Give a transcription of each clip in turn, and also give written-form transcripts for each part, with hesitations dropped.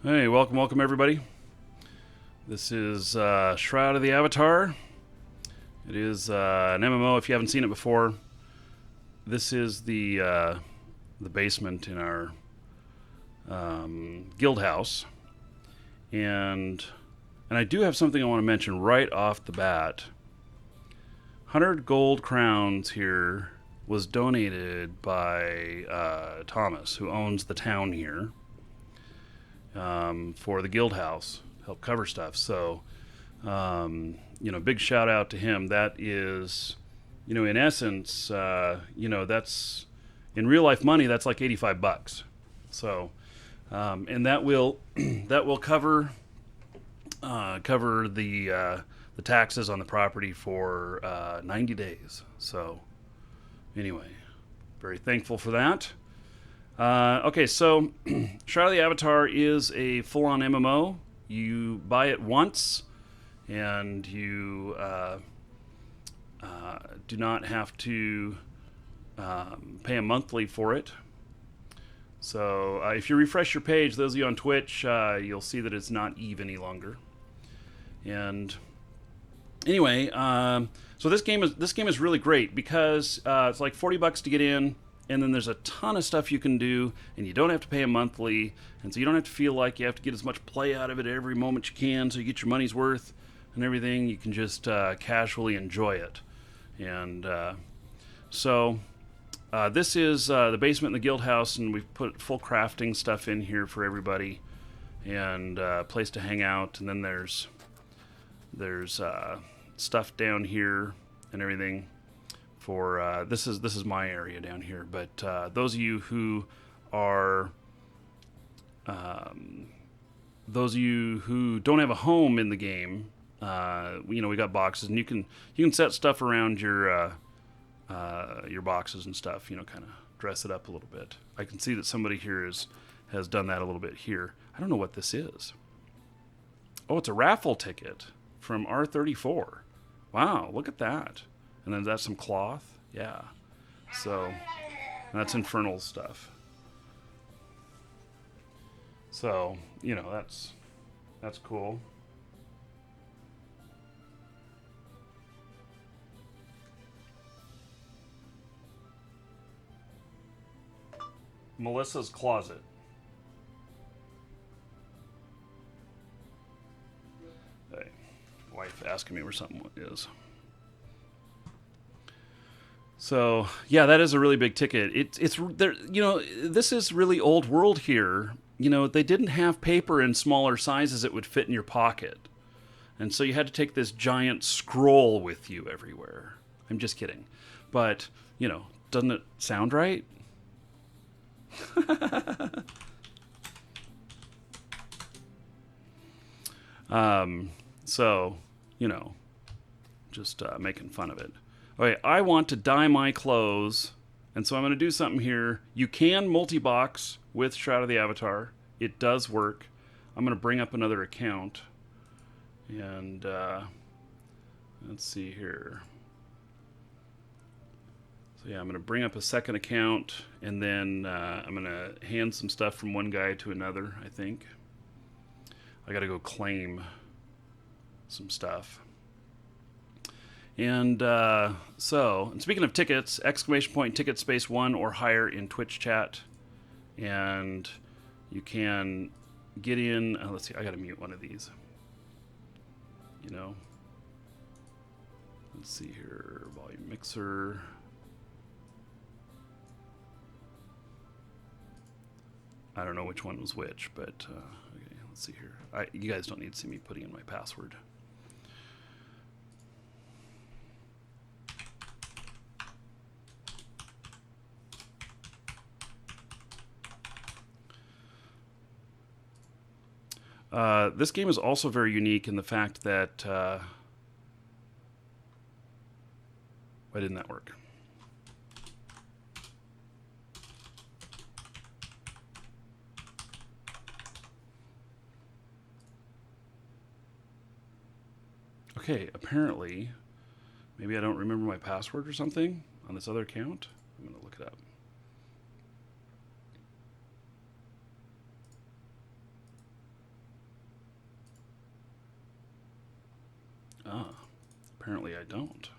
Hey, welcome everybody. This is Shroud of the Avatar. It is an MMO if you haven't seen it before. This is the basement in our guild house, and I do have something I want to mention right off the bat. 100 gold crowns here was donated by Thomas, who owns the town here. For the guild house, help cover stuff. So, big shout out to him. That is, in essence, that's in real life money. That's like $85. So, and that will cover the taxes on the property for 90 days. So, anyway, very thankful for that. Okay, so Shroud of the Avatar is a full-on MMO. You buy it once, and you do not have to pay a monthly for it. So if you refresh your page, those of you on Twitch, you'll see that it's not Eve any longer. And anyway, so this game is really great because it's like $40 to get in. And then there's a ton of stuff you can do, and you don't have to pay a monthly, and so you don't have to feel like you have to get as much play out of it every moment you can so you get your money's worth and everything. You can just casually enjoy it. And so this is the basement in the guild house, and we've put full crafting stuff in here for everybody, and a place to hang out. And then there's stuff down here and everything. For this is my area down here, but those of you who are those of you who don't have a home in the game, we got boxes, and you can set stuff around your boxes and stuff. Kind of dress it up a little bit. I can see that somebody here has done that a little bit here. I don't know what this is. Oh, it's a raffle ticket from R34. Wow, look at that. And then that's some cloth. Yeah. So that's infernal stuff. So, that's cool. Melissa's closet. Hey, wife asking me where something is. So yeah, that is a really big ticket. It's there. This is really old world here. They didn't have paper in smaller sizes that would fit in your pocket, and so you had to take this giant scroll with you everywhere. I'm just kidding, but doesn't it sound right? So just making fun of it. Okay, I want to dye my clothes, and so I'm going to do something here. You can multi-box with Shroud of the Avatar. It does work. I'm going to bring up another account, and let's see here. So yeah, I'm going to bring up a second account, and then I'm going to hand some stuff from one guy to another, I think. I got to go claim some stuff. And and speaking of tickets, !ticket space 1 or higher in Twitch chat. And you can get in. Let's see, I got to mute one of these. Let's see here. Volume mixer. I don't know which one was which, but okay, let's see here. You guys don't need to see me putting in my password. This game is also very unique in the fact that... why didn't that work? Okay, apparently, maybe I don't remember my password or something on this other account. I'm going to look it up. Ah, apparently I don't.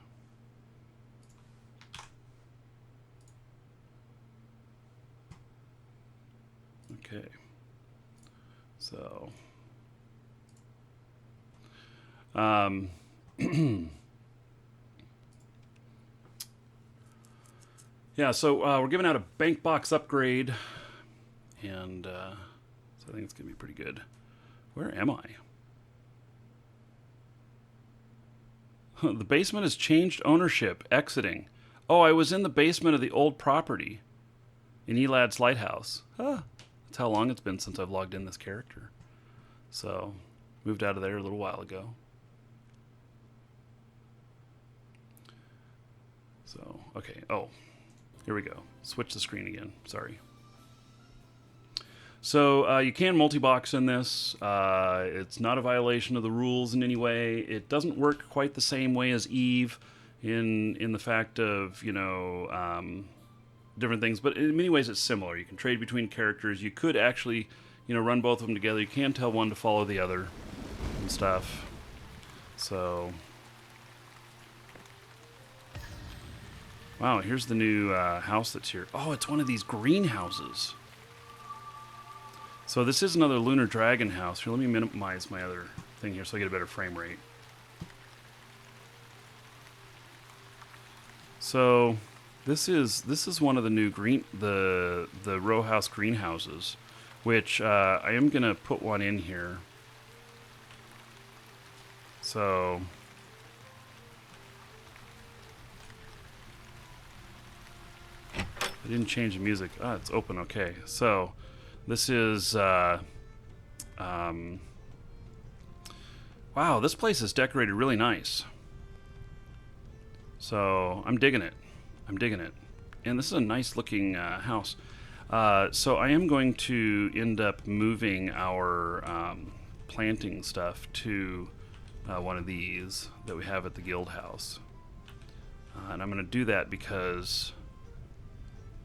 Okay. So, yeah, so we're giving out a bank box upgrade, and so I think it's going to be pretty good. Where am I? The basement has changed ownership, exiting. Oh, I was in the basement of the old property in Elad's Lighthouse. Ah, that's how long it's been since I've logged in this character. So, moved out of there a little while ago. So, okay. Oh, here we go. Switch the screen again. Sorry. So you can multi-box in this. It's not a violation of the rules in any way. It doesn't work quite the same way as Eve in the fact of, different things. But in many ways it's similar. You can trade between characters. You could actually, run both of them together. You can tell one to follow the other and stuff. So... Wow, here's the new house that's here. Oh, it's one of these greenhouses. So this is another Lunar Dragon house. Here, let me minimize my other thing here so I get a better frame rate. So this is one of the new the row house greenhouses, which I am gonna put one in here. So I didn't change the music. Ah, it's open. Okay, so this is wow, this place is decorated really nice. So I'm digging it. And this is a nice looking house. So I am going to end up moving our planting stuff to one of these that we have at the guild house. And I'm going to do that because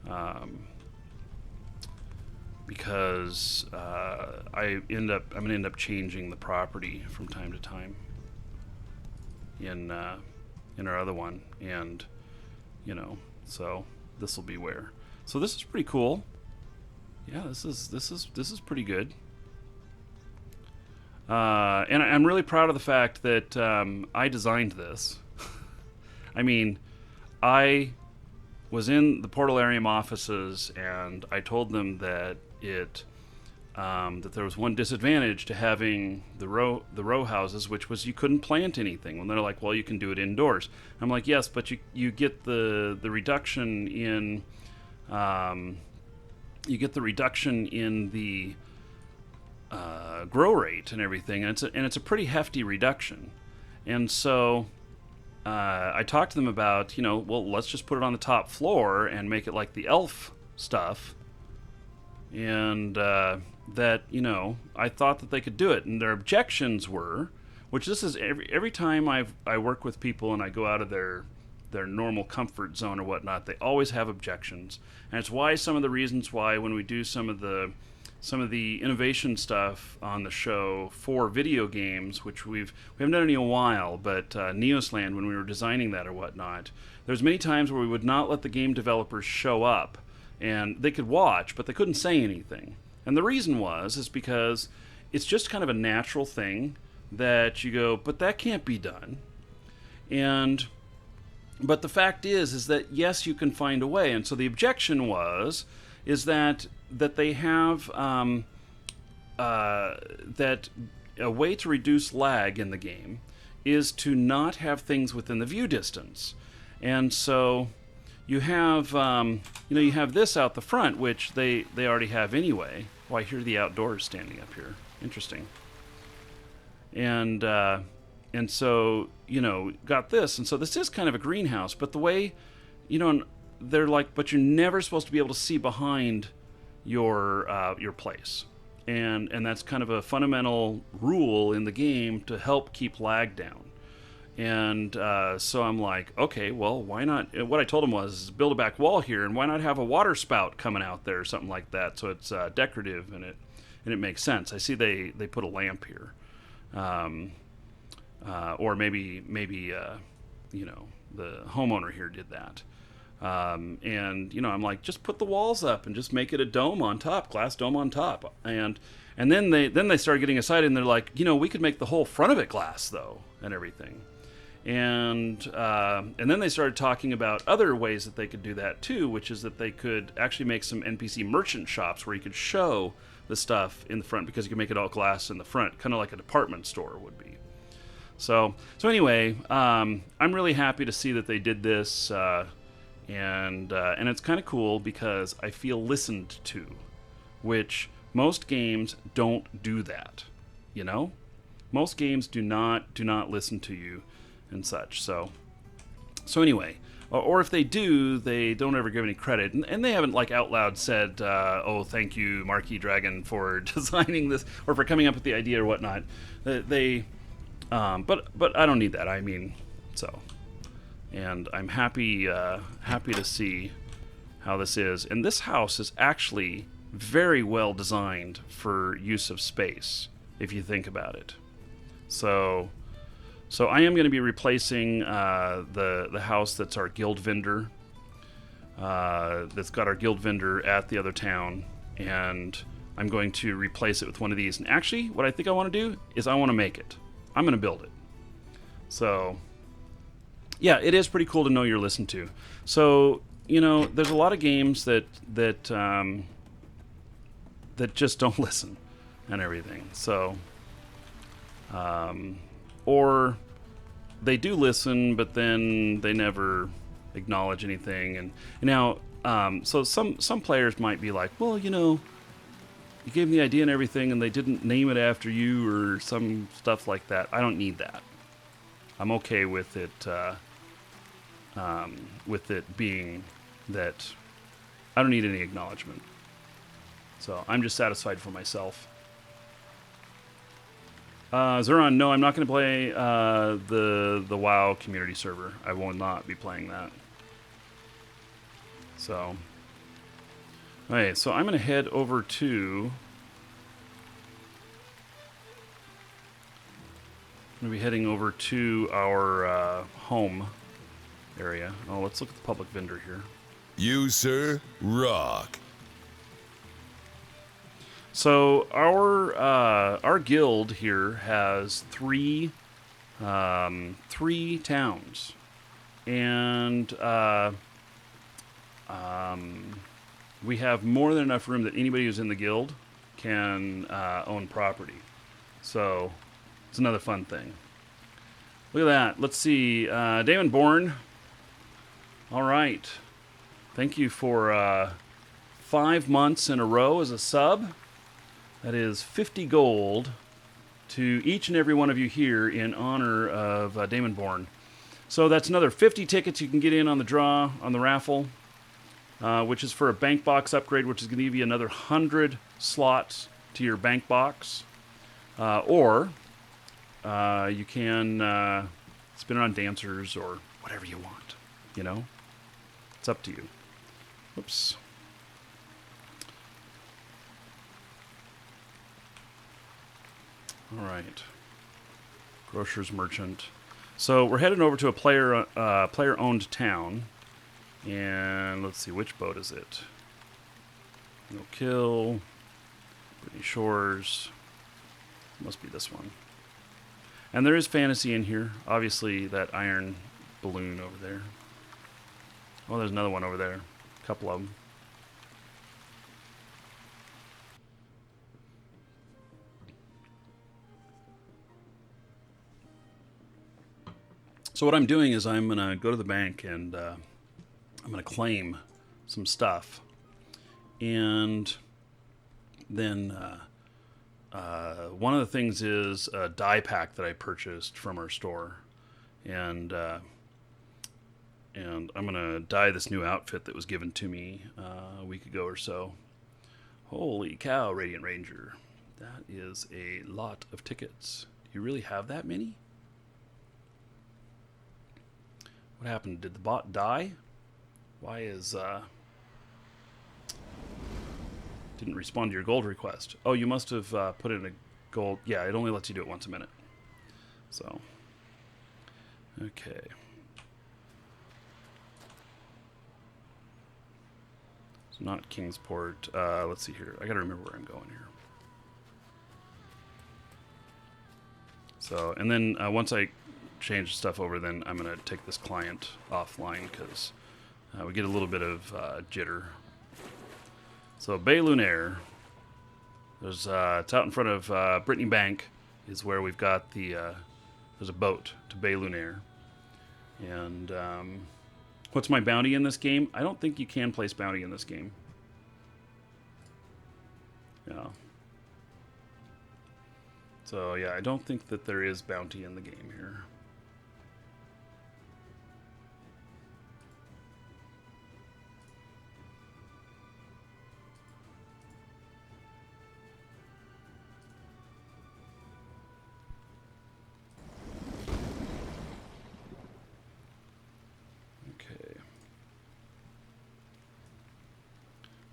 I'm going to end up changing the property from time to time in our other one, and so this will be where. So this is pretty cool. Yeah, this is pretty good. And I'm really proud of the fact that I designed this. I mean, I was in the Portalarium offices, and I told them that that there was one disadvantage to having the row houses, which was you couldn't plant anything. When they're like, well, you can do it indoors. I'm like, yes, but you get the reduction in the grow rate and everything, and it's a pretty hefty reduction. And so I talked to them about, well, let's just put it on the top floor and make it like the elf stuff. And that, I thought that they could do it. And their objections were, which this is every time I work with people and I go out of their normal comfort zone or whatnot, they always have objections. And it's why some of the reasons why when we do some of the innovation stuff on the show for video games, which we haven't done any in a while, but Neosland, when we were designing that or whatnot, there's many times where we would not let the game developers show up, and they could watch, but they couldn't say anything. And the reason is because it's just kind of a natural thing that you go, but that can't be done. But the fact is that yes, you can find a way. And so the objection is that they have that a way to reduce lag in the game is to not have things within the view distance. And so you have you have this out the front, which they already have anyway. Oh, I hear the outdoors standing up here. Interesting. And so got this, and so this is kind of a greenhouse, but the way they're like, but you're never supposed to be able to see behind your place, and that's kind of a fundamental rule in the game to help keep lag down. And so I'm like, okay, well, why not? What I told him was build a back wall here, and why not have a water spout coming out there or something like that, so it's decorative and it makes sense. I see they put a lamp here. or maybe you know, the homeowner here did that. And you know, I'm like, just put the walls up and just make it a dome on top, glass dome on top. And then they started getting excited, and they're like, you know, we could make the whole front of it glass though, and everything. And then they started talking about other ways that they could do that too, which is that they could actually make some NPC merchant shops where you could show the stuff in the front, because you can make it all glass in the front, kind of like a department store would be. So anyway, I'm really happy to see that they did this, and it's kind of cool because I feel listened to, which most games don't do that. You know, most games do not listen to you and such. So anyway, or if they do, they don't ever give any credit, and they haven't like out loud said, "Oh, thank you, Marquee Dragon, for designing this or for coming up with the idea or whatnot." But I don't need that. I mean, so, and I'm happy to see how this is. And this house is actually very well designed for use of space, if you think about it. So I am going to be replacing the house that's our guild vendor, that's got our guild vendor at the other town, and I'm going to replace it with one of these. And actually, what I think I want to do is I want to make it. I'm going to build it. So, yeah, it is pretty cool to know you're listened to. So, you know, there's a lot of games that just don't listen and everything. So, or they do listen, but then they never acknowledge anything. And now, so some players might be like, well, you know, you gave them the idea and everything, and they didn't name it after you or some stuff like that. I don't need that. I'm okay with it being that I don't need any acknowledgement. So I'm just satisfied for myself. Zeron, no, I'm not going to play the WoW community server. I will not be playing that. So, okay, so I'm going to head over to... I'm going to be heading over to our home area. Oh, let's look at the public vendor here. You, sir, rock. So our guild here has three towns, and we have more than enough room that anybody who's in the guild can own property. So it's another fun thing. Look at that. Let's see. Damon Bourne. All right. Thank you for 5 months in a row as a sub. That is 50 gold to each and every one of you here in honor of Damon Bourne. So that's another 50 tickets you can get in on the draw, on the raffle, which is for a bank box upgrade, which is going to give you another 100 slots to your bank box. Or you can spin it on dancers or whatever you want, you know? It's up to you. Whoops. All right. Grocer's merchant. So we're heading over to a player-owned town. And let's see, which boat is it? No Kill. Brittany Shores. Must be this one. And there is fantasy in here. Obviously, that iron balloon over there. Oh, there's another one over there. A couple of them. So what I'm doing is I'm going to go to the bank and I'm going to claim some stuff. And then one of the things is a dye pack that I purchased from our store. And I'm going to dye this new outfit that was given to me a week ago or so. Holy cow, Radiant Ranger. That is a lot of tickets. You really have that many? What happened? Did the bot die? Why is... Didn't respond to your gold request. Oh, you must have put in a gold... Yeah, it only lets you do it once a minute. So, Okay. It's not Kingsport. Let's see here. I gotta remember where I'm going here. So, and then once I change stuff over, then I'm gonna take this client offline because we get a little bit of jitter. So Bay Lunaire, it's out in front of Brittany Bank, is where we've got the there's a boat to Bay Lunaire. And what's my bounty in this game? I don't think you can place bounty in this game. Yeah. So yeah, I don't think that there is bounty in the game here.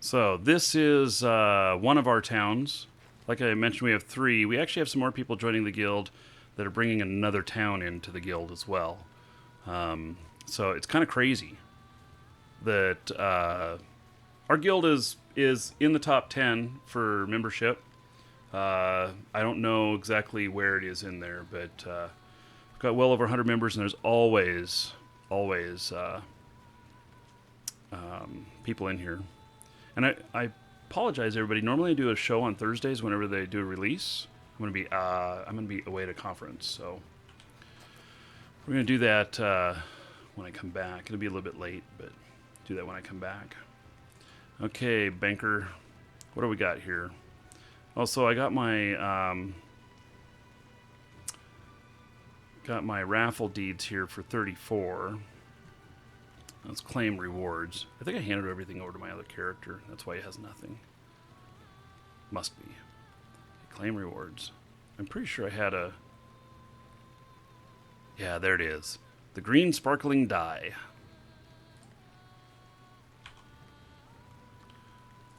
So this is one of our towns. Like I mentioned, we have 3. We actually have some more people joining the guild that are bringing another town into the guild as well. So it's kind of crazy that our guild is in the top 10 for membership. I don't know exactly where it is in there, but we've got well over 100 members, and there's always people in here. And I apologize, everybody. Normally I do a show on Thursdays whenever they do a release. I'm gonna be away at a conference, so we're gonna do that when I come back. It'll be a little bit late, but do that when I come back. Okay, banker, what do we got here? Also, I got my raffle deeds here for 34. Let's claim rewards. I think I handed everything over to my other character. That's why he has nothing. Must be. Claim rewards. I'm pretty sure I had a... Yeah, there it is. The green sparkling dye.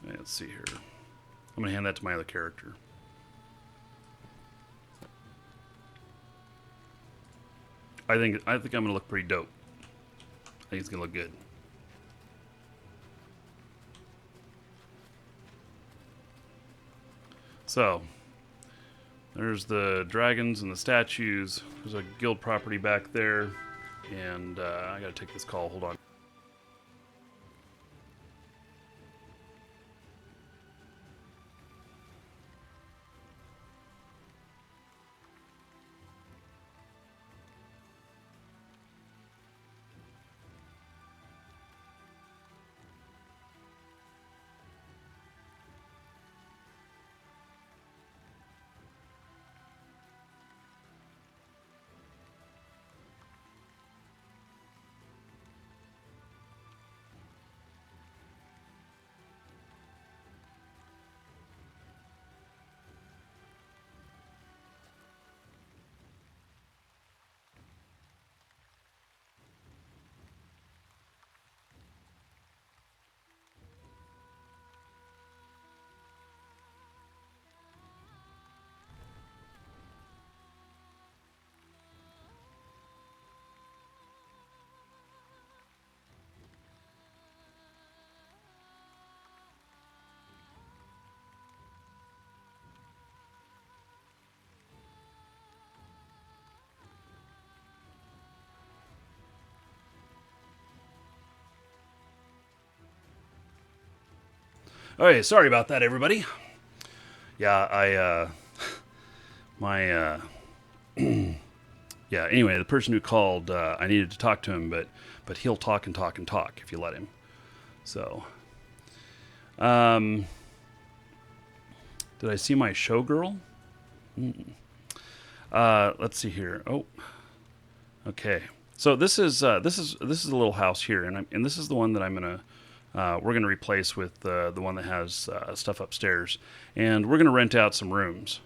Let's see here. I'm going to hand that to my other character. I think I'm going to look pretty dope. I think it's going to look good. So, there's the dragons and the statues. There's a guild property back there. And I got to take this call. Hold on. Okay, sorry about that, everybody. Yeah, yeah, anyway, the person who called, I needed to talk to him, but he'll talk and talk and talk if you let him. So, did I see my showgirl? Let's see here. Oh, okay. So this is a little house here, and this is the one that we're gonna replace with the one that has stuff upstairs, and we're gonna rent out some rooms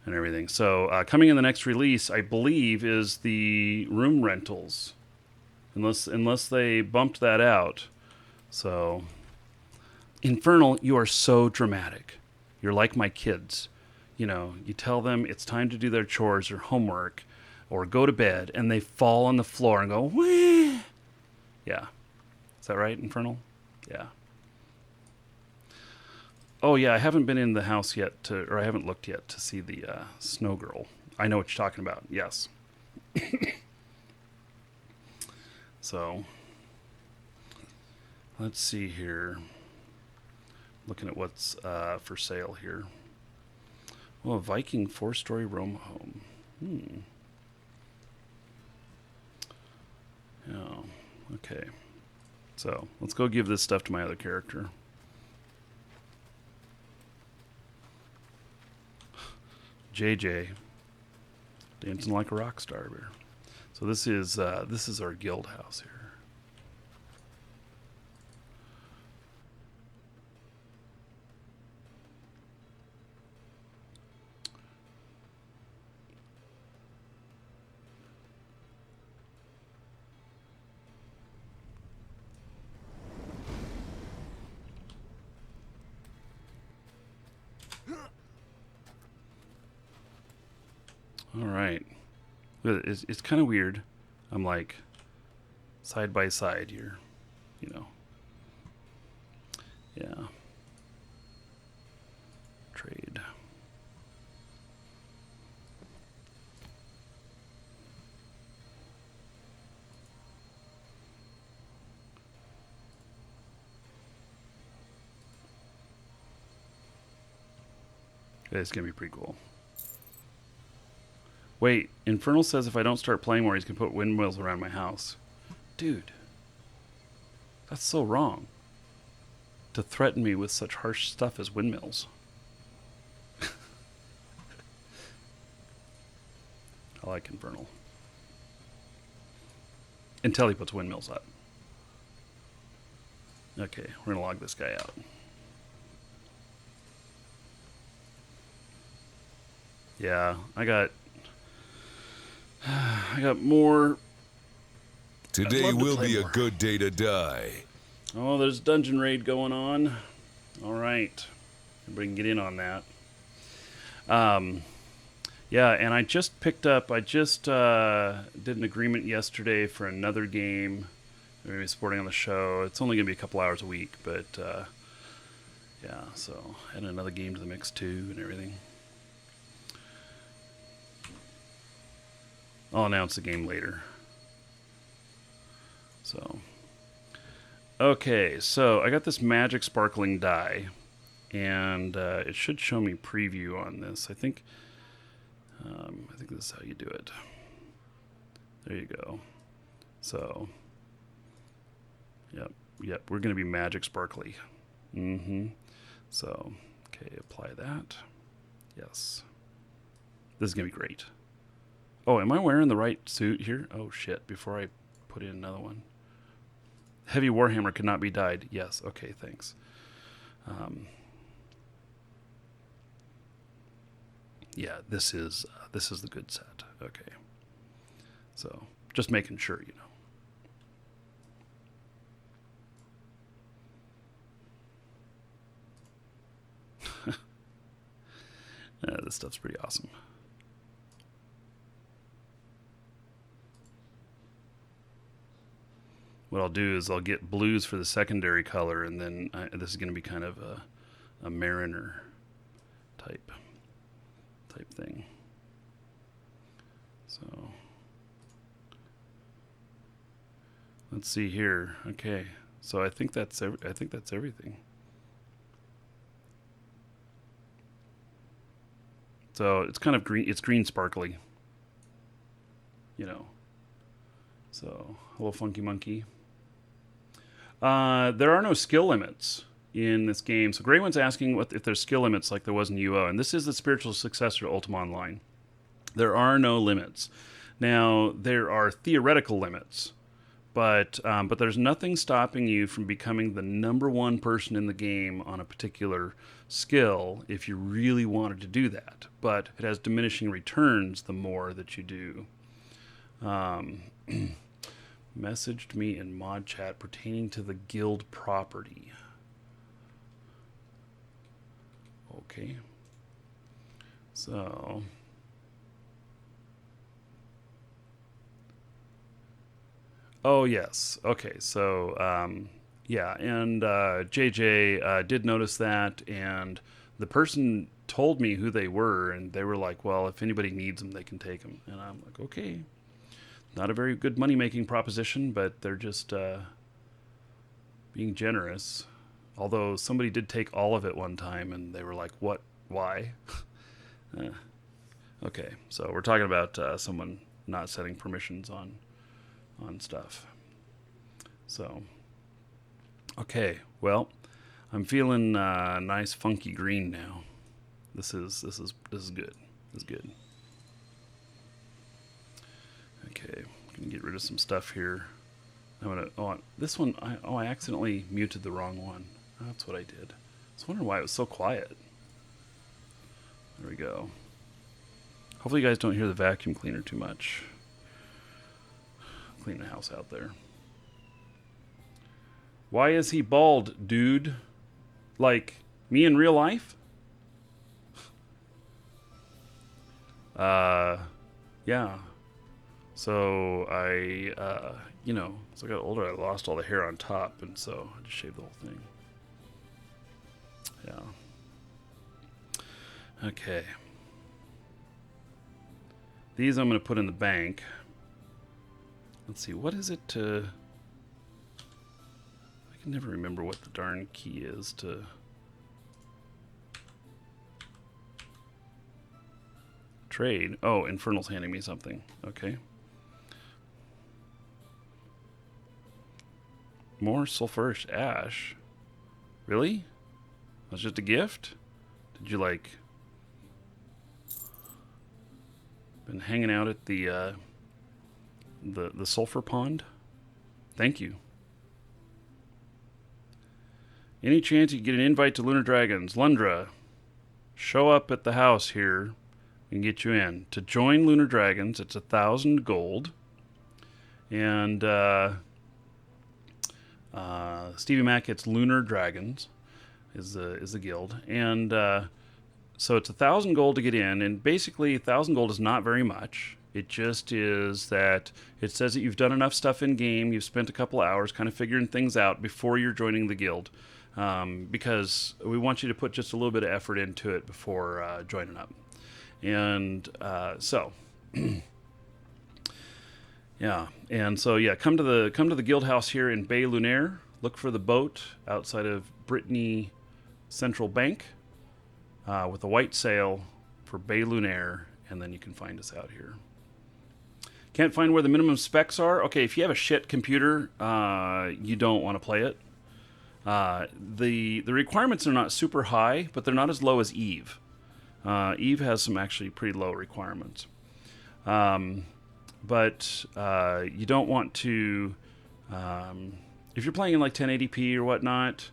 and everything. So coming in the next release, I believe, is the room rentals, unless they bumped that out. So, Infernal, you are so dramatic. You're like my kids. You know, you tell them it's time to do their chores or homework, or go to bed, and they fall on the floor and go, wah. Yeah. Is that right, Infernal? Yeah. Oh, yeah, I haven't been in the house yet, or I haven't looked yet to see the snow girl. I know what you're talking about, yes. So, let's see here. Looking at what's for sale here. Well, a Viking 4-story roam home. Yeah, okay. So, let's go give this stuff to my other character. JJ. Dancing like a rock star here. So this is our guild house here. All right. It's kind of weird. I'm like side by side here, you know. Yeah. Trade. It's going to be pretty cool. Wait, Infernal says if I don't start playing more, he's going to put windmills around my house. Dude, that's so wrong. To threaten me with such harsh stuff as windmills. I like Infernal. Until he puts windmills up. Okay, we're going to log this guy out. Yeah, I got more. Today will be a good day to die. Oh, there's dungeon raid going on. All right, everybody can get in on that. Yeah, and I just did an agreement yesterday for another game. I'm going to be supporting on the show. It's only going to be a couple hours a week, but yeah, so add another game to the mix too and everything. I'll announce the game later. So, okay, so I got this magic sparkling die, and it should show me preview on this. I think this is how you do it. There you go. So, yep, we're going to be magic sparkly. So, okay, apply that. Yes. This is going to be great. Oh, am I wearing the right suit here? Oh, shit, before I put in another one. Heavy Warhammer cannot be dyed. Yes, okay, thanks. Yeah, this is the good set. Okay. So, just making sure, you know. This stuff's pretty awesome. What I'll do is I'll get blues for the secondary color, and then this is going to be kind of a mariner type thing. So let's see here. Okay, so I think that's everything. So it's kind of green. It's green sparkly. You know. So a little funky monkey. There are no skill limits in this game. So Grey One's asking if there's skill limits like there was in UO. And this is the spiritual successor to Ultima Online. There are no limits. Now, there are theoretical limits. But there's nothing stopping you from becoming the #1 person in the game on a particular skill if you really wanted to do that. But it has diminishing returns the more that you do. Messaged me in mod chat pertaining to the guild property. Okay. So Oh, yes. Okay, so, yeah, and JJ did notice that, and the person told me who they were, and they were like, well, if anybody needs them, they can take them. And I'm like, okay. Not a very good money-making proposition, but they're just being generous. Although somebody did take all of it one time, and they were like, what? Why? Okay, so we're talking about someone not setting permissions on stuff. So, okay, well, I'm feeling nice, funky green now. This is good. This is good. Okay, gonna get rid of some stuff here. I'm gonna. This one. I accidentally muted the wrong one. That's what I did. I was wondering why it was so quiet. There we go. Hopefully you guys don't hear the vacuum cleaner too much. Clean the house out there. Why is he bald, dude? Like me in real life? Yeah. So I, as I got older, I lost all the hair on top, and so I just shaved the whole thing. Yeah. Okay. These I'm going to put in the bank. Let's see, what is it to... I can never remember what the darn key is to... Trade. Oh, Infernal's handing me something. Okay. More sulfuric ash. Really? That's just a gift? Did you like... been hanging out at the sulfur pond? Thank you. Any chance you get an invite to Lunar Dragons? Lundra, show up at the house here and get you in. To join Lunar Dragons, it's 1,000 gold. And Stevie Mac gets Lunar Dragons is the guild. And so it's 1,000 gold to get in, and basically 1,000 gold is not very much. It just is that it says that you've done enough stuff in game, you've spent a couple hours kind of figuring things out before you're joining the guild, because we want you to put just a little bit of effort into it before joining up. And so yeah, and so yeah, come to the guild house here in Bay Lunaire. Look for the boat outside of Brittany Central Bank. With a white sail for Bay Lunaire, and then you can find us out here. Can't find where the minimum specs are? Okay, if you have a shit computer, you don't want to play it. The requirements are not super high, but they're not as low as Eve. Eve has some actually pretty low requirements. But you don't want to... if you're playing in like 1080p or whatnot,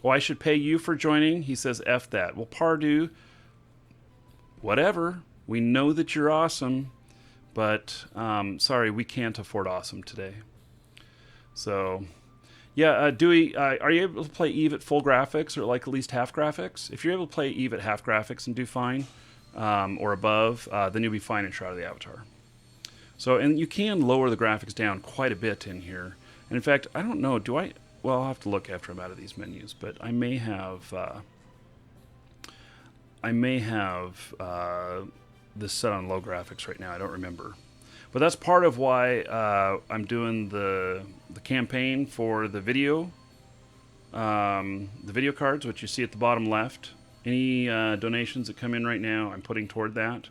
Oh, I should pay you for joining? He says, F that. Well, Pardue, whatever. We know that you're awesome, but sorry, we can't afford awesome today. So, yeah, Dewey, are you able to play Eve at full graphics or like at least half graphics? If you're able to play Eve at half graphics and do fine, or above, then you'll be fine in Shroud of the Avatar. So, and you can lower the graphics down quite a bit in here. And in fact, I don't know, do I... Well, I'll have to look after I'm out of these menus, but I may have this set on low graphics right now. I don't remember, but that's part of why I'm doing the campaign for the video cards, which you see at the bottom left. Any donations that come in right now, I'm putting toward that,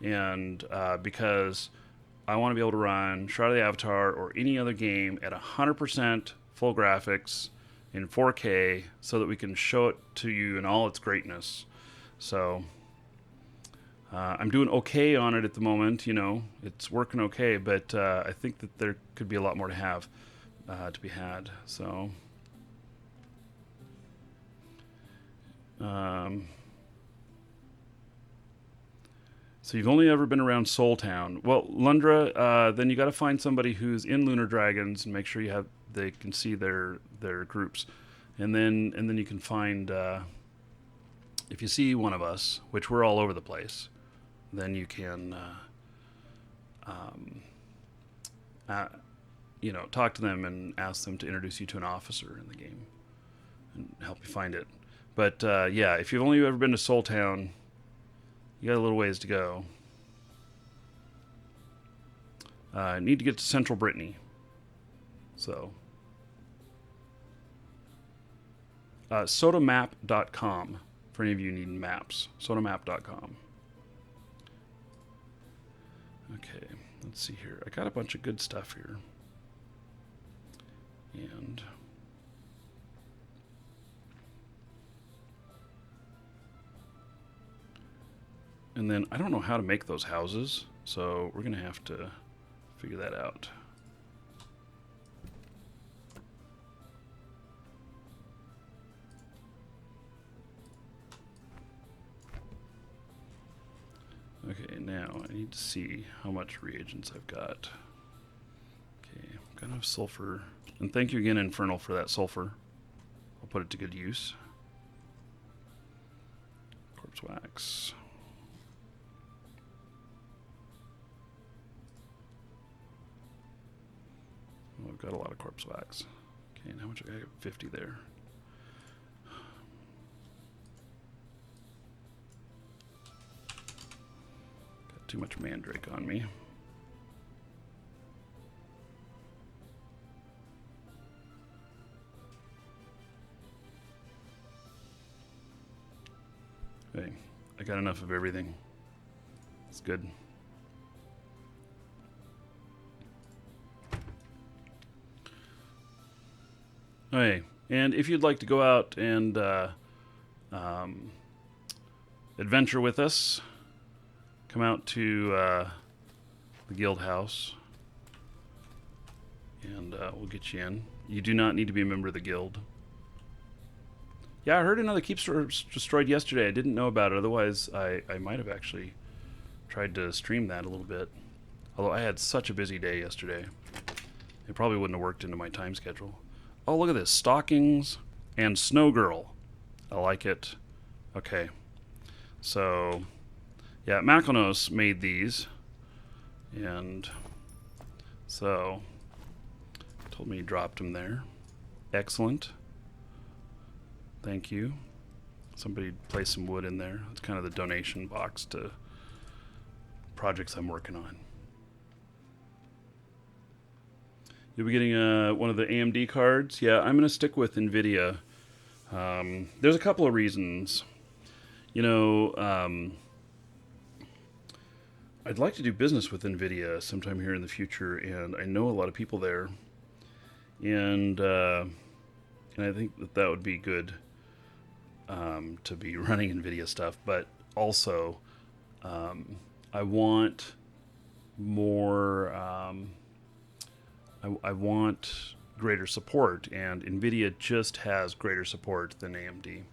and because I want to be able to run Shroud of the Avatar or any other game at 100%. Full graphics in 4K so that we can show it to you in all its greatness. So I'm doing okay on it at the moment. It's working okay, but I think that there could be a lot more to be had. So so you've only ever been around Soul Town. Well, Lundra, then you got to find somebody who's in Lunar Dragons and make sure they can see their groups, and then you can find if you see one of us, which we're all over the place, then you can talk to them and ask them to introduce you to an officer in the game and help you find it. But yeah, if you've only ever been to Soul Town, you got a little ways to go. Need to get to Central Brittany. So, sotamap.com for any of you needing maps. sotamap.com. Okay, let's see here. I got a bunch of good stuff here. And then I don't know how to make those houses, so we're going to have to figure that out. Okay, now I need to see how much reagents I've got. Okay, I've got enough sulfur. And thank you again, Infernal, for that sulfur. I'll put it to good use. Corpse wax. Oh, I've got a lot of corpse wax. Okay, and how much? I got 50 there. Got too much mandrake on me. Okay, I got enough of everything. It's good. Okay, and if you'd like to go out and adventure with us, come out to the guild house, and we'll get you in. You do not need to be a member of the guild. Yeah, I heard another keep destroyed yesterday. I didn't know about it. Otherwise, I might have actually tried to stream that a little bit. Although I had such a busy day yesterday. It probably wouldn't have worked into my time schedule. Oh, look at this. Stockings and Snow Girl. I like it. Okay. So, yeah, Makonos made these. And so, told me he dropped them there. Excellent. Thank you. Somebody placed some wood in there. It's kind of the donation box to projects I'm working on. You'll be getting one of the AMD cards. Yeah, I'm going to stick with NVIDIA. There's a couple of reasons. You know, I'd like to do business with NVIDIA sometime here in the future, and I know a lot of people there. And I think that would be good. To be running NVIDIA stuff, but also I want more. I want greater support, and NVIDIA just has greater support than AMD.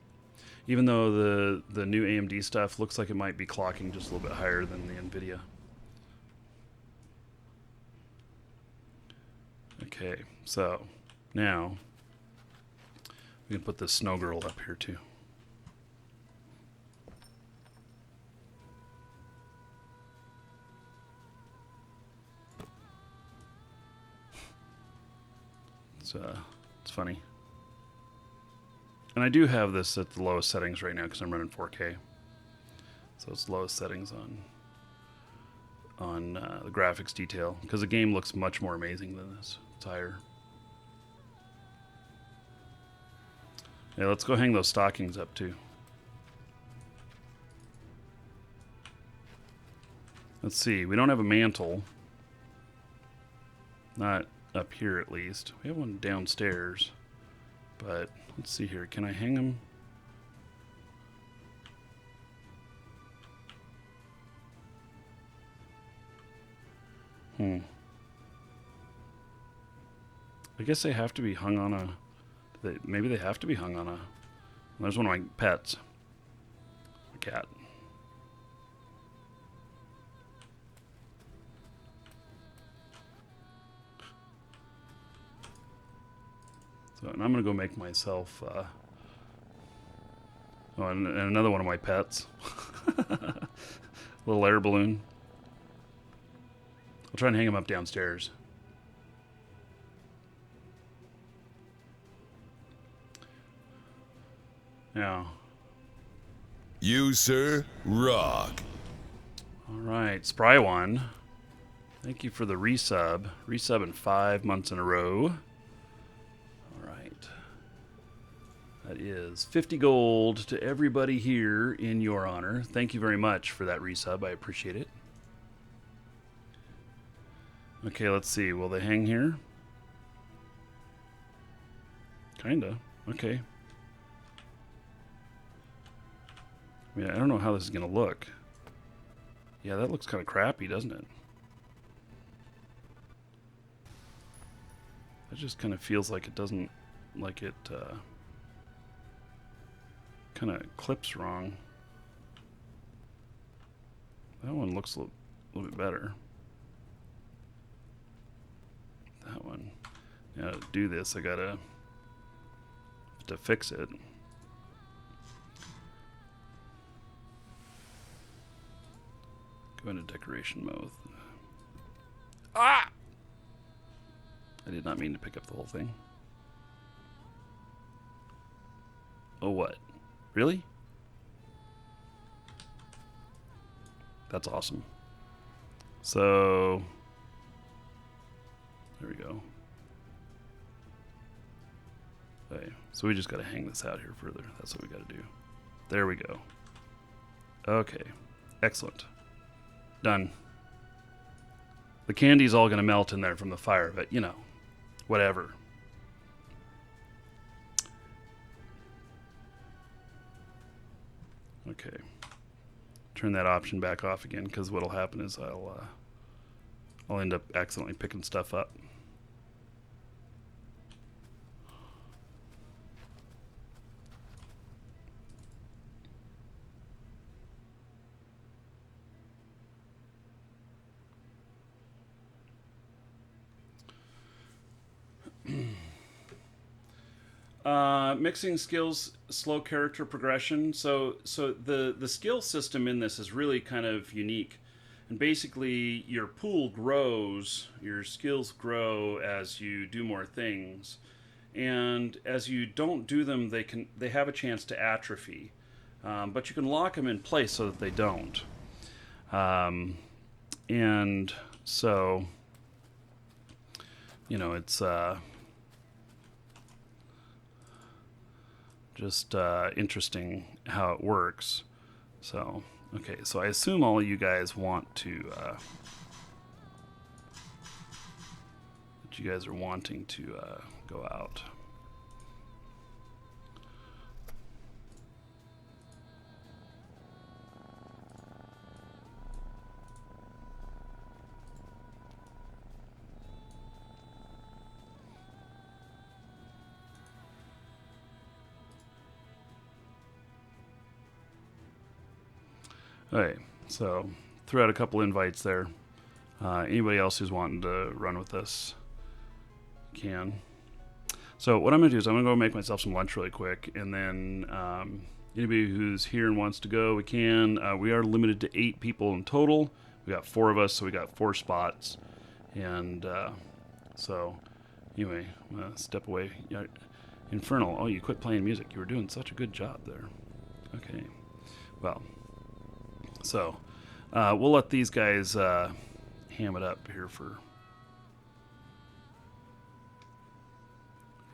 Even though the new AMD stuff looks like it might be clocking just a little bit higher than the NVIDIA. Okay, so now we can put this Snow Girl up here too. It's funny. And I do have this at the lowest settings right now because I'm running 4K. So it's lowest settings on the graphics detail because the game looks much more amazing than this. It's higher. Yeah, let's go hang those stockings up too. Let's see. We don't have a mantle. Not up here at least. We have one downstairs. But let's see here. Can I hang them? I guess they have to be hung on a... Maybe they have to be hung on a... There's one of my pets. A cat. So, and I'm going to go make myself... and another one of my pets. Little air balloon. try and hang him up downstairs. Yeah. You, sir, rock. All right, Spry One. Thank you for the resub. Resubbing 5 months in a row. All right. That is 50 gold to everybody here in your honor. Thank you very much for that resub. I appreciate it. Okay, let's see. Will they hang here? Kinda. Okay. I mean, I don't know how this is going to look. Yeah, that looks kind of crappy, doesn't it? It just kind of feels like it doesn't, like it kind of clips wrong. That one looks a little bit better. That one. Yeah, to do this, I gotta to fix it. Go into decoration mode. Ah! I did not mean to pick up the whole thing. Oh, what? Really? That's awesome. So, there we go. Okay, so we just got to hang this out here further. That's what we got to do. There we go. Okay, excellent. Done. The candy's all going to melt in there from the fire, but you know, whatever. Okay. Turn that option back off again, because what'll happen is I'll end up accidentally picking stuff up. Mixing skills, slow character progression. So the skill system in this is really kind of unique, and basically your pool grows, your skills grow as you do more things, and as you don't do them, they have a chance to atrophy, but you can lock them in place so that they don't. And so, you know, it's just interesting how it works. So, okay, so I assume all of you guys want to, that you guys are wanting to go out. Okay, so threw out a couple invites there. Anybody else who's wanting to run with us can. So what I'm going to do is I'm going to go make myself some lunch really quick, and then anybody who's here and wants to go, we can. We are limited to 8 people in total. We got 4 of us, so we got 4 spots. And so anyway, I'm going to step away. Infernal, oh, you quit playing music. You were doing such a good job there. Okay, well... So, we'll let these guys ham it up here for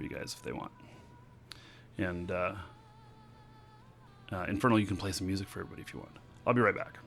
you guys if they want. And Infernal, you can play some music for everybody if you want. I'll be right back.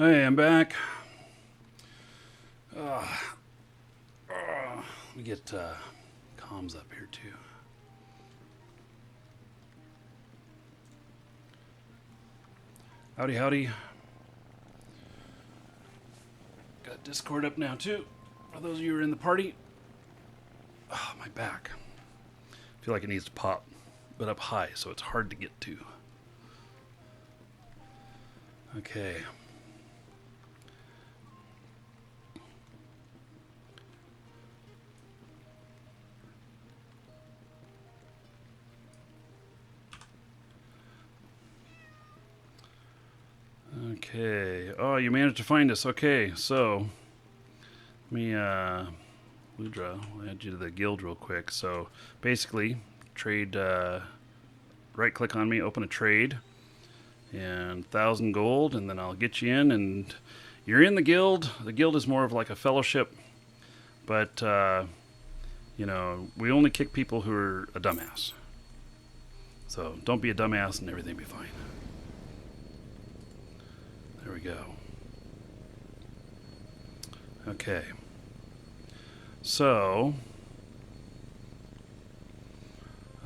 Hey, I'm back. Let me get comms up here too. Howdy, howdy. Got Discord up now too. For those of you who are in the party. Oh, my back. I feel like it needs to pop, but up high, so it's hard to get to. Okay. Okay. Oh, you managed to find us. Okay, so let me Ludra, I'll add you to the guild real quick. So basically, trade. Right click on me, open a trade, and 1,000 gold, and then I'll get you in, and you're in the guild. The guild is more of like a fellowship, but you know, we only kick people who are a dumbass. So don't be a dumbass, and everything will be fine. There we go. Okay. So,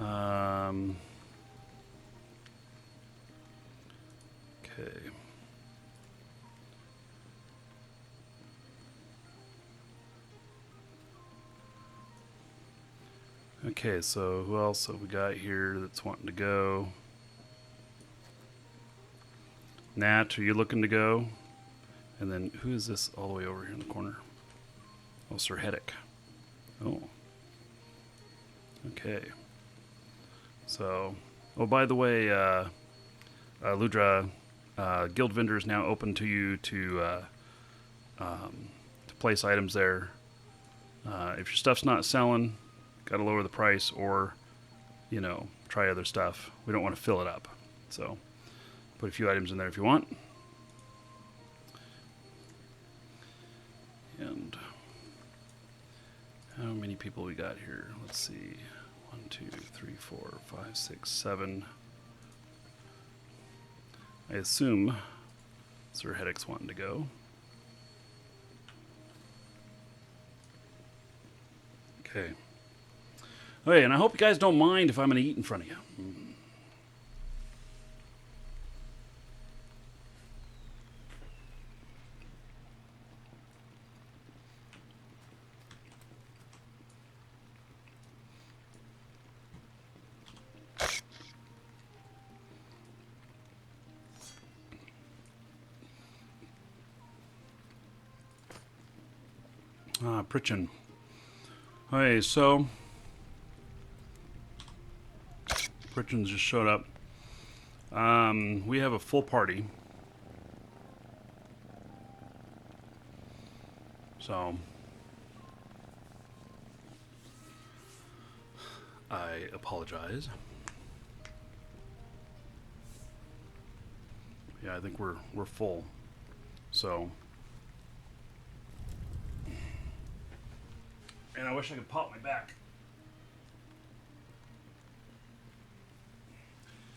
okay. Okay, so who else have we got here that's wanting to go? Nat, are you looking to go? And then who is this all the way over here in the corner? Oh, Sir Heddick. Oh. Okay. So, oh, by the way, Ludra, Guild Vendor is now open to you to place items there. If your stuff's not selling, got to lower the price, or, you know, try other stuff. We don't want to fill it up. So, put a few items in there if you want. And how many people we got here? Let's see. 1, 2, 3, 4, 5, 6, 7. I assume Sir Heddick's wanting to go. Okay. Okay, and I hope you guys don't mind if I'm going to eat in front of you. Pritchin. Okay, so Pritchin's just showed up. We have a full party. So I apologize. Yeah, I think we're full. So, and I wish I could pop my back.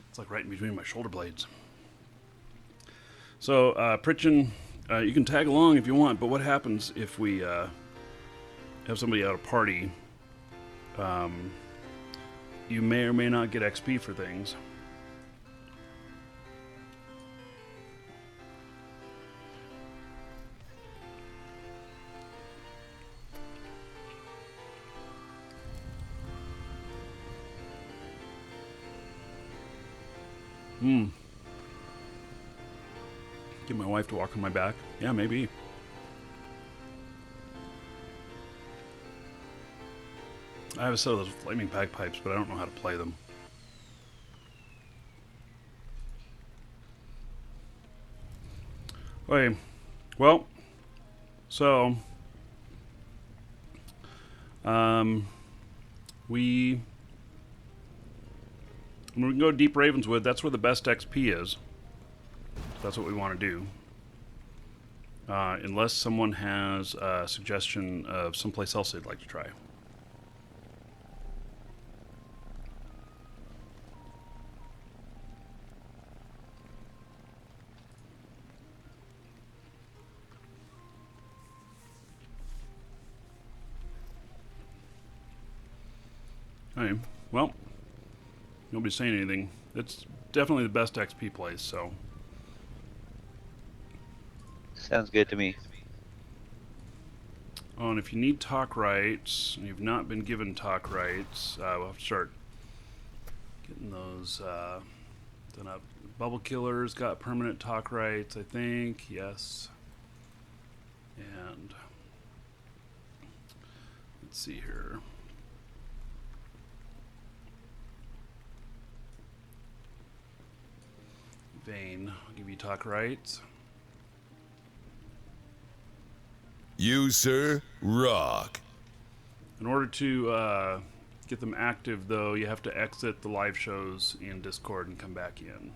It's like right in between my shoulder blades. So, Pritchin, you can tag along if you want, but what happens if we have somebody at a party? You may or may not get XP for things. Get my wife to walk on my back? Yeah, maybe. I have a set of those flaming bagpipes, but I don't know how to play them. Okay, well, so we can go deep Ravenswood. That's where the best XP is. So that's what we want to do. Unless someone has a suggestion of someplace else they'd like to try. Hey, well, nobody's saying anything. It's definitely the best XP place, so. Sounds good to me. Oh, and if you need talk rights, and you've not been given talk rights, we'll have to start getting those done up. Bubble Killer's got permanent talk rights, I think. Yes. And let's see here. Vane, I'll give you talk rights. You, sir, rock. In order to get them active, though, you have to exit the live shows in Discord and come back in.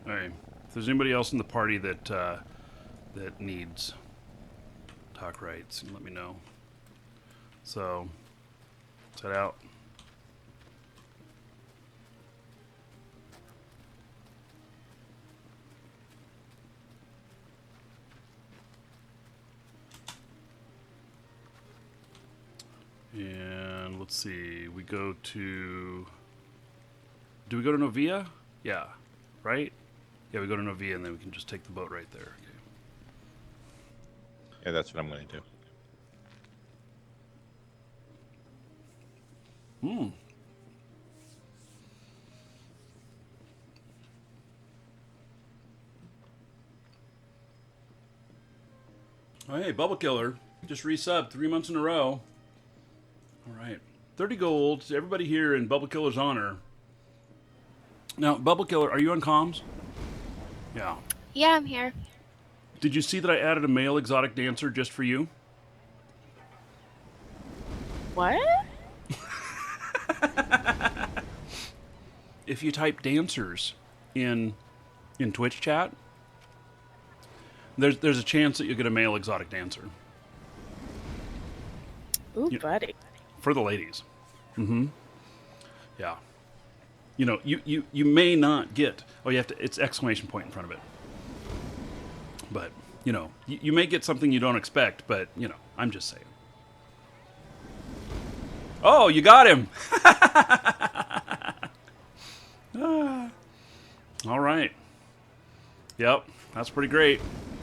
Alright. If there's anybody else in the party that that needs talk rights, let me know. So, let's head out. And let's see, we go to... Do we go to Novia? Yeah, right? Yeah, we go to Novia and then we can just take the boat right there. Okay. Yeah, that's what I'm going to do. Oh, hey, Bubble Killer. Just resubbed 3 months in a row. All right. 30 gold to everybody here in Bubble Killer's honor. Now, Bubble Killer, are you on comms? Yeah. Yeah, I'm here. Did you see that I added a male exotic dancer just for you? What? If you type dancers in Twitch chat, there's a chance that you'll get a male exotic dancer. Ooh, Yeah. buddy. For the ladies. Mm-hmm. Yeah. You know, you may not get... Oh, you have to... It's exclamation point in front of it. But, you know, you may get something you don't expect, but, you know, I'm just saying. Oh, you got him! All right. Yep, that's pretty great.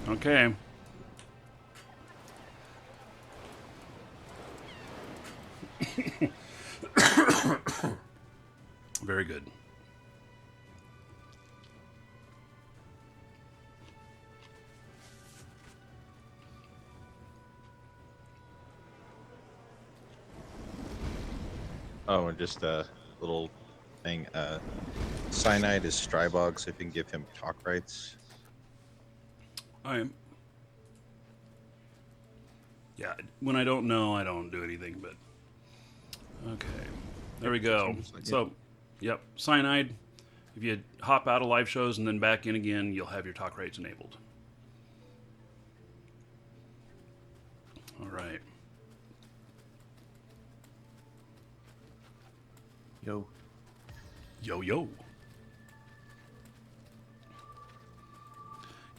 Okay. Very good. Oh, and just a little thing. Cyanide is Strybog, so if you can give him talk rights. Yeah, when I don't know, I don't do anything, but... Okay. There we go. So, yep, Cyanide. If you hop out of live shows and then back in again, you'll have your talk rights enabled. All right. Yo. Yo, yo.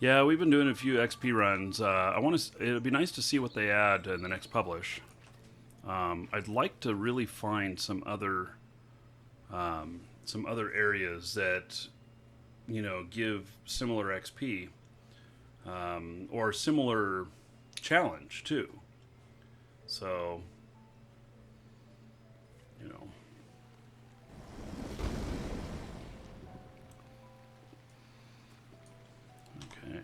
Yeah, we've been doing a few XP runs. I want to. It'd be nice to see what they add in the next publish. I'd like to really find some other areas that, you know, give similar XP or similar challenge too. So, you know. Okay.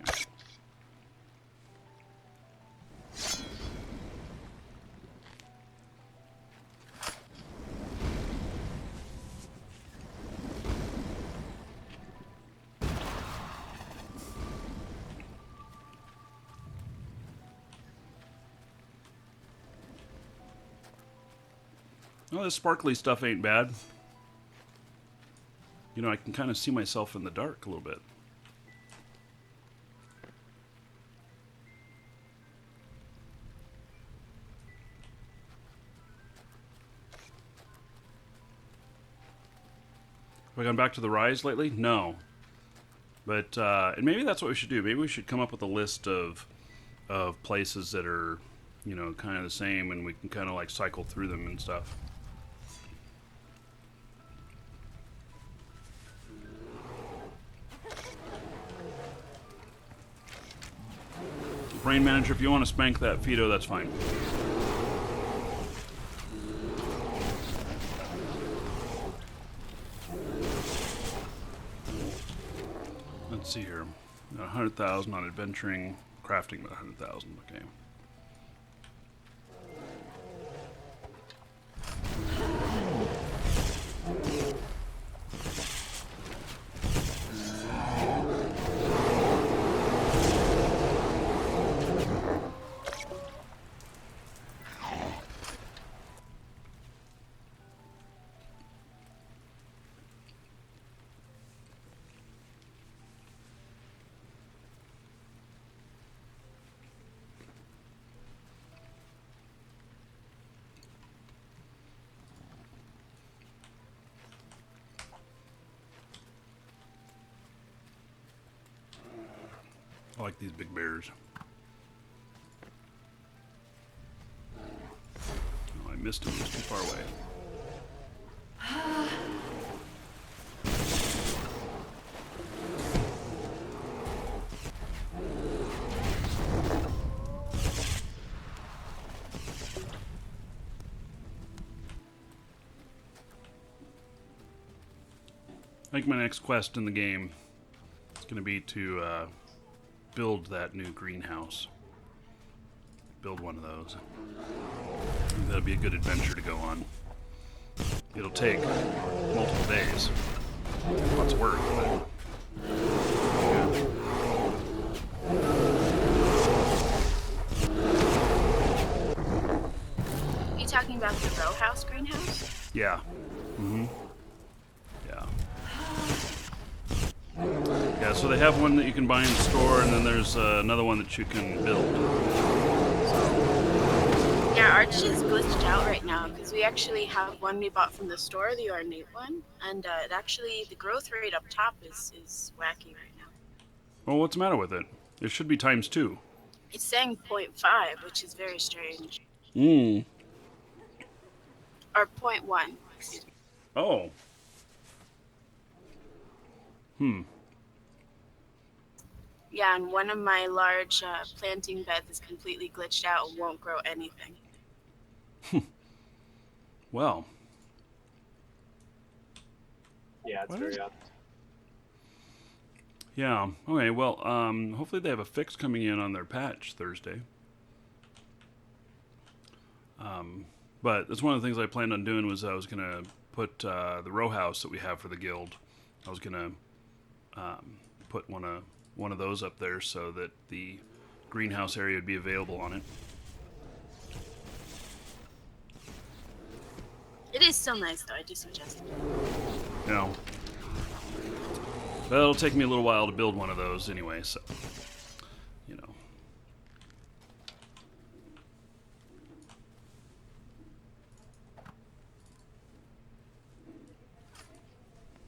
Well, this sparkly stuff ain't bad. You know, I can kind of see myself in the dark a little bit. Have I gone back to the Rise lately? No. But and maybe that's what we should do. Maybe we should come up with a list of places that are, kind of the same, and we can kind of like cycle through them and stuff. Brain Manager, if you want to spank that Fido, that's fine. Let's see here. 100,000 on adventuring, crafting, but 100,000. Okay. I like these big bears. Oh, I missed him. He was too far away. I think my next quest in the game is going to be to build that new greenhouse. Build one of those. That'll be a good adventure to go on. It'll take multiple days. Lots of work, but Are you talking about the row house greenhouse? yeah. Yeah. Yeah, so they have one that you can buy in the store, and then there's another one that you can build. Yeah, ours is glitched out right now because we actually have one we bought from the store, the ornate one, and it actually, the growth rate up top is wacky right now. Well, what's the matter with it? It should be ×2. It's saying 0.5, which is very strange. Or 0.1, excuse me. Oh. Yeah, and one of my large planting beds is completely glitched out and won't grow anything. Well. Yeah, it's very odd. Yeah. Okay, well, hopefully they have a fix coming in on their patch Thursday. But that's one of the things I planned on doing was I was going to put the row house that we have for the guild. I was going to put one of those up there so that the greenhouse area would be available on it. It is still nice, though. I do suggest it. You know. But it'll take me a little while to build one of those anyway, so, you know.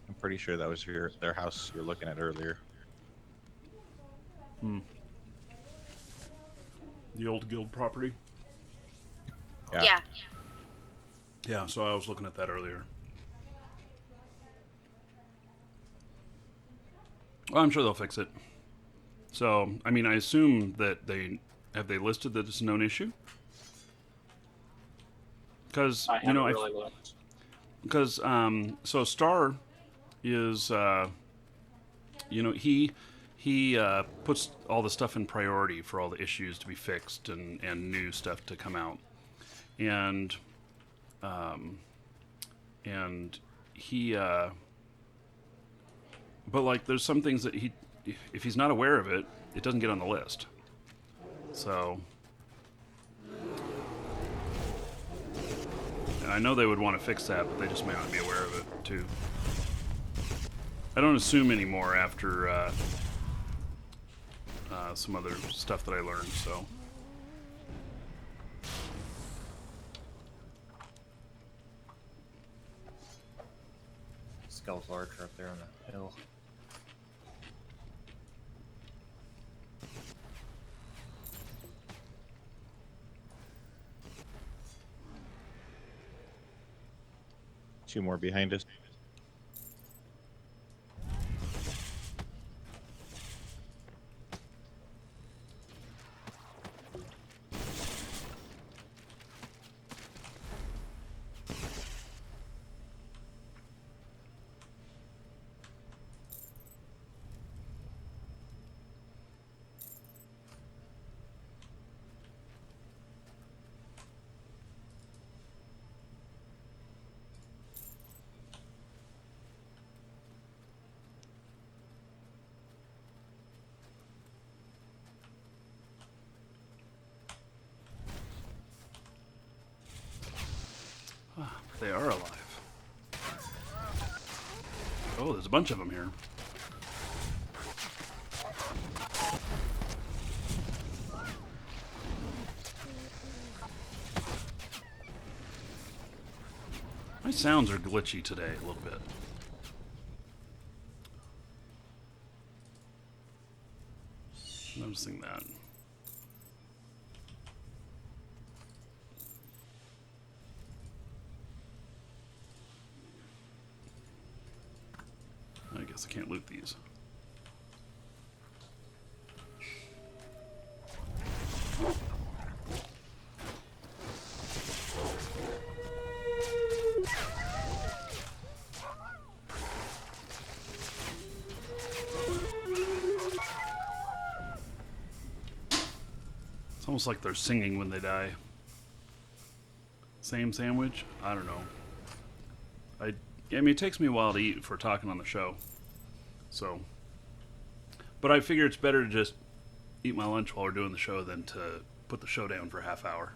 I'm pretty sure that was their house you were looking at earlier. The old guild property? Yeah. Yeah, so I was looking at that earlier. Well, I'm sure they'll fix it. So, I mean, I assume that they listed that it's a known issue? Because, I you haven't know, really looked. because so Star is you know, he puts all the stuff in priority for all the issues to be fixed and new stuff to come out, and he but like there's some things that if he's not aware of it, it doesn't get on the list. So and I know they would want to fix that, but they just may not be aware of it too. I don't assume anymore after some other stuff that I learned, so. skeletal archer up there on the hill. Two more behind us. They are alive. Oh, there's a bunch of them here. My sounds are glitchy today a little bit. Noticing that. I guess I can't loot these. It's almost like they're singing when they die. Same sandwich? I don't know. I mean, it takes me a while to eat for talking on the show. So, but I figure it's better to just eat my lunch while we're doing the show than to put the show down for a half hour.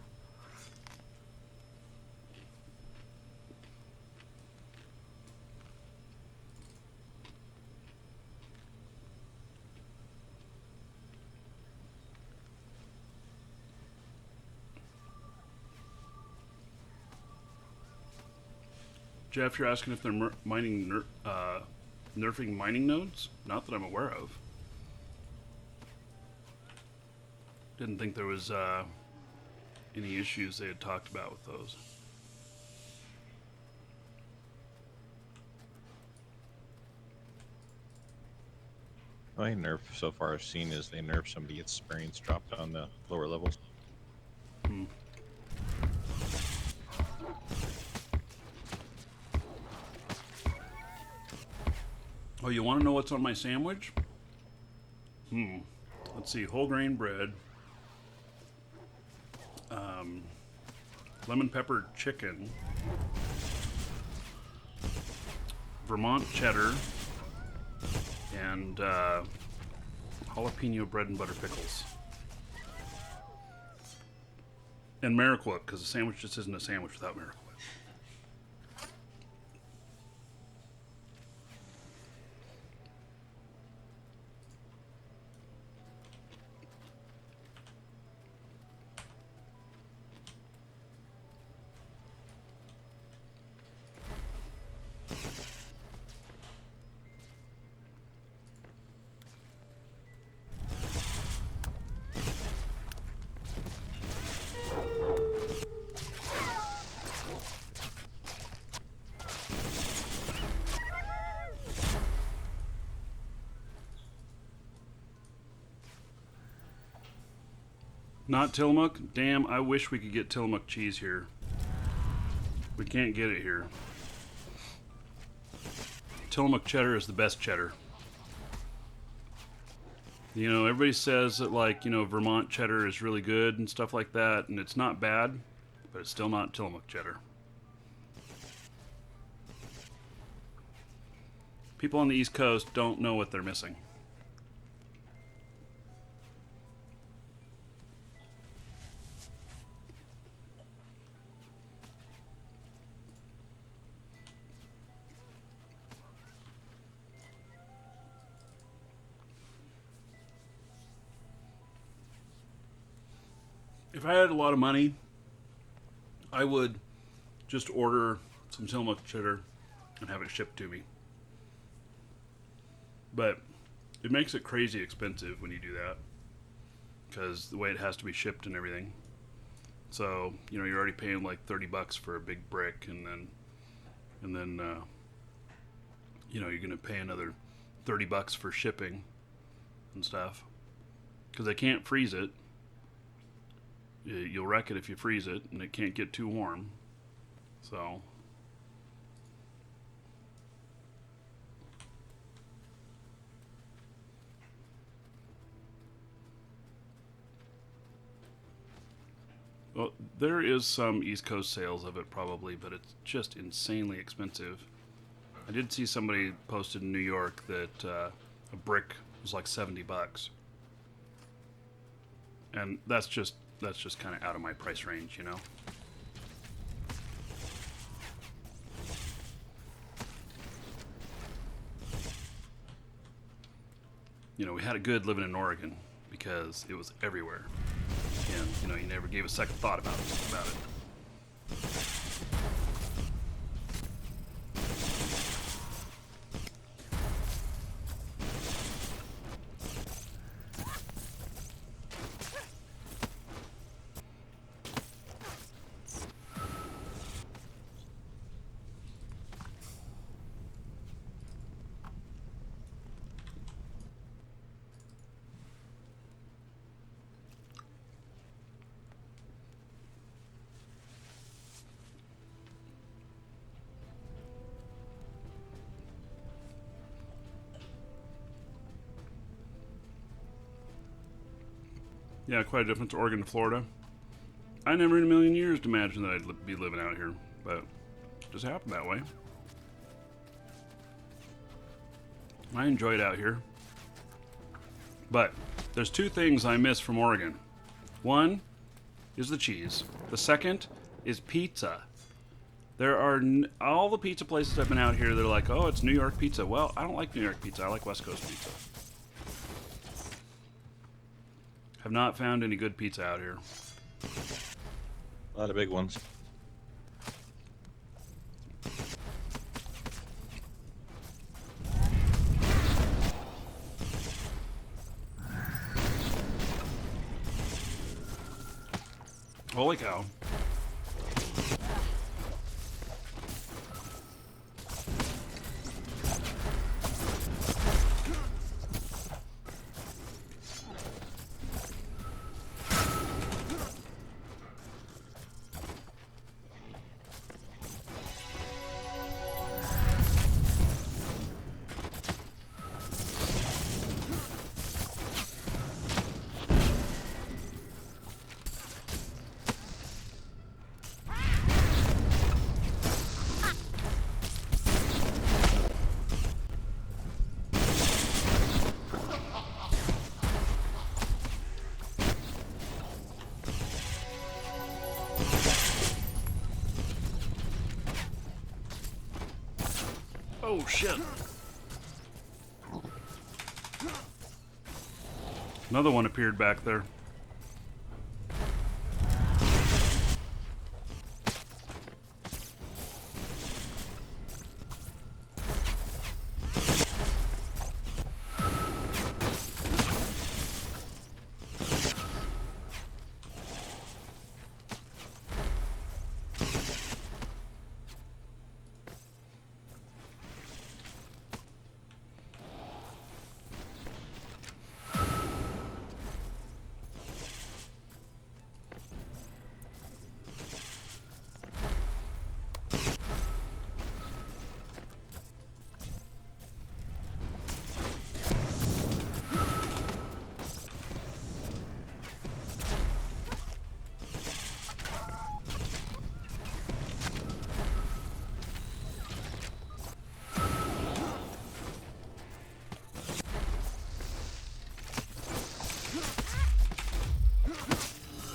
Jeff, you're asking if they're nerfing mining nodes? Not that I'm aware of. Didn't think there was any issues they had talked about with those. The only nerf so far I've seen is they nerf somebody gets experience dropped on the lower levels. Hmm. Oh, you want to know what's on my sandwich? Let's see. Whole grain bread. Lemon pepper chicken. Vermont cheddar. And jalapeno bread and butter pickles. And Miracle Whip, because a sandwich just isn't a sandwich without Miracle Whip. Not Tillamook? Damn, I wish we could get Tillamook cheese here. We can't get it here. Tillamook cheddar is the best cheddar. You know, everybody says that, like, you know, Vermont cheddar is really good and stuff like that, and it's not bad, but it's still not Tillamook cheddar. People on the East Coast don't know what they're missing. If I had a lot of money, I would just order some Tillamook cheddar and have it shipped to me. But it makes it crazy expensive when you do that, because the way it has to be shipped and everything. So, you know, you're already paying like $30 for a big brick, and then you know, you're going to pay another $30 for shipping and stuff, because they can't freeze it. You'll wreck it if you freeze it, and it can't get too warm. So well, there is some East Coast sales of it probably, but it's just insanely expensive. I did see somebody posted in New York that a brick was like $70, and that's just kind of out of my price range, you know. You know, we had it good living in Oregon because it was everywhere, and you know, you never gave a second thought about it. Yeah, quite a difference, Oregon to Florida. I never in a million years imagined that I'd be living out here, but it just happened that way. I enjoy it out here. But there's two things I miss from Oregon. One is the cheese. The second is pizza. There are all the pizza places I've been out here, they're like, oh, it's New York pizza. Well, I don't like New York pizza. I like West Coast pizza. Have not found any good pizza out here. A lot of big ones. Holy cow. Oh shit. Another one appeared back there.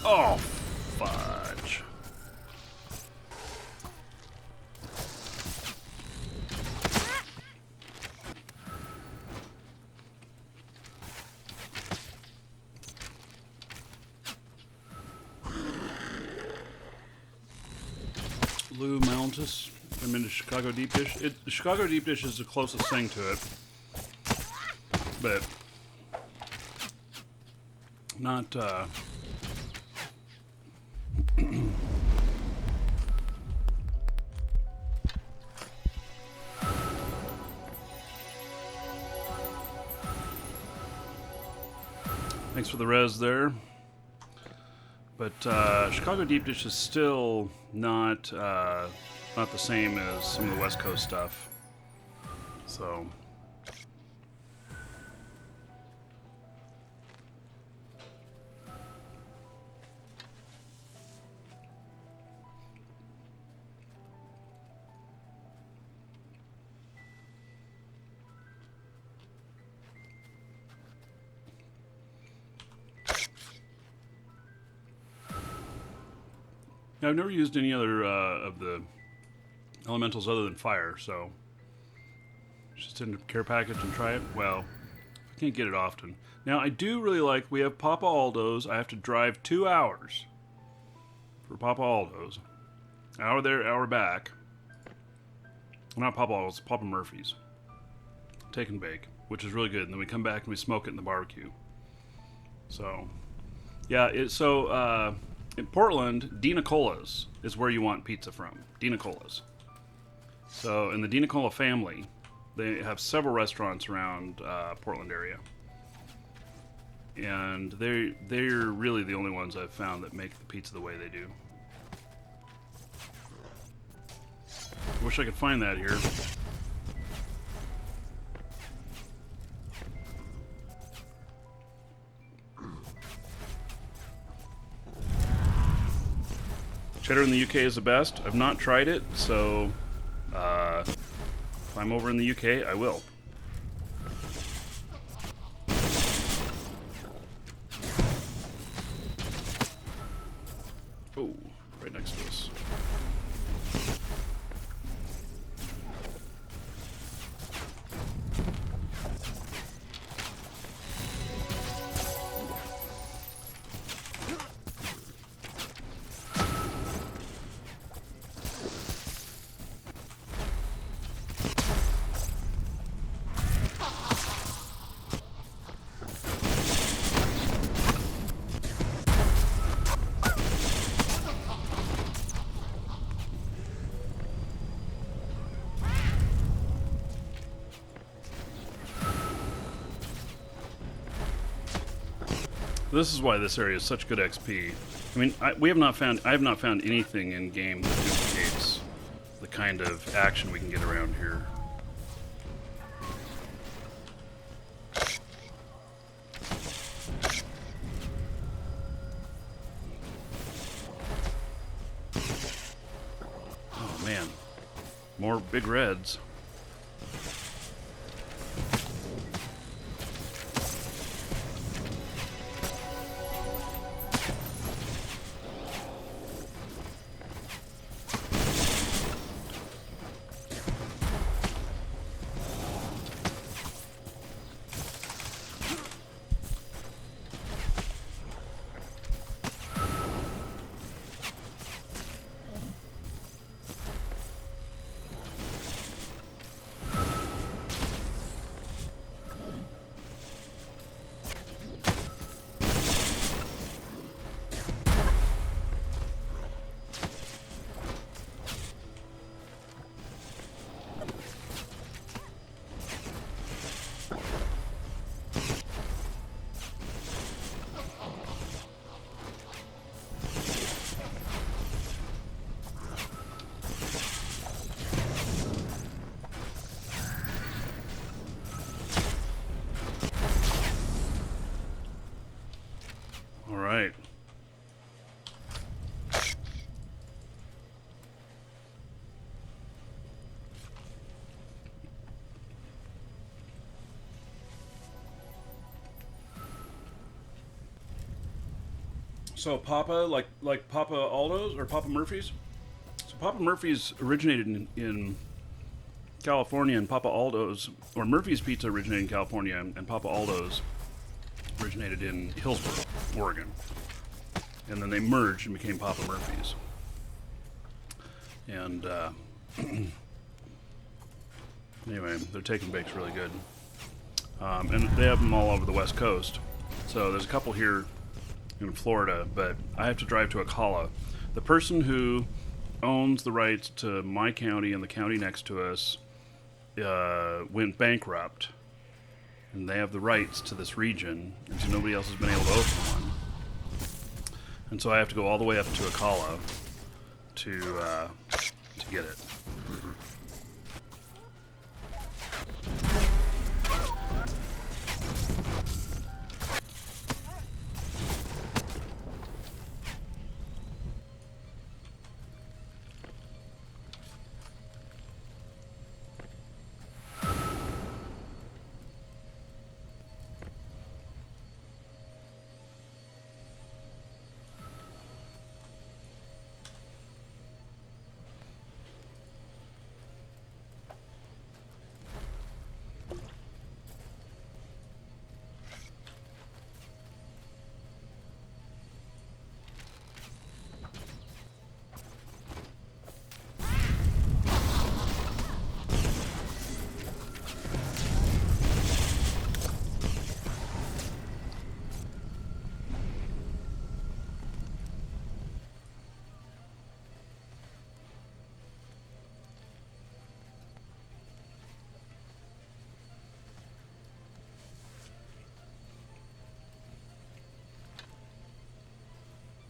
Oh, fudge. Blue Mountus. I'm into Chicago deep dish. The Chicago deep dish is the closest thing to it. but not. Thanks for the res there. But Chicago Deep Dish is still not not the same as some of the West Coast stuff. So. I've never used any other of the elementals other than fire, so just in a care package and try it. Well, I can't get it often. Now, I do really like, we have Papa Aldo's. I have to drive 2 hours for Papa Aldo's. Hour there, hour back. Not Papa Aldo's, Papa Murphy's. Take and bake, which is really good. And then we come back and we smoke it in the barbecue. So, yeah, in Portland, Dina Cola's is where you want pizza from. Dina Cola's. So, in the Dina Cola family, they have several restaurants around Portland area. And they're really the only ones I've found that make the pizza the way they do. Wish I could find that here. Cheddar in the UK is the best. I've not tried it, so if I'm over in the UK, I will. Oh, right next to us. This is why this area is such good XP. I mean, I have not found anything in game that duplicates the kind of action we can get around here. Oh man, more big reds. Right. So Papa, like Papa Aldo's or Papa Murphy's? So Papa Murphy's originated in California, and Papa Aldo's, or Murphy's Pizza originated in California, and Papa Aldo's originated in Hillsboro, Oregon. And then they merged and became Papa Murphy's. And anyway, their take and bake's really good. And they have them all over the West Coast. So there's a couple here in Florida, but I have to drive to Ocala. The person who owns the rights to my county and the county next to us went bankrupt, and they have the rights to this region, and so nobody else has been able to open one. And so I have to go all the way up to Ocala to get it.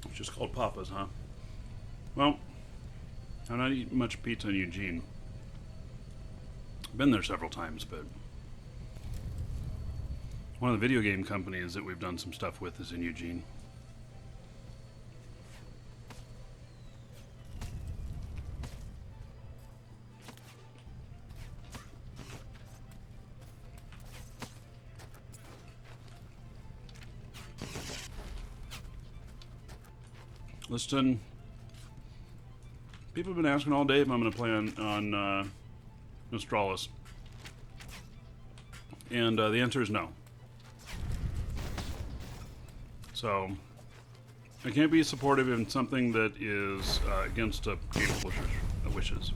It's just called Papa's, huh? Well, I'm not eating much pizza in Eugene. I've been there several times, but one of the video game companies that we've done some stuff with is in Eugene. Listen, people have been asking all day if I'm going to play on Nostralis. And the answer is no. So, I can't be supportive in something that is against a game publisher's wishes.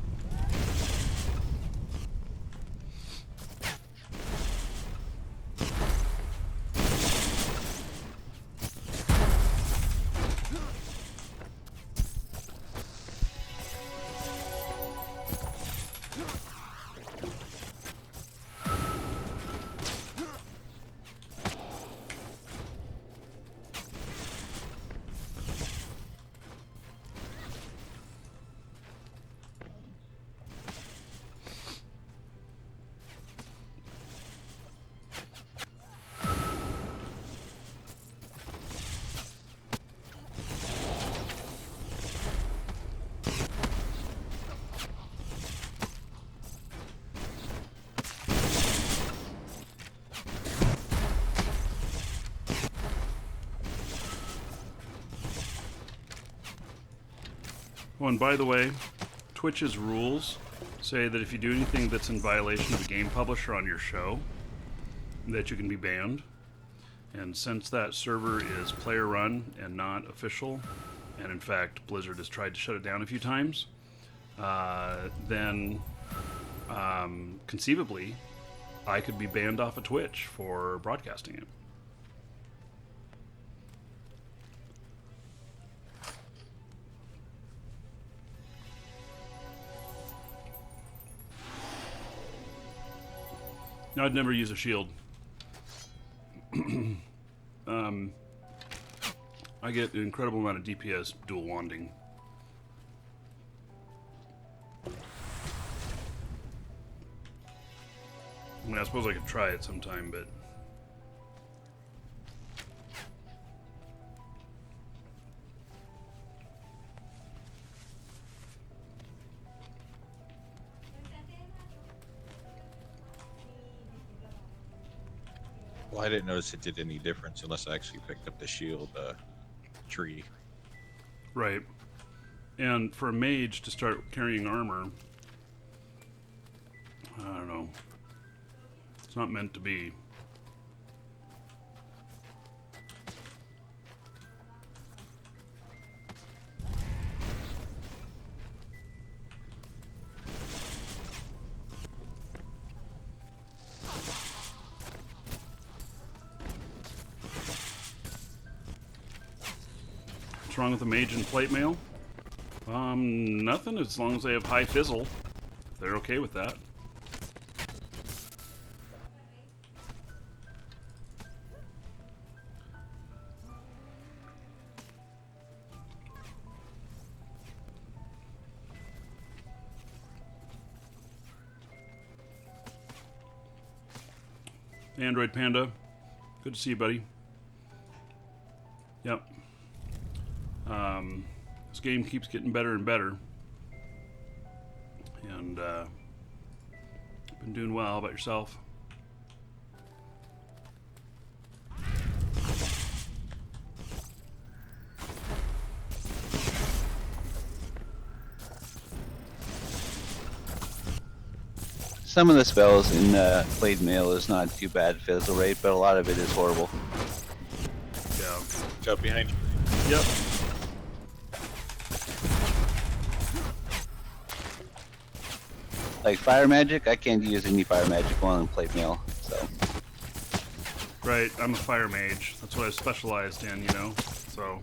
Oh, and by the way, Twitch's rules say that if you do anything that's in violation of a game publisher on your show, that you can be banned. And since that server is player run and not official, and in fact Blizzard has tried to shut it down a few times, then conceivably I could be banned off of Twitch for broadcasting it. No, I'd never use a shield. I get an incredible amount of DPS dual wanding. I mean, I suppose I could try it sometime, but... Well, I didn't notice it did any difference unless I actually picked up the shield tree. Right. And for a mage to start carrying armor, I don't know. It's not meant to be. wrong with a mage and plate mail? Nothing, as long as they have high fizzle. They're okay with that. Android Panda, good to see you, buddy. Yep. This game keeps getting better and better. And been doing well. How about yourself? Some of the spells in Blade Mail is not too bad fizzle rate, but a lot of it is horrible. Yeah. Jump behind you. Yep. Like fire magic, I can't use any fire magic while in Blade Mail, so. Right, I'm a fire mage. That's what I specialized in, you know? So.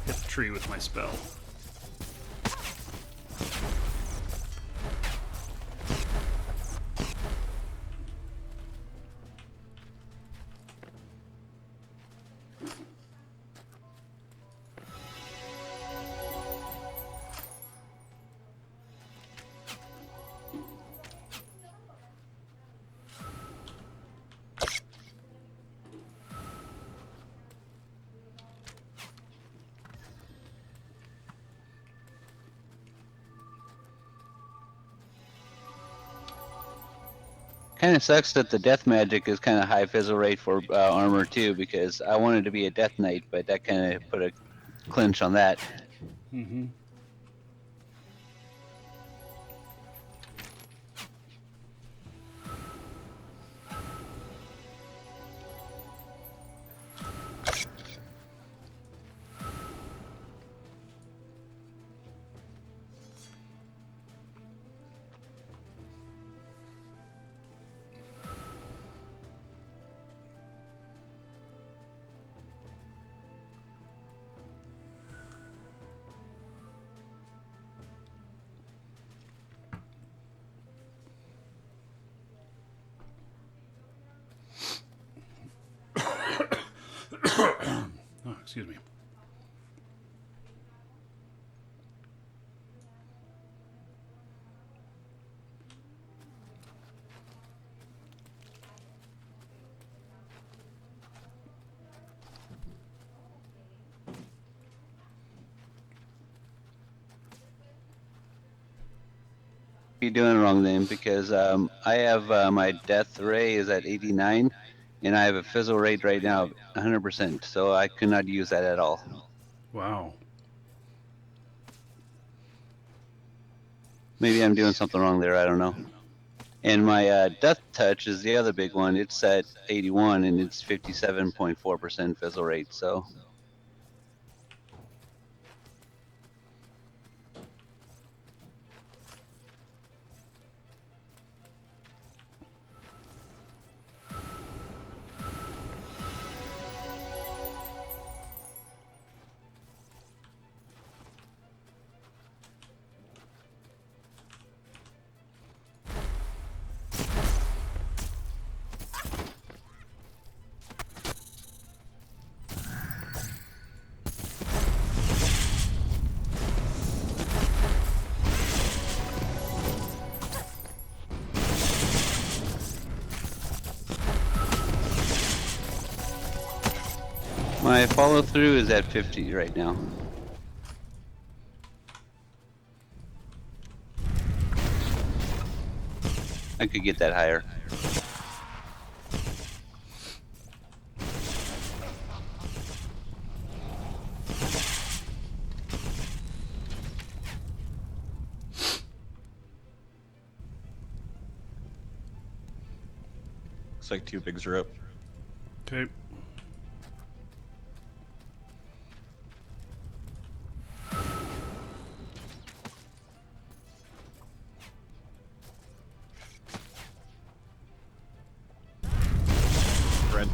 Hit the tree with my spell. Kind of sucks that the death magic is kind of high fizzle rate for armor too, because I wanted to be a death knight, but that kind of put a clinch on that. Mm-hmm. Oh, excuse me. You're doing it wrong then, because I have my death ray is at 89, and I have a fizzle rate right now of 100%, so I could not use that at all. Wow. Maybe I'm doing something wrong there, I don't know. And my death touch is the other big one. It's at 81, and it's 57.4% fizzle rate, so. My follow through is at 50 right now. I could get that higher. Looks like 2 bigs are up. Okay. Friend.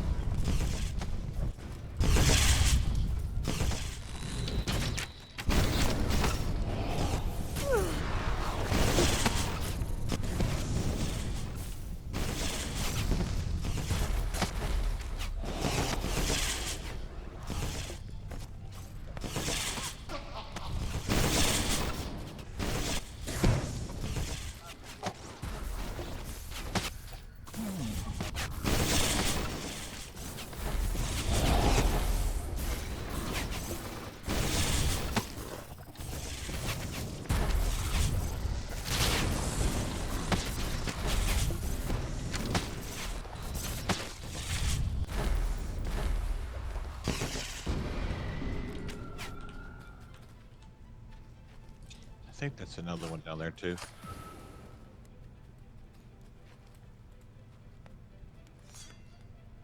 I think that's another one down there too.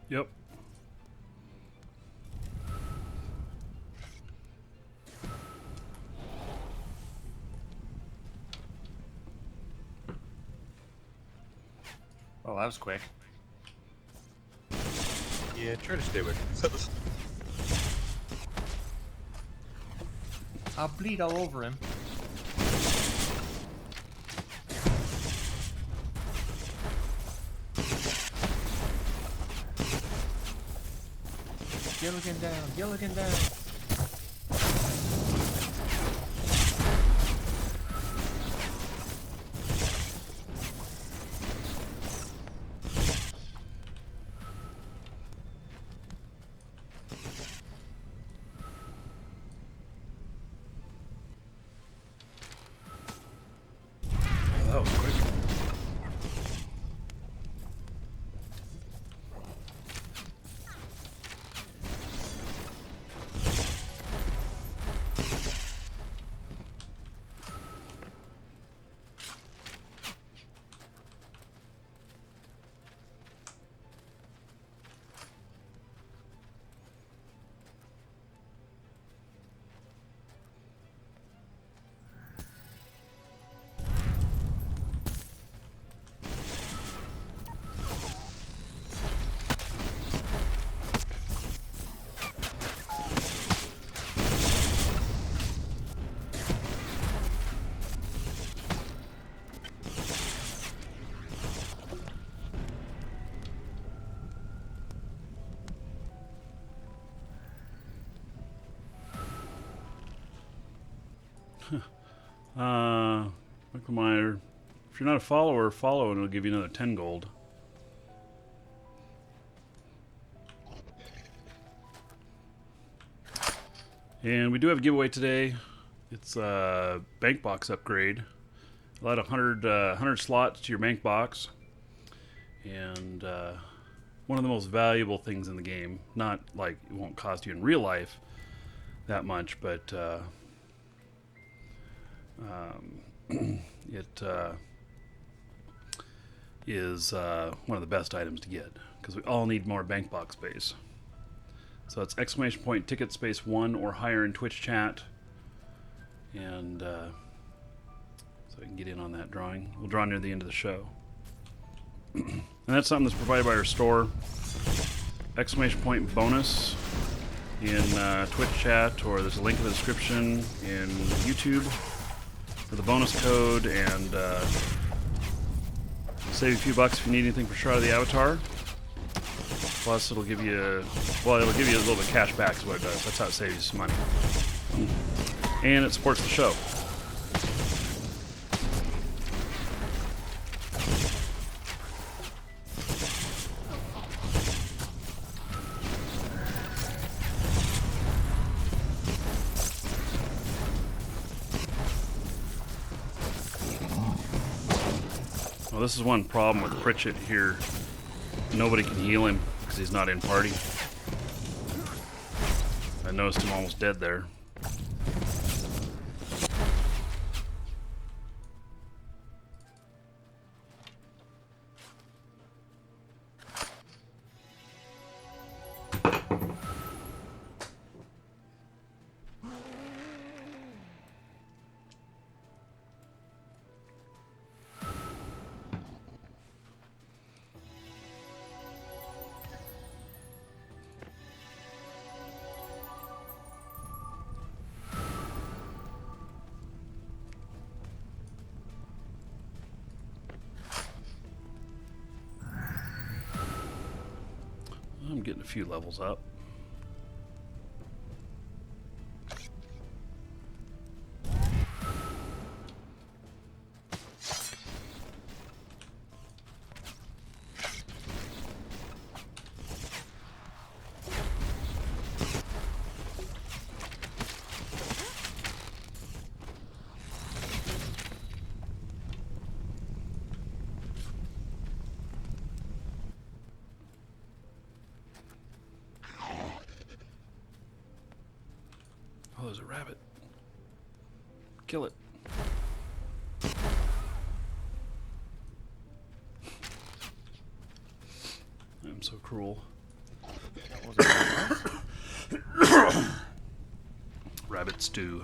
Yep. Oh, that was quick. Yeah, try to stay with it. I'll bleed all over him. Gilligan down, Gilligan down. That was quick. Michael Meyer, if you're not a follower, follow and it'll give you another 10 gold. And we do have a giveaway today. It's a bank box upgrade. I'll add 100 slots to your bank box. And one of the most valuable things in the game. Not like it won't cost you in real life that much, but it is one of the best items to get because we all need more bank box space. So it's !! ticket space 1 or higher in Twitch chat, and so you can get in on that drawing. We'll draw near the end of the show. And that's something that's provided by our store. ! bonus in Twitch chat, or there's a link in the description in YouTube for the bonus code, and save a few bucks if you need anything for Shroud of the Avatar. Plus, it'll give you, well, it'll give you a little bit of cash back is what it does. That's how it saves you some money. And it supports the show. Well, this is one problem with Pritchett here. Nobody can heal him because he's not in party. I noticed him almost dead there. I'm getting a few levels up. Oh, there's a rabbit. Kill it. I'm so cruel. Rabbit stew.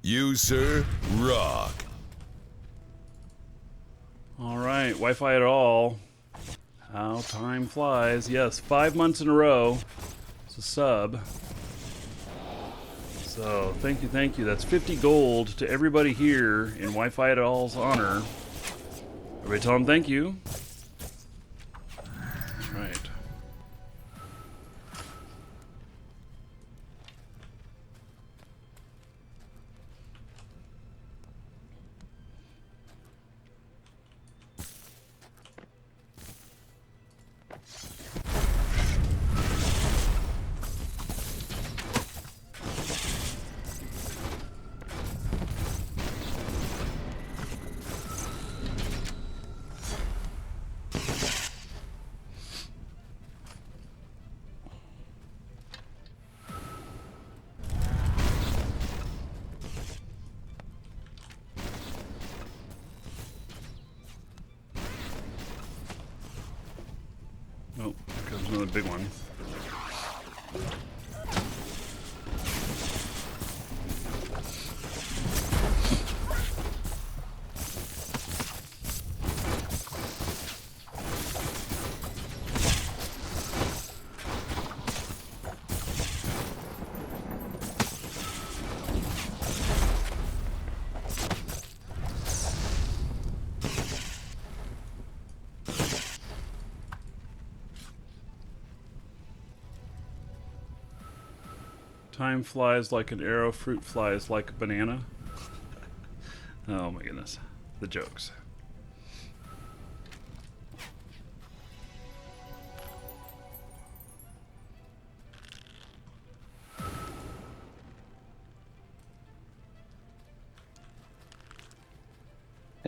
You, sir, rock. All right, Wi-Fi at all. How time flies. Yes, 5 months in a row. It's a sub. So thank you. That's 50 gold to everybody here in Wi-Fi at all's honor. Everybody tell them thank you. Right. Oh, here comes another big one. Time flies like an arrow, fruit flies like a banana. Oh my goodness. The jokes. I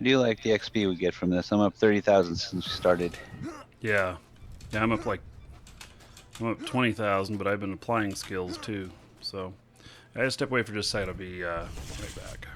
do like the XP we get from this. I'm up 30,000 since we started. Yeah. Yeah, I'm up 20,000, but I've been applying skills too. So I gotta step away for just a second. I'll be right back.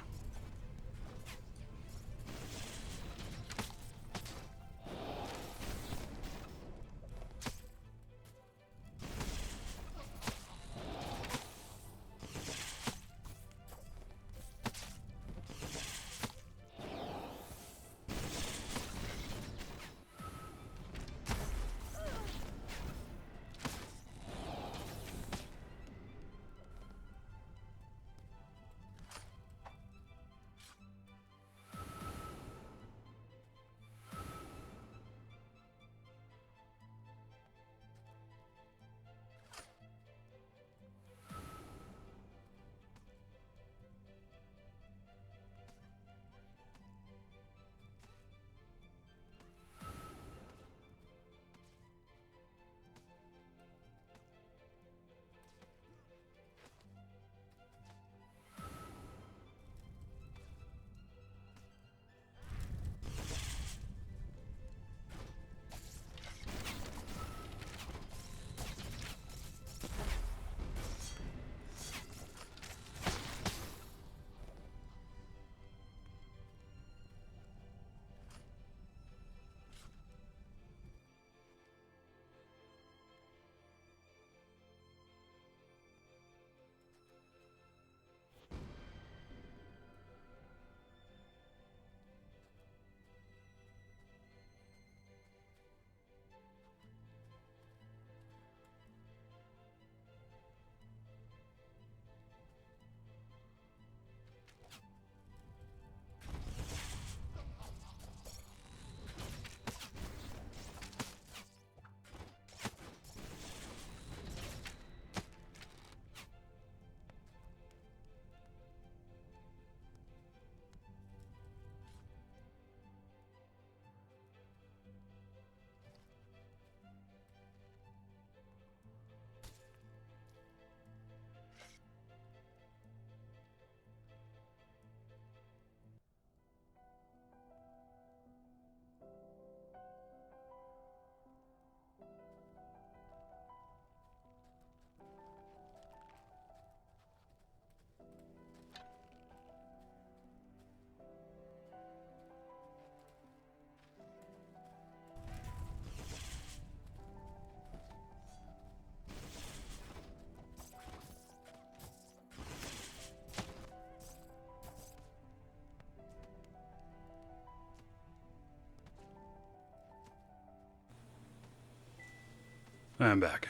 I'm back.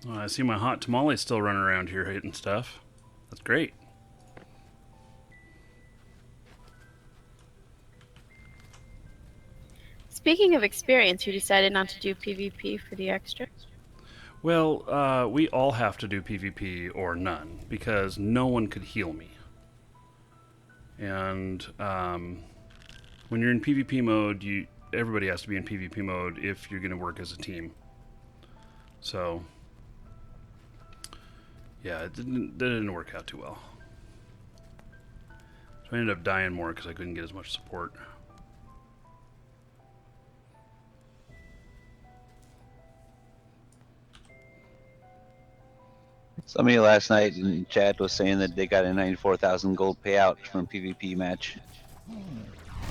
Oh, I see my hot tamale still running around here hitting stuff. That's great. Speaking of experience, you decided not to do PvP for the extra? Well, we all have to do PvP or none because no one could heal me. And when you're in PvP mode, everybody has to be in PvP mode if you're going to work as a team. So, yeah, that didn't work out too well. So I ended up dying more because I couldn't get as much support. Somebody last night in chat was saying that they got a 94,000 gold payout from PvP match.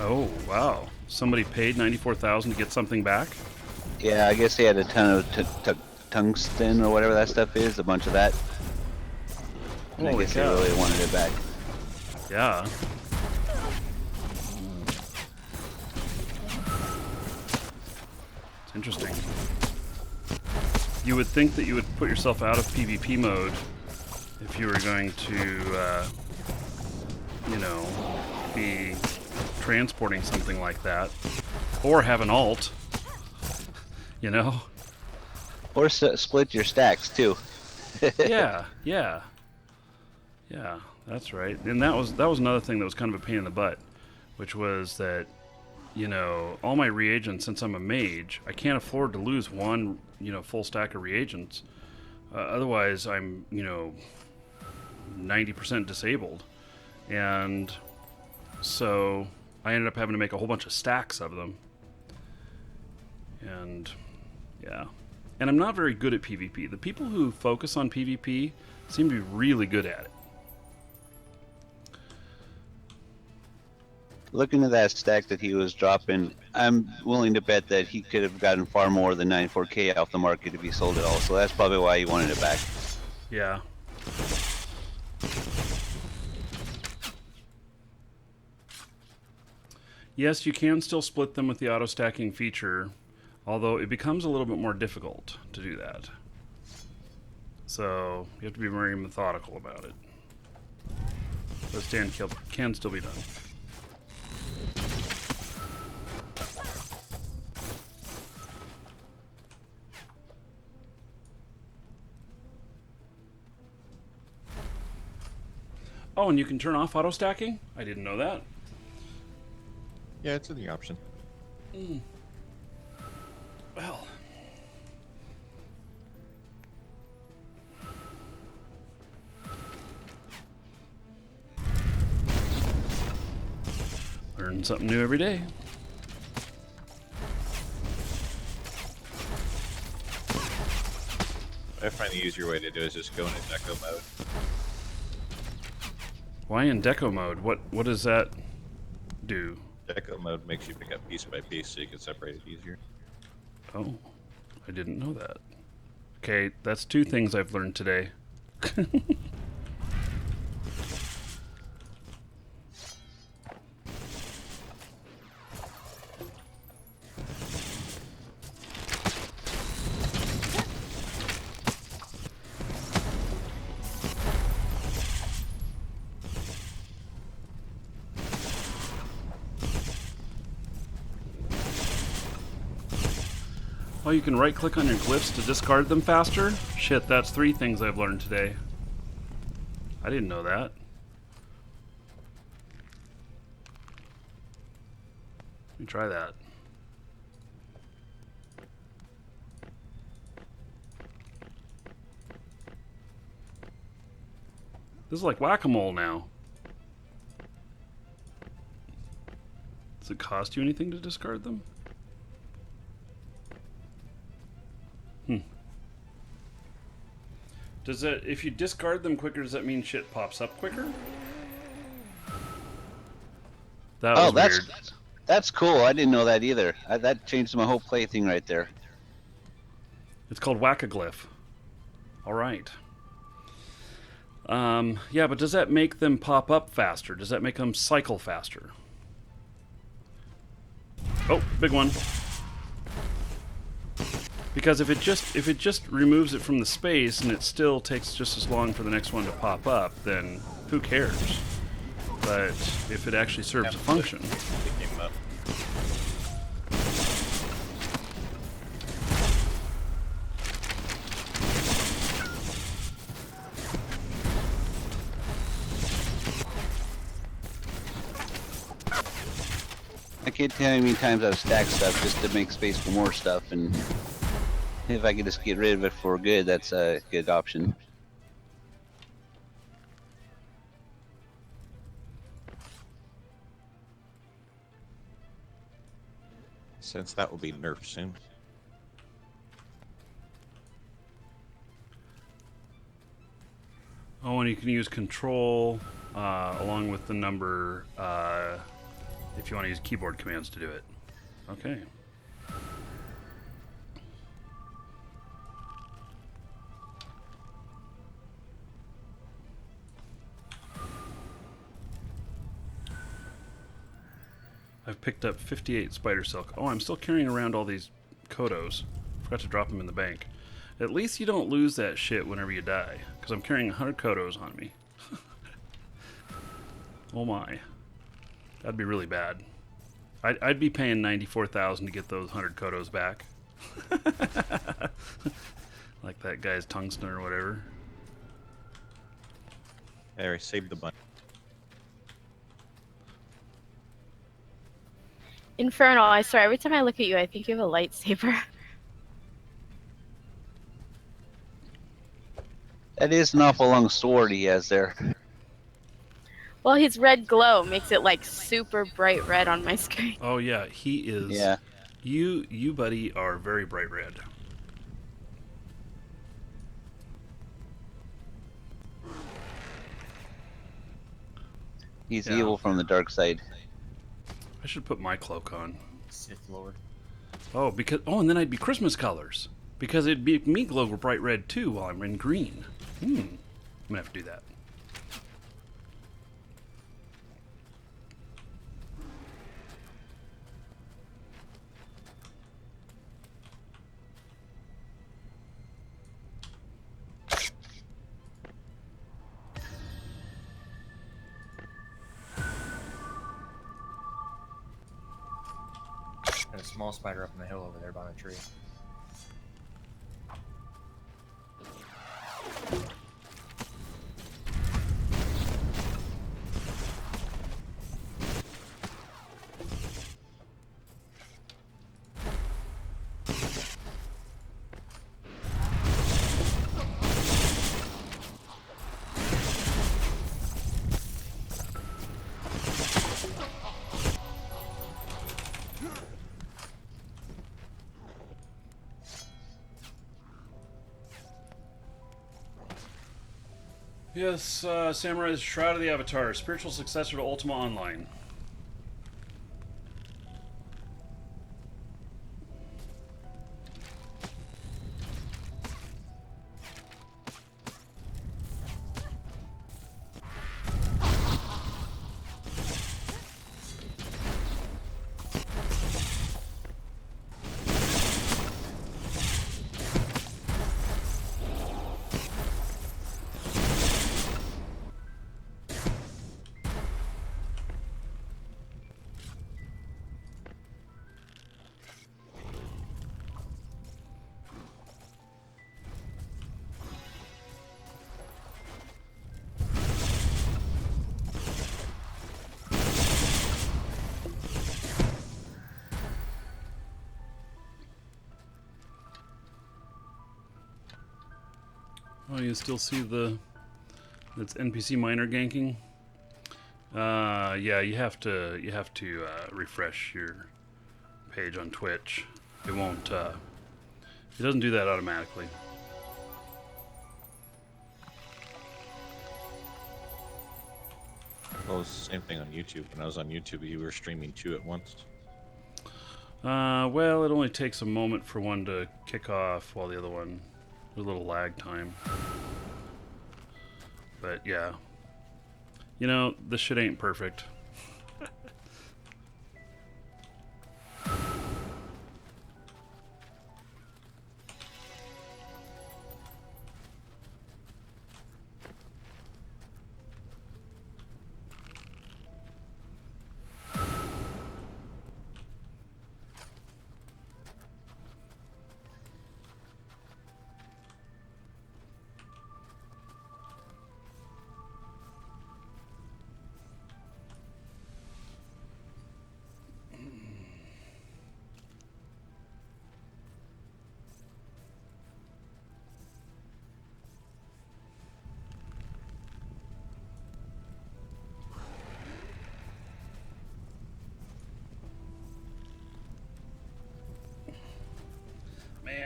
Oh, wow. Somebody paid 94,000 to get something back? Yeah, I guess they had a ton of tungsten or whatever that stuff is, a bunch of that. And I Holy guess cow. they really wanted it back. Yeah. It's interesting. You would think that you would put yourself out of PvP mode if you were going to, be transporting something like that. Or have an alt. Or split your stacks too. Yeah, that's right. And that was another thing that was kind of a pain in the butt, which was that, all my reagents, since I'm a mage, I can't afford to lose one, full stack of reagents. Otherwise, I'm, 90% disabled. And so I ended up having to make a whole bunch of stacks of them. And, yeah. And I'm not very good at PvP. The people who focus on PvP seem to be really good at it. Looking at that stack that he was dropping, I'm willing to bet that he could have gotten far more than 94k off the market if he sold it all. So that's probably why he wanted it back. Yeah. Yes, you can still split them with the auto-stacking feature, although it becomes a little bit more difficult to do that. So you have to be very methodical about it. The stand kill can still be done. Oh, and you can turn off auto-stacking? I didn't know that. Yeah, it's in the option. Well. Learn something new every day. I find the easier way to do it is just go into deco mode. Why in deco mode? What does that do? Deco mode makes you pick up piece by piece so you can separate it easier. Oh, I didn't know that. Okay, that's two things I've learned today. Oh, you can right-click on your glyphs to discard them faster? Shit, that's three things I've learned today. I didn't know that. Let me try that. This is like whack-a-mole now. Does it cost you anything to discard them? Does that, if you discard them quicker, does that mean shit pops up quicker? That was weird. That's cool. I didn't know that either. That changed my whole play thing right there. It's called Whack-a-Glyph. All right. Yeah, but does that make them pop up faster? Does that make them cycle faster? Oh, big one. Because if it just removes it from the space and it still takes just as long for the next one to pop up, then who cares? But if it actually serves a function. Pick him up. I can't tell you how many times I've stacked stuff just to make space for more stuff, and if I could just get rid of it for good, that's a good option. Since that will be nerfed soon. Oh, and you can use control along with the number if you want to use keyboard commands to do it. Okay. I've picked up 58 spider silk. Oh, I'm still carrying around all these kodos. Forgot to drop them in the bank. At least you don't lose that shit whenever you die, because I'm carrying 100 kodos on me. Oh my. That'd be really bad. I'd be paying 94,000 to get those 100 kodos back. Like that guy's tungsten or whatever. There, I saved the bunny. Infernal, I swear, every time I look at you, I think you have a lightsaber. That is an awful long sword he has there. Well, his red glow makes it like super bright red on my screen. Oh yeah, he is. Yeah. You buddy are very bright red. He's Yeah. evil from the dark side. I should put my cloak on. Sith Lord. Oh, and then I'd be Christmas colors. Because it'd be me glow bright red too while I'm in green. I'm gonna have to do that. Got a small spider up on the hill over there by the tree. Yes, Samurai is Shroud of the Avatar, spiritual successor to Ultima Online. Oh, you still see that's NPC miner ganking. Yeah, you have to refresh your page on Twitch. It won't. It doesn't do that automatically. Well, it's the same thing on YouTube. When I was on YouTube, you were streaming two at once. Well, it only takes a moment for one to kick off while the other one. There's a little lag time. But yeah. You know, this shit ain't perfect.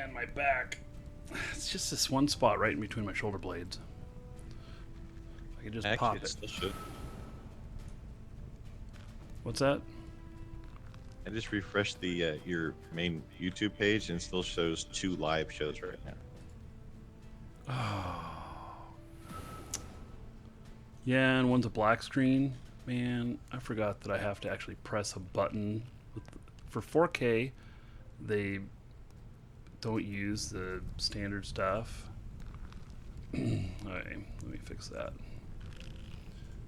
man, my back. It's just this one spot right in between my shoulder blades. I can just Actually, pop it it. still should. What's that? I just refreshed the your main YouTube page and it still shows 2 live shows right now. Oh. Yeah, and one's a black screen. Man, I forgot that I have to actually press a button. For 4K, they don't use the standard stuff. Alright, let me fix that.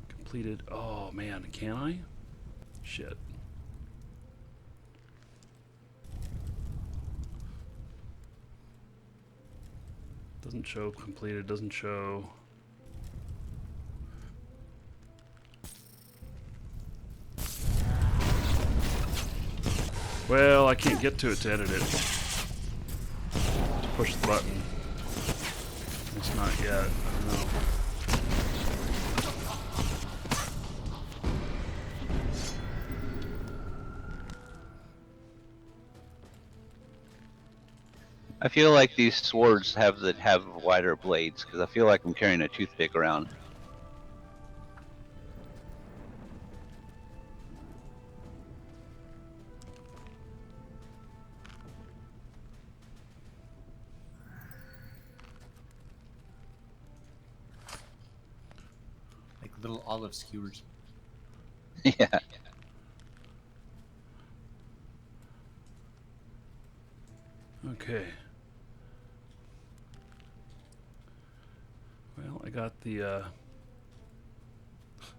Completed. Oh man, can I? Shit. Doesn't show completed, doesn't show. Well, I can't get to it to edit it. Just push the button. It's not yet. I don't know. I feel like these swords have wider blades because I feel like I'm carrying a toothpick around. Like little olive skewers. Yeah. Okay. Well, I got the, there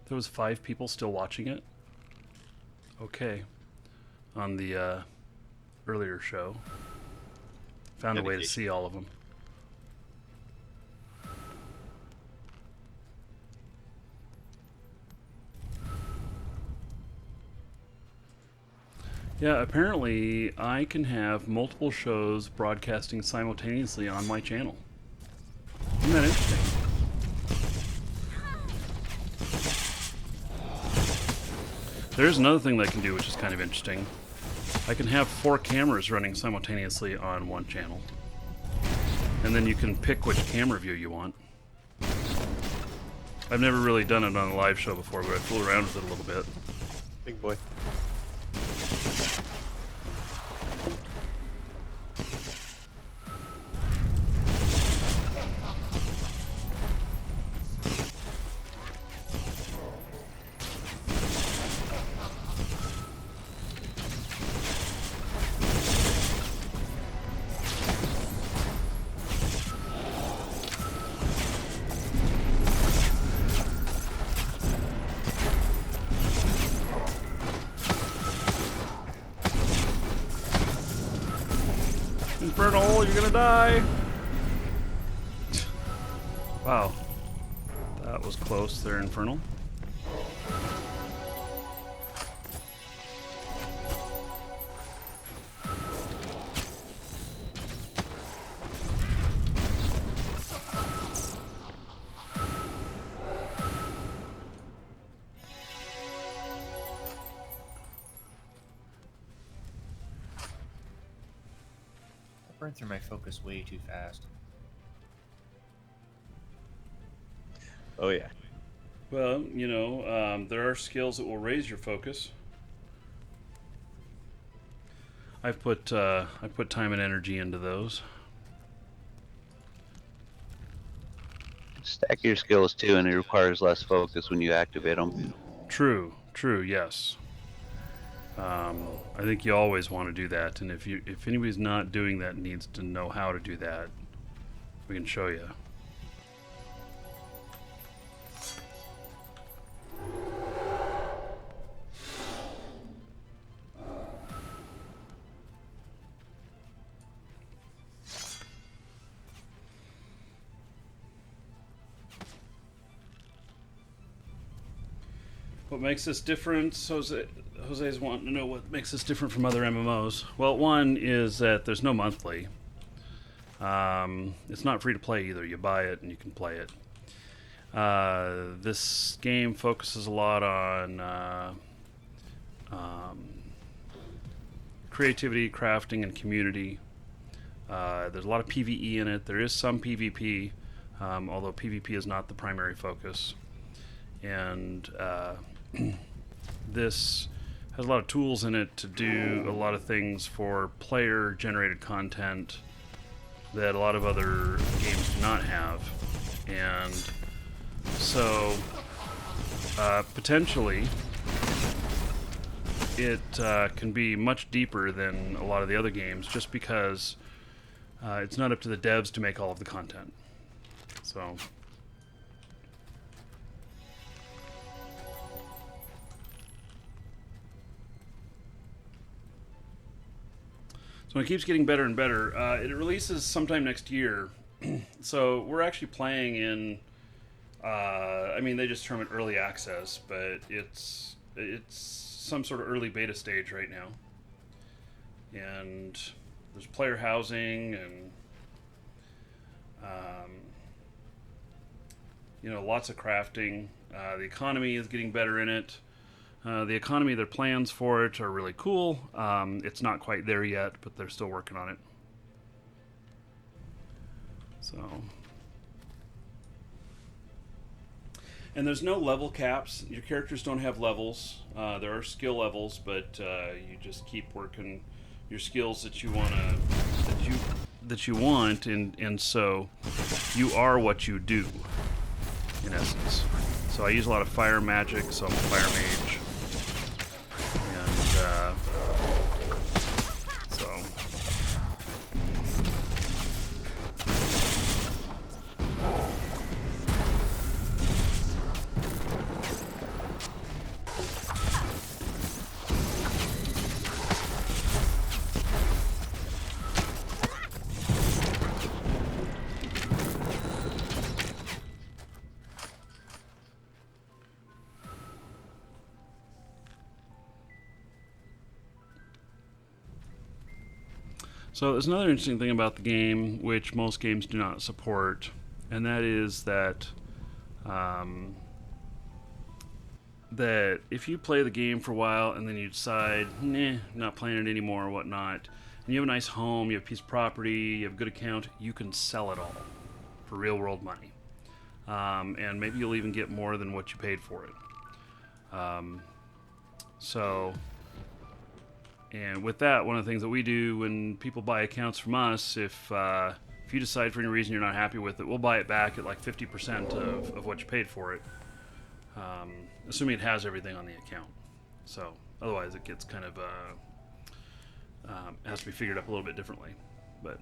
was 5 people still watching it. Okay. On the, earlier show. Found a way to see all of them. Yeah, apparently I can have multiple shows broadcasting simultaneously on my channel. Isn't that interesting? There's another thing that I can do which is kind of interesting. I can have 4 cameras running simultaneously on one channel. And then you can pick which camera view you want. I've never really done it on a live show before, but I fool around with it a little bit. Big boy. Infernal, you're gonna die! Wow. That was close there, Infernal. I burned through my focus way too fast. Oh yeah. Well, you know, there are skills that will raise your focus. I put time and energy into those. Stack your skills too, and it requires less focus when you activate them. True, yes. I think you always want to do that, and if anybody's not doing that and needs to know how to do that, we can show you. What makes us different? Jose's wanting to know what makes us different from other MMOs. Well, one is that there's no monthly. It's not free to play either. You buy it and you can play it. This game focuses a lot on creativity, crafting, and community. There's a lot of PvE in it. There is some PvP, although PvP is not the primary focus. And this has a lot of tools in it to do a lot of things for player-generated content that a lot of other games do not have. And so, potentially, it can be much deeper than a lot of the other games, just because it's not up to the devs to make all of the content. So it keeps getting better and better. It releases sometime next year. So we're actually playing in, I mean, they just term it early access, but it's some sort of early beta stage right now. And there's player housing and, you know, lots of crafting. The economy is getting better in it. The economy, their plans for it are really cool. It's not quite there yet, but they're still working on it. So, and there's no level caps. Your characters don't have levels. There are skill levels, but you just keep working your skills that you want, and so you are what you do, in essence. So I use a lot of fire magic, so I'm a fire mage. So there's another interesting thing about the game, which most games do not support, and that is that that if you play the game for a while and then you decide, nah, not playing it anymore or whatnot, and you have a nice home, you have a piece of property, you have a good account, you can sell it all for real world money. And maybe you'll even get more than what you paid for it. And with that, one of the things that we do when people buy accounts from us, if you decide for any reason you're not happy with it, we'll buy it back at like 50% of what you paid for it, assuming it has everything on the account. So otherwise it gets kind of has to be figured up a little bit differently. But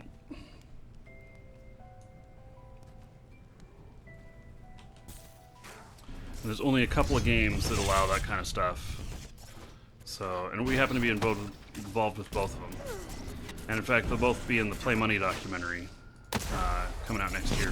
there's only a couple of games that allow that kind of stuff. So, and we happen to be involved with both of them. And in fact, they'll both be in the Play Money documentary coming out next year.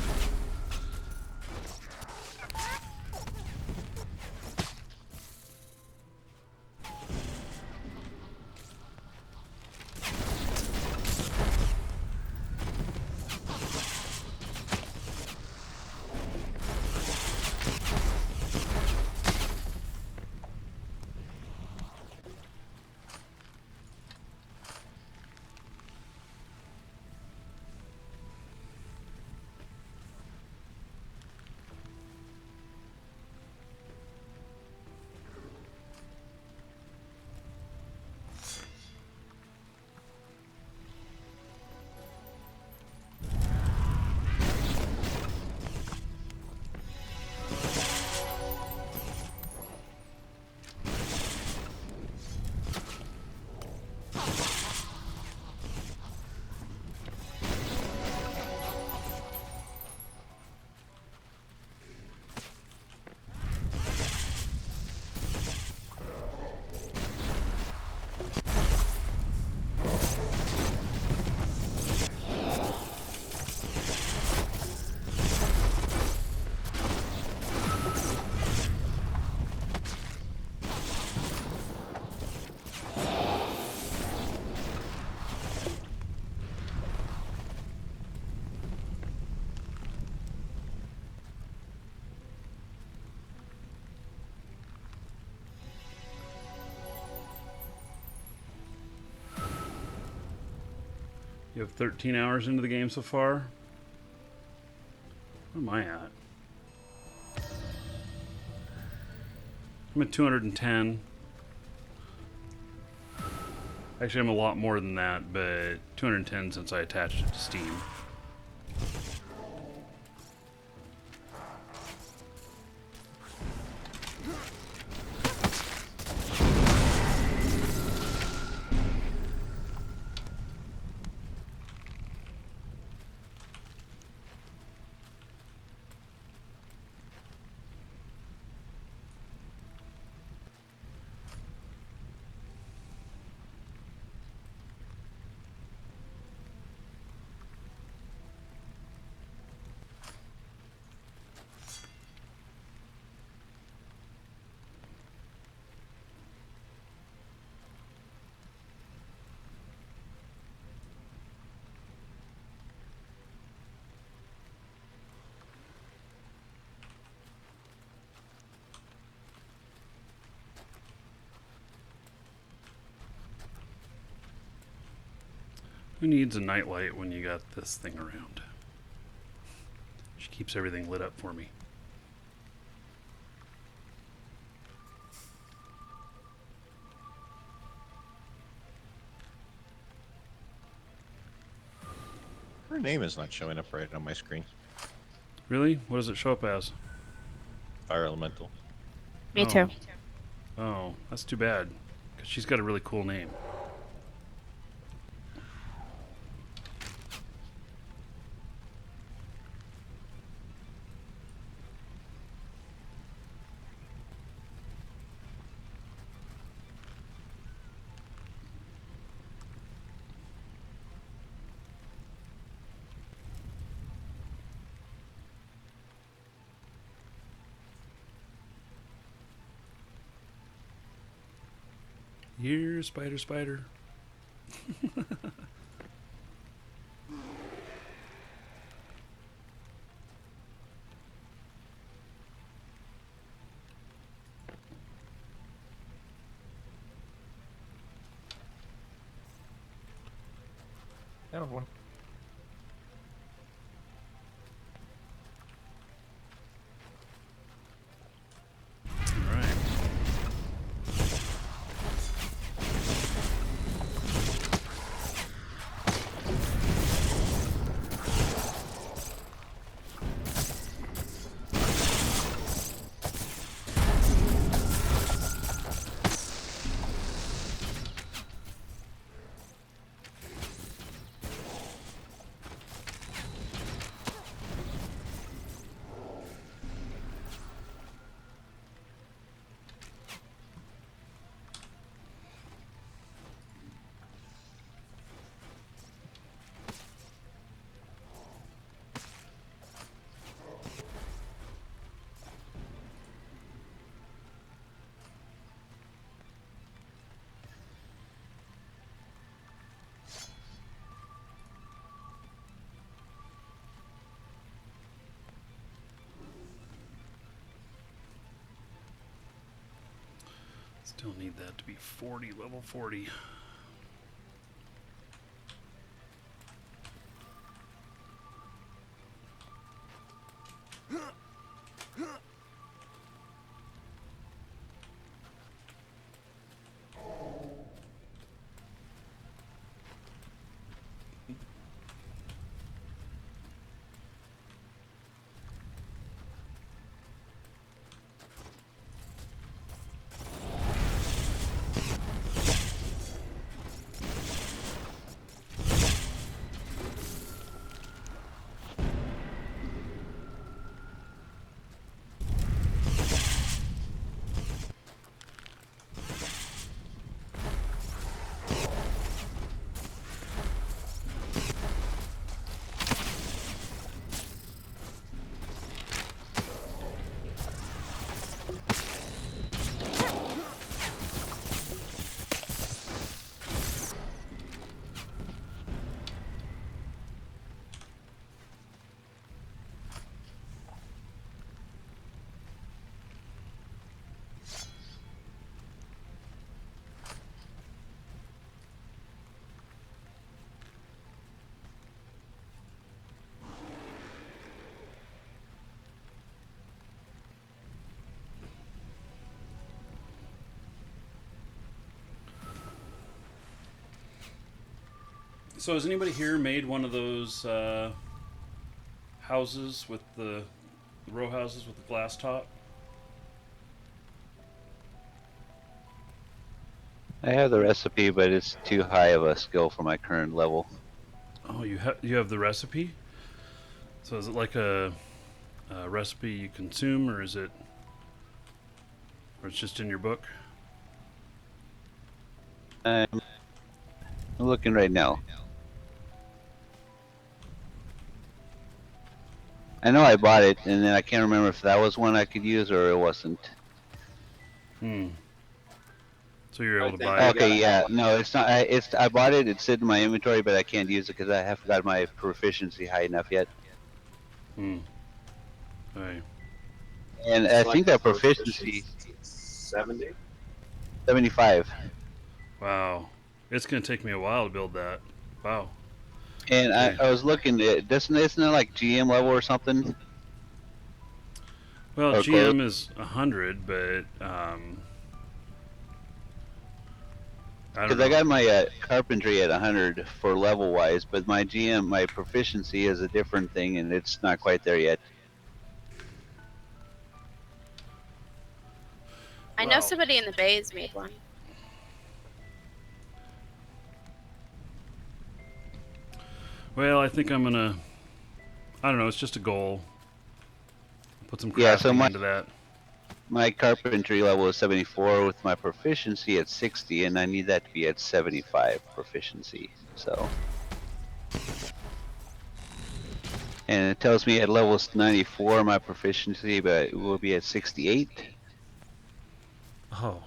You have 13 hours into the game so far. Where am I at? I'm at 210. Actually, I'm a lot more than that, but 210 since I attached it to Steam. Who needs a nightlight when you got this thing around? She keeps everything lit up for me. Her name is not showing up right on my screen. Really? What does it show up as? Fire Elemental. Me Oh. too. Oh, that's too bad. Because she's got a really cool name. Here, spider, spider. That was one. All right. Still need that to be 40, level 40. So has anybody here made one of those houses with the row houses with the glass top? I have the recipe, but it's too high of a skill for my current level. Oh, you have the recipe? So is it like a recipe you consume, or is it, or it's just in your book? I'm looking right now. I know I bought it, and then I can't remember if that was one I could use or it wasn't. So you're able to buy it? Okay, yeah, no, it's not. I bought it. It's sitting in my inventory, but I can't use it because I haven't got my proficiency high enough yet. Right. And I think that proficiency 75. Wow. It's gonna take me a while to build that. Wow. And Okay. I was looking at isn't it like GM level or something? Well, Or GM is 100, but I don't Because know. I got my carpentry at 100 for level wise, but my GM, my proficiency is a different thing, and it's not quite there yet. I know Wow. somebody in the Bays made one. Well, I think I'm gonna. I don't know. It's just a goal. Put some crafting Yeah, so into that. my carpentry level is 74 with my proficiency at 60, and I need that to be at 75 proficiency. So, and it tells me at level 94 my proficiency, but it will be at 68. Oh,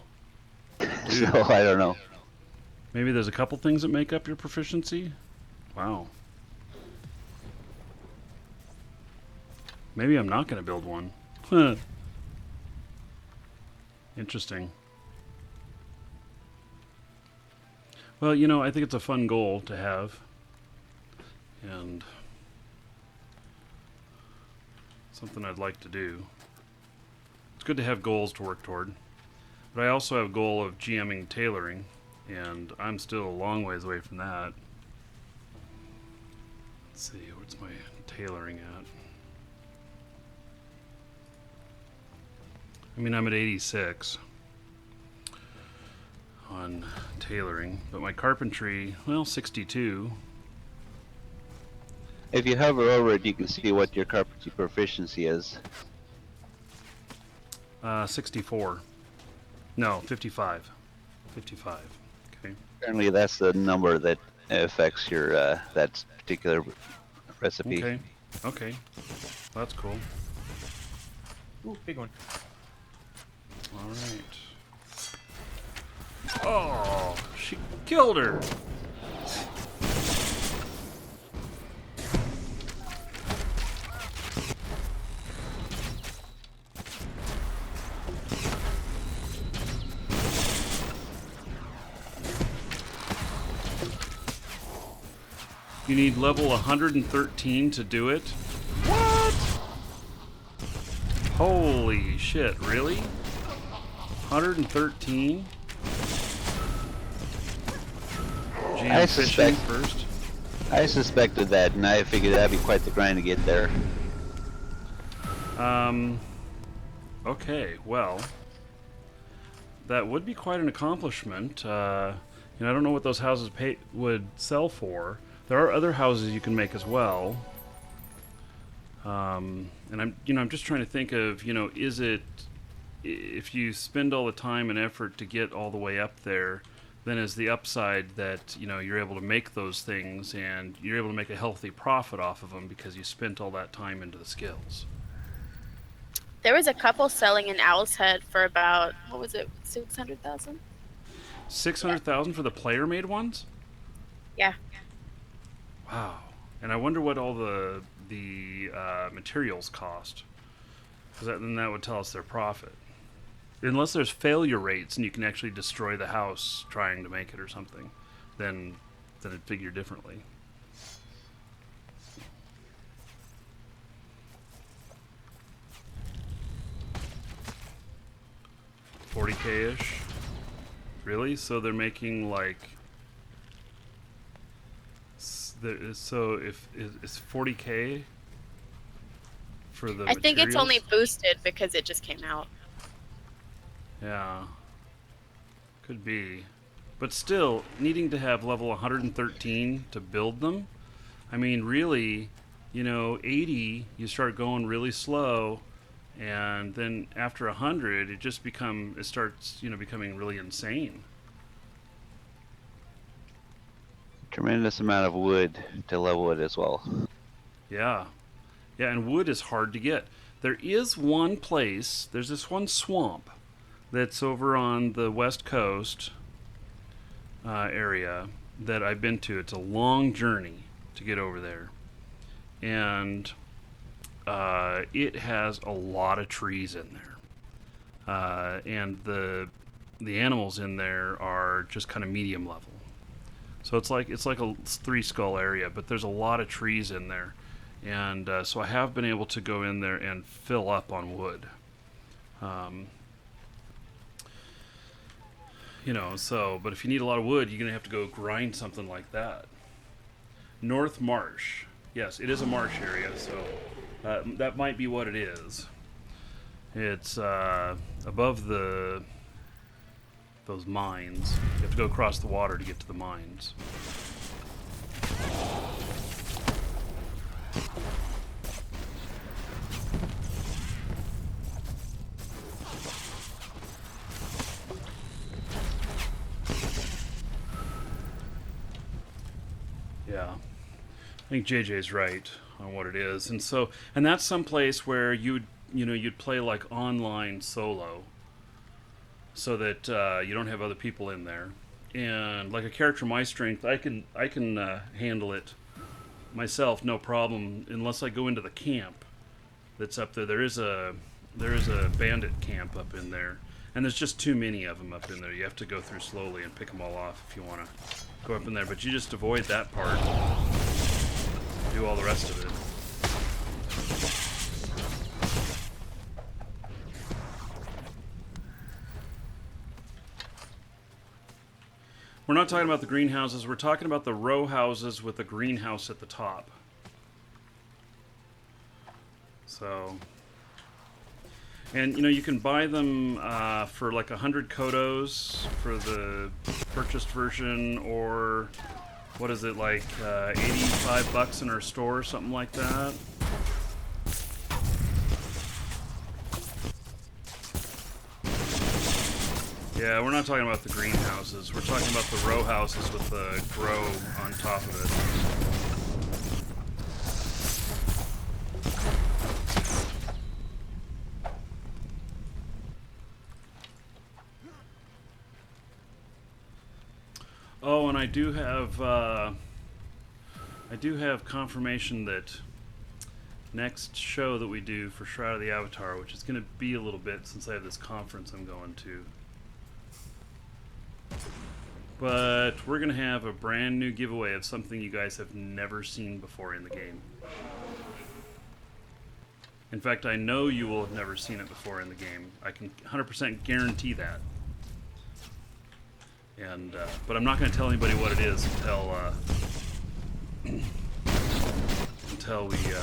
So I don't know. maybe there's a couple things that make up your proficiency. Wow. Maybe I'm not gonna build one. Huh. Interesting. Well, you know, I think it's a fun goal to have. And something I'd like to do. It's good to have goals to work toward. But I also have a goal of GMing tailoring, and I'm still a long ways away from that. Let's see, what's my tailoring at? I mean, I'm at 86 on tailoring, but my carpentry, well, 62. If you hover over it, you can see what your carpentry proficiency is. 64. No, 55. 55. Okay. Apparently, that's the number that affects your that particular recipe. Okay. Okay. That's cool. Ooh, big one. All right. Oh, she killed her. You need level 113 to do it? What? Holy shit, really? 113? GM fishing first? I suspected that, and I figured that'd be quite the grind to get there. Okay, well, that would be quite an accomplishment. You know, I don't know what those houses would sell for. There are other houses you can make as well. And I'm just trying to think of, is it, if you spend all the time and effort to get all the way up there, then is the upside that, you're able to make those things and you're able to make a healthy profit off of them because you spent all that time into the skills. There was a couple selling an Owl's Head for about, what was it, 600,000? 600,000 for the player-made ones? Yeah. Wow. And I wonder what all the materials cost, because then that would tell us their profit. Unless there's failure rates and you can actually destroy the house trying to make it or something, then it'd figure differently. $40K-ish? Really? So they're making like so if it's 40K for the I think it's only materials? boosted because it just came out. Yeah. Could be. But still, needing to have level 113 to build them, I mean, really, 80, you start going really slow, and then after 100, it starts, becoming really insane. Tremendous amount of wood to level it as well. Yeah. Yeah, and wood is hard to get. There is one place, there's this one swamp that's over on the west coast area that I've been to. It's a long journey to get over there. And it has a lot of trees in there. And the animals in there are just kind of medium level. So it's like a three skull area, but there's a lot of trees in there. And so I have been able to go in there and fill up on wood. But if you need a lot of wood, you're going to have to go grind something like that. North Marsh. Yes, it is a marsh area, so that might be what it is. It's above those mines. You have to go across the water to get to the mines. Yeah, I think JJ's right on what it is, and that's some place where you'd play like online solo, so that you don't have other people in there, and like a character my strength, I can handle it myself, no problem, unless I go into the camp that's up there. There is a bandit camp up in there, and there's just too many of them up in there. You have to go through slowly and pick them all off if you want to go up in there, but you just avoid that part, do all the rest of it. We're not talking about the greenhouses, we're talking about the row houses with the greenhouse at the top. So, and you can buy them for like 100 kodos for the purchased version, or what is it, like $85 in our store or something like that. Yeah, we're not talking about the greenhouses. We're talking about the row houses with the grow on top of it. Oh, and I do have confirmation that next show that we do for Shroud of the Avatar, which is going to be a little bit since I have this conference I'm going to. But we're going to have a brand new giveaway of something you guys have never seen before in the game. In fact, I know you will have never seen it before in the game. I can 100% guarantee that. And but I'm not going to tell anybody what it is until we do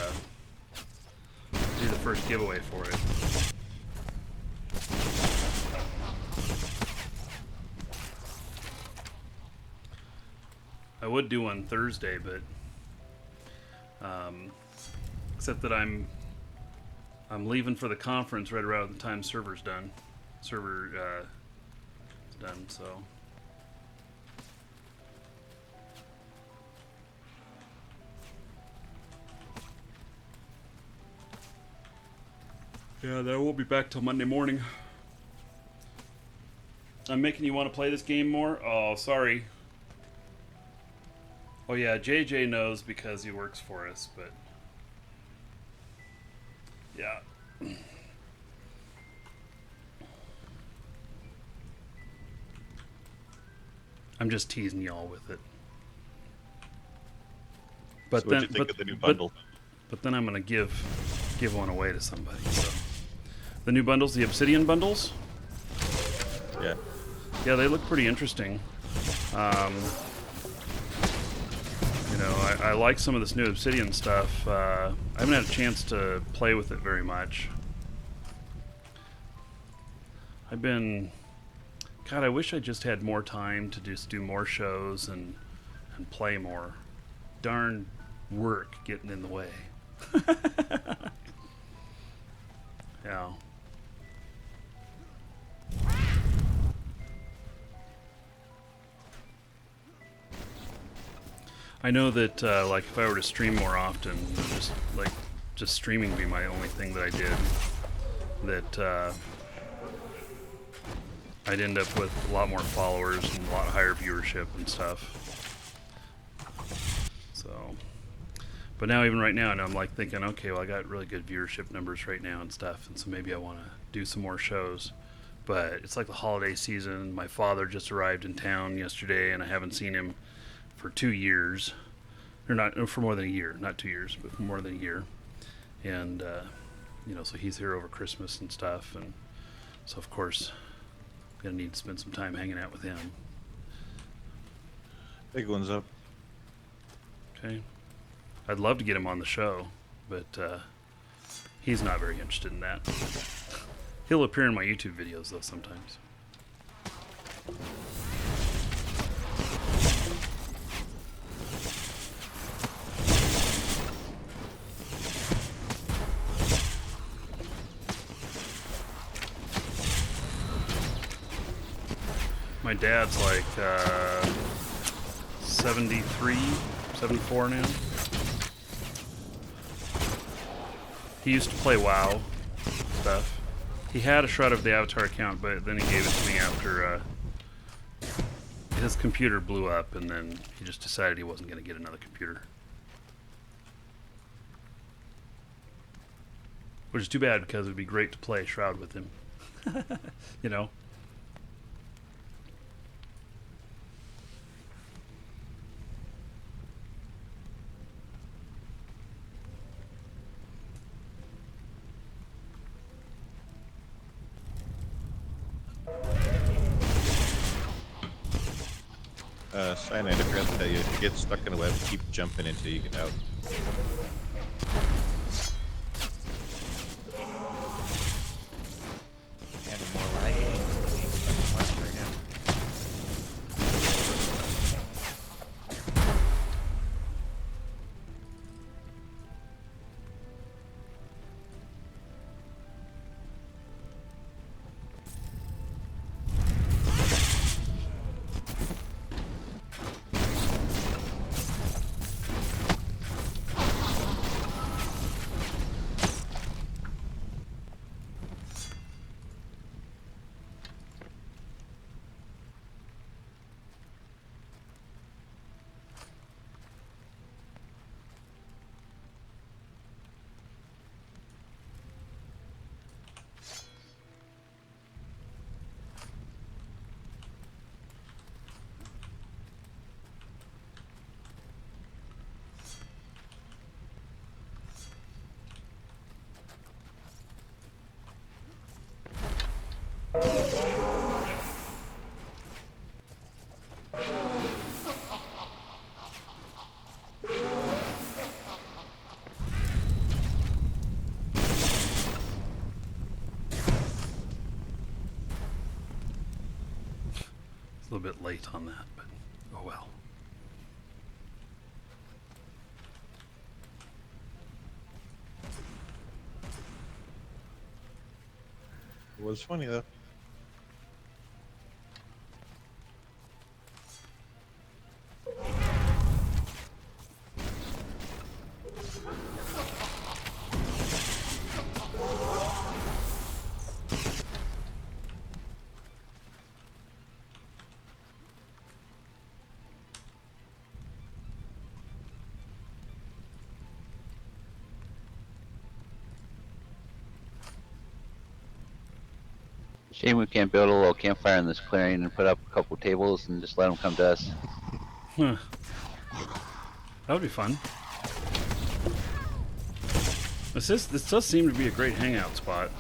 the first giveaway for it. I would do one Thursday, but except that I'm leaving for the conference right around the time server's done. Server done, so. Yeah, I won't be back till Monday morning. I'm making you want to play this game more? Oh, sorry. Oh yeah, JJ knows because he works for us, but yeah. I'm just teasing y'all with it. But So then, what'd you think of the new bundle? But then I'm gonna give one away to somebody. So. The new bundles, the Obsidian bundles. Yeah. Yeah, they look pretty interesting. know, I like some of this new Obsidian stuff. I haven't had a chance to play with it very much. God, I wish I just had more time to just do more shows and play more. Darn work getting in the way. Yeah. I know that like if I were to stream more often, just streaming would be my only thing that I did. That I'd end up with a lot more followers and a lot higher viewership and stuff. So, but now even right now, and I'm like thinking, okay, well I got really good viewership numbers right now and stuff, and so maybe I want to do some more shows. But it's like the holiday season. My father just arrived in town yesterday, and I haven't seen him for 2 years, or not for more than a year, not 2 years, but for more than a year. And you know, so he's here over Christmas and stuff, and so of course I'm gonna need to spend some time hanging out with him. Big one's up. Okay, I'd love to get him on the show, but he's not very interested in that. He'll appear in my YouTube videos though sometimes. My dad's like 73, 74 now. He used to play WoW stuff. He had a Shroud of the Avatar account, but then he gave it to me after his computer blew up, and then he just decided he wasn't going to get another computer. Which is too bad, because it would be great to play Shroud with him. You know? Cyanide, I forgot to tell you, if you get stuck in a web, keep jumping until you get out. And more lagging. Right now. A little bit late on that, but oh well. It was funny though. Shame we can't build a little campfire in this clearing and put up a couple tables and just let them come to us. Huh. That would be fun. This does seem to be a great hangout spot.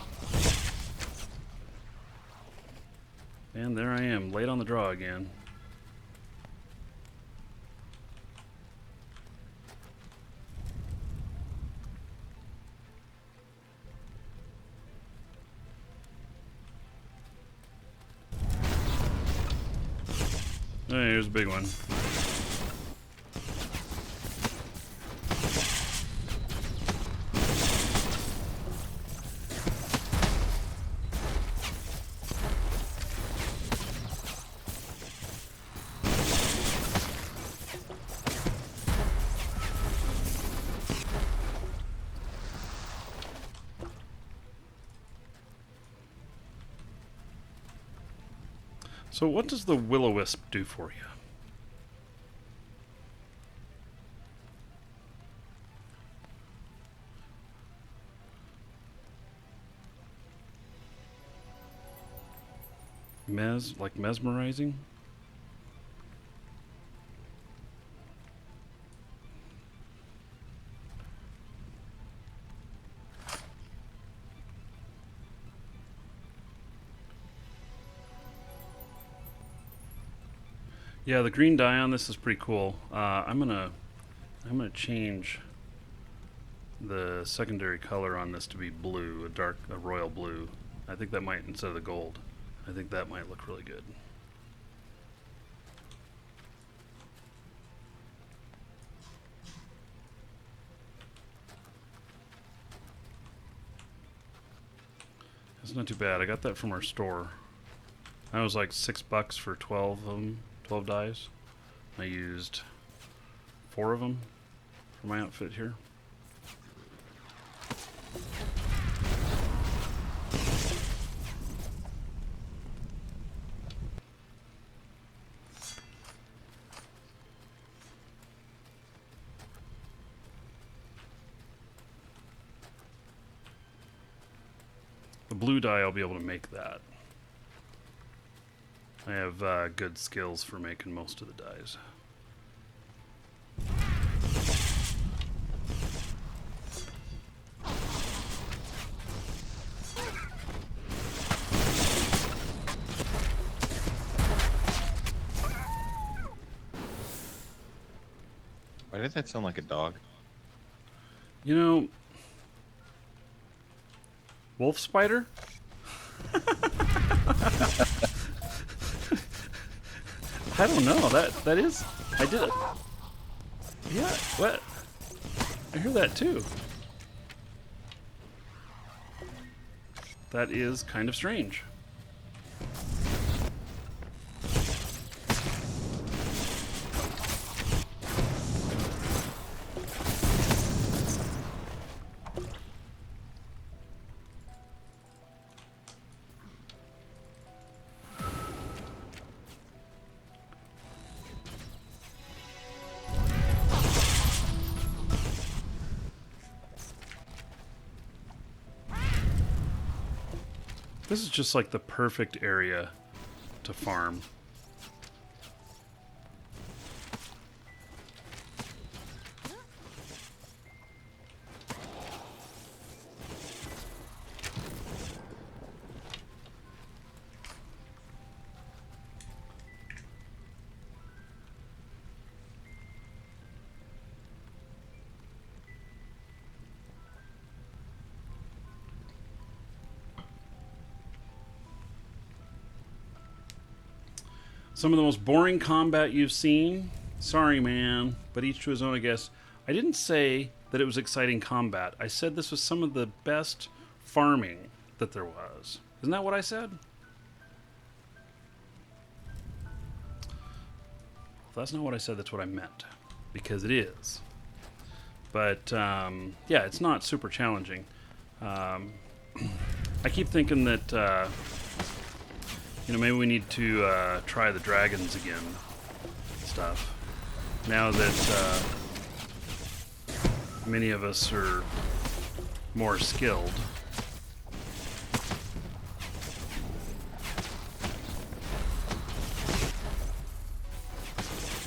And there I am, late on the draw again. Oh, here's a big one. So what does the will-o-wisp do for you? Like mesmerizing? Yeah, the green dye on this is pretty cool. I'm gonna change the secondary color on this to be blue, a royal blue. I think that might, instead of the gold, I think that might look really good. It's not too bad. I got that from our store. That was like $6 for 12 of them, 12 dyes. I used 4 of them for my outfit here. The blue dye, I'll be able to make that. I have good skills for making most of the dyes. Why did that sound like a dog? You know, wolf spider? I don't know. That is. I did it. Yeah. What? I hear that too. That is kind of strange. This is just like the perfect area to farm. Some of the most boring combat you've seen? Sorry, man, but each to his own, I guess. I didn't say that it was exciting combat. I said this was some of the best farming that there was. Isn't that what I said? If that's not what I said, that's what I meant. Because it is. But, yeah, it's not super challenging. I keep thinking that... you know, maybe we need to try the dragons again, stuff. Now that many of us are more skilled.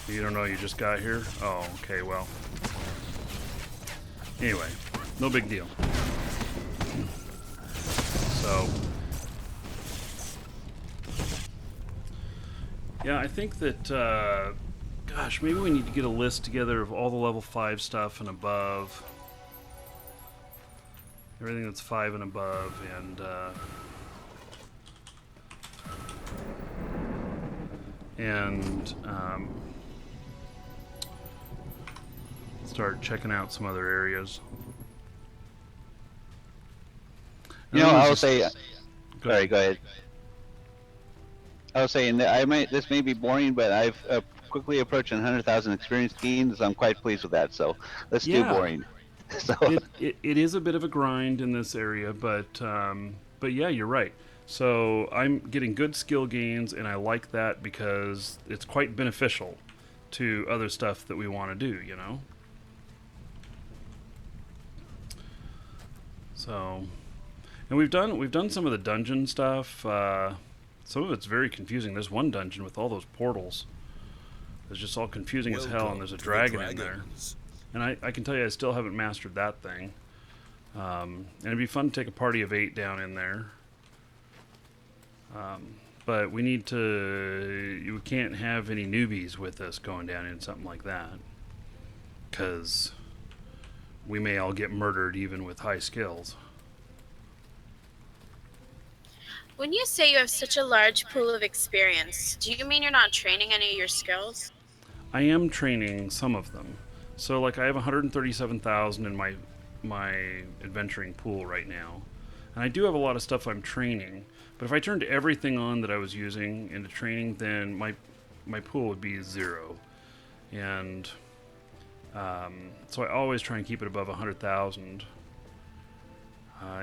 You don't know you just got here? Oh, okay, well. Anyway, no big deal. So... yeah, I think that, gosh, maybe we need to get a list together of all the level 5 stuff and above. Everything that's 5 and above, and and start checking out some other areas. You know, And I'll just- say. Go Sorry, ahead. go ahead. I was saying that this may be boring, but I've quickly approaching 100,000 experience gains. I'm quite pleased with that. So let's do Yeah. boring. So It is a bit of a grind in this area, but yeah, you're right. So I'm getting good skill gains, and I like that because it's quite beneficial to other stuff that we want to do, you know? So, and we've done some of the dungeon stuff. Some of it's very confusing. There's one dungeon with all those portals. It's just all confusing as hell, and there's a dragon in there. And I can tell you I still haven't mastered that thing. And it'd be fun to take a party of 8 down in there. But we need to... We can't have any newbies with us going down in something like that. Because we may all get murdered even with high skills. When you say you have such a large pool of experience, do you mean you're not training any of your skills? I am training some of them. So like I have 137,000 in my adventuring pool right now. And I do have a lot of stuff I'm training. But if I turned everything on that I was using into training, then my pool would be 0. And so I always try and keep it above 100,000.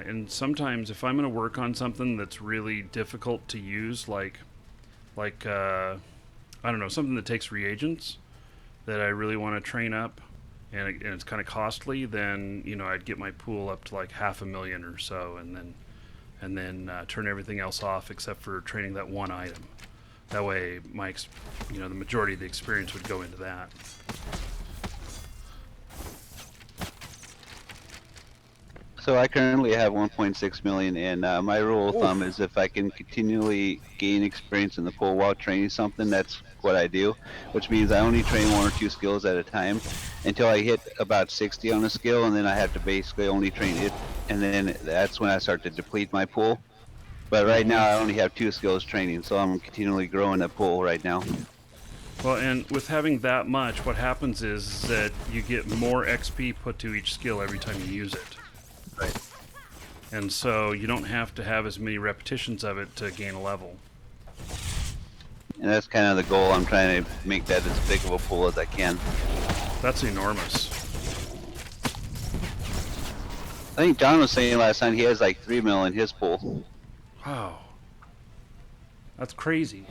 And sometimes if I'm going to work on something that's really difficult to use, like I don't know, something that takes reagents that I really want to train up, and it's kind of costly, then I'd get my pool up to like 500,000 or so, and then turn everything else off except for training that one item. That way, the majority of the experience would go into that. So I currently have 1.6 million, and my rule of thumb is if I can continually gain experience in the pool while training something, that's what I do. Which means I only train 1 or 2 skills at a time until I hit about 60 on a skill, and then I have to basically only train it, and then that's when I start to deplete my pool. But right now I only have 2 skills training, so I'm continually growing the pool right now. Well, and with having that much, what happens is that you get more XP put to each skill every time you use it. Right. And so you don't have to have as many repetitions of it to gain a level. And that's kind of the goal. I'm trying to make that as big of a pool as I can. That's enormous. I think John was saying last time he has like 3 mil in his pool. Wow. That's crazy.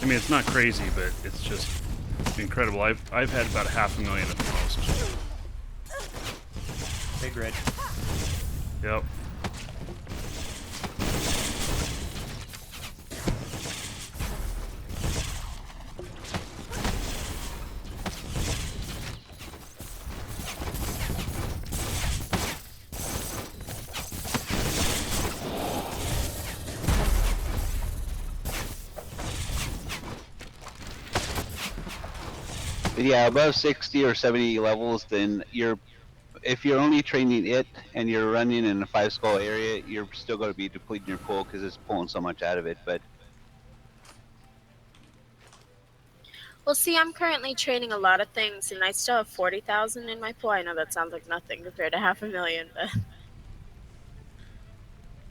I mean, it's not crazy, but it's just incredible. I've had about 500,000 at the most. Big Rich. Yep. But yeah, above 60 or 70 levels, then if you're only training it and you're running in a 5-skull area, you're still going to be depleting your pool because it's pulling so much out of it. But Well, see, I'm currently training a lot of things, and I still have 40,000 in my pool. I know that sounds like nothing compared to 500,000, but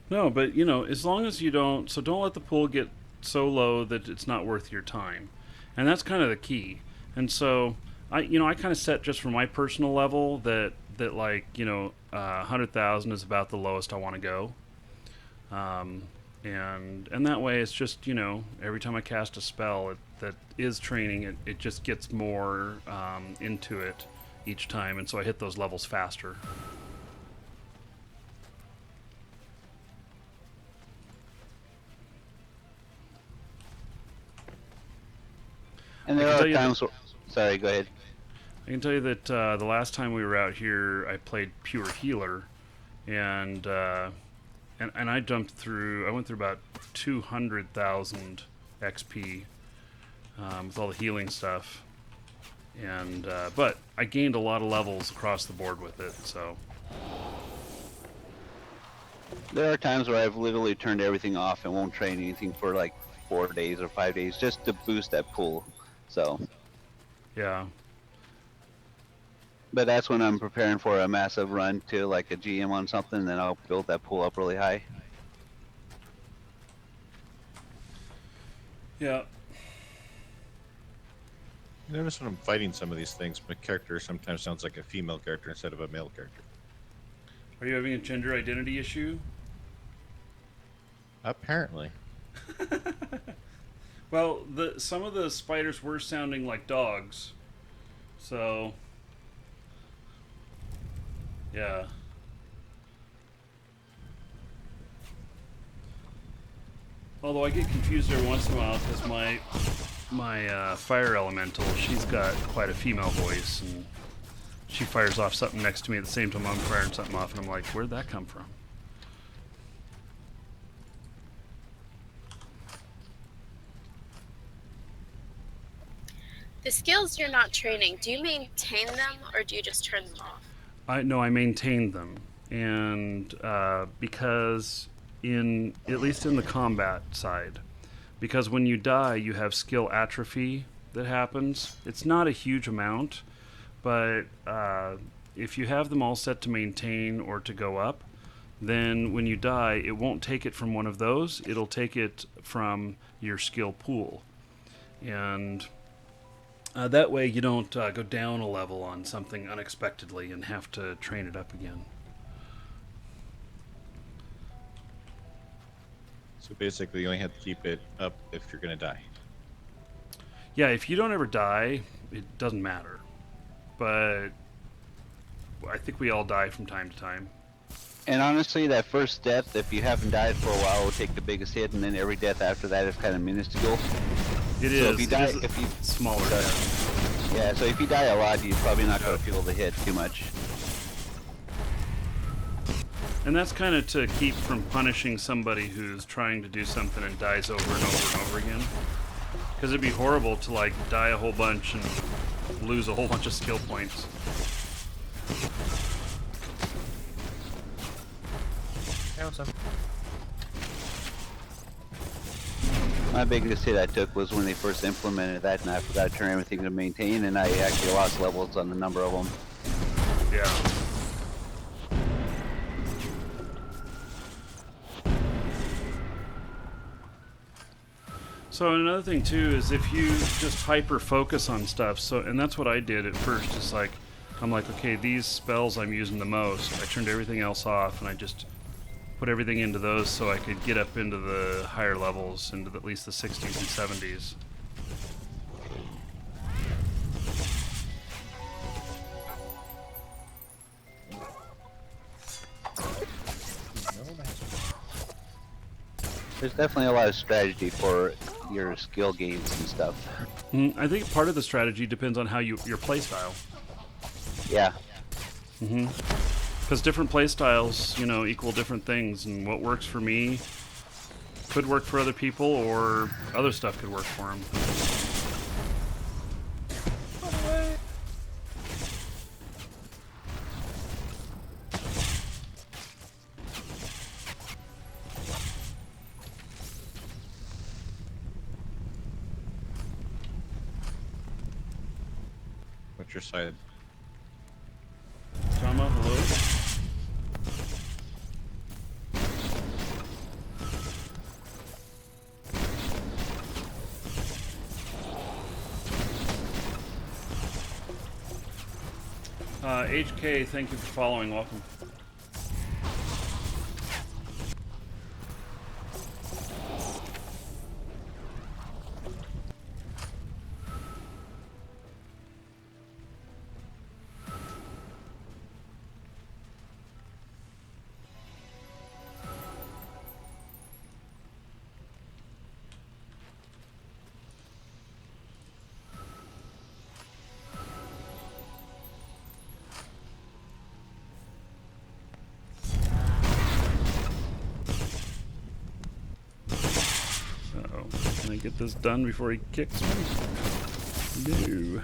No, but as long as you don't let the pool get so low that it's not worth your time. And that's kind of the key. And so I kind of set just for my personal level that 100,000 is about the lowest I want to go. And that way it's just, every time I cast a spell that is training, it just gets more into it each time, and so I hit those levels faster. and there I can tell are you times. Sorry, go ahead. I can tell you that the last time we were out here, I played pure healer, and I went through about 200,000 XP with all the healing stuff, And but I gained a lot of levels across the board with it, so. There are times where I've literally turned everything off and won't train anything for like 4 days or 5 days just to boost that pool. So, Yeah. but that's when I'm preparing for a massive run to like a GM on something, then I'll build that pool up really high. Yeah. I notice when I'm fighting some of these things, my character sometimes sounds like a female character instead of a male character. Are you having a gender identity issue? Apparently. Well, some of the spiders were sounding like dogs, so yeah. Although I get confused every once in a while because my fire elemental, she's got quite a female voice, and she fires off something next to me at the same time I'm firing something off, and I'm like, where'd that come from? The skills you're not training, do you maintain them or do you just turn them off? I maintained them, and because at least in the combat side, because when you die you have skill atrophy that happens. It's not a huge amount, but if you have them all set to maintain or to go up, then when you die it won't take it from one of those, it'll take it from your skill pool, and that way you don't go down a level on something unexpectedly and have to train it up again. So basically, you only have to keep it up if you're going to die. Yeah, if you don't ever die, it doesn't matter. But I think we all die from time to time. And honestly, that first death, if you haven't died for a while, will take the biggest hit, and then every death after that is kind of minuscule. It So is. if you die, It is if you smaller death. yeah, so if you die a lot, you're probably not going to feel the hit too much. And that's kind of to keep from punishing somebody who's trying to do something and dies over and over and over again. Because it'd be horrible to like die a whole bunch and lose a whole bunch of skill points. Hey, what's up? My biggest hit I took was when they first implemented that, and I forgot to turn everything to maintain, and I actually lost levels on a number of them. Yeah. So another thing too is if you just hyper focus on stuff, so, and that's what I did at first. It's like, I'm like, okay, these spells I'm using the most, I turned everything else off and I just put everything into those so I could get up into the higher levels, into at least the 60s and 70s. There's definitely a lot of strategy for your skill gains and stuff. I think part of the strategy depends on how your play style. Yeah. Because different play styles, equal different things, and what works for me could work for other people, or other stuff could work for them. What's your side? Drama, hello? HK, thank you for following. Welcome. Uh-oh. Can I get this done before he kicks me? No.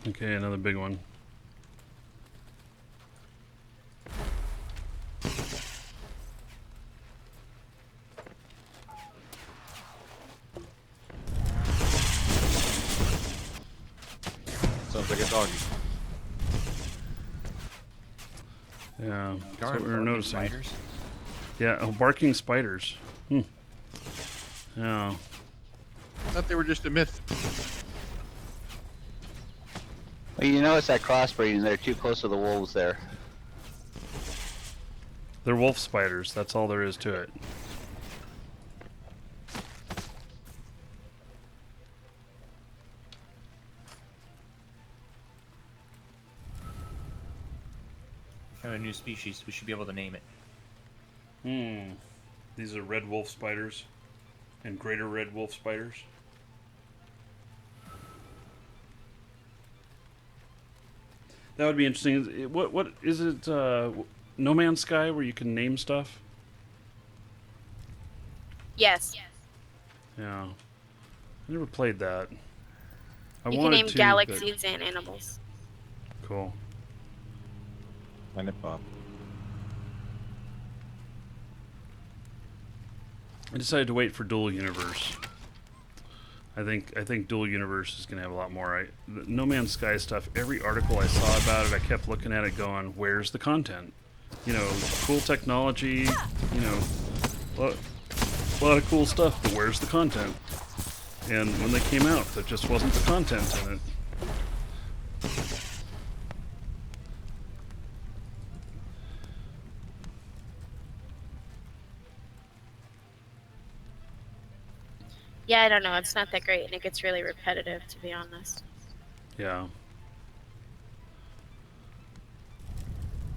Okay, another big one. Sounds like a doggy. Yeah, that's Darn, what we were barking noticing. spiders. Yeah, oh, barking spiders. Yeah. I thought they were just a myth. Well, you notice that crossbreeding, they're too close to the wolves there. They're wolf spiders. That's all there is to it. Found a new species. We should be able to name it. These are red wolf spiders and greater red wolf spiders. That would be interesting. What is it? No Man's Sky, where you can name stuff. Yes. Yeah, I never played that. I You can wanted name to, galaxies and animals. but- Cool. Planet Bob. I decided to wait for Dual Universe. I think Dual Universe is gonna have a lot more. The No Man's Sky stuff. Every article I saw about it, I kept looking at it, going, "Where's the content?" You know, cool technology. You know, a lot of cool stuff, but where's the content? And when they came out, there just wasn't the content in it. Yeah, I don't know. It's not that great, and it gets really repetitive, to be honest. Yeah.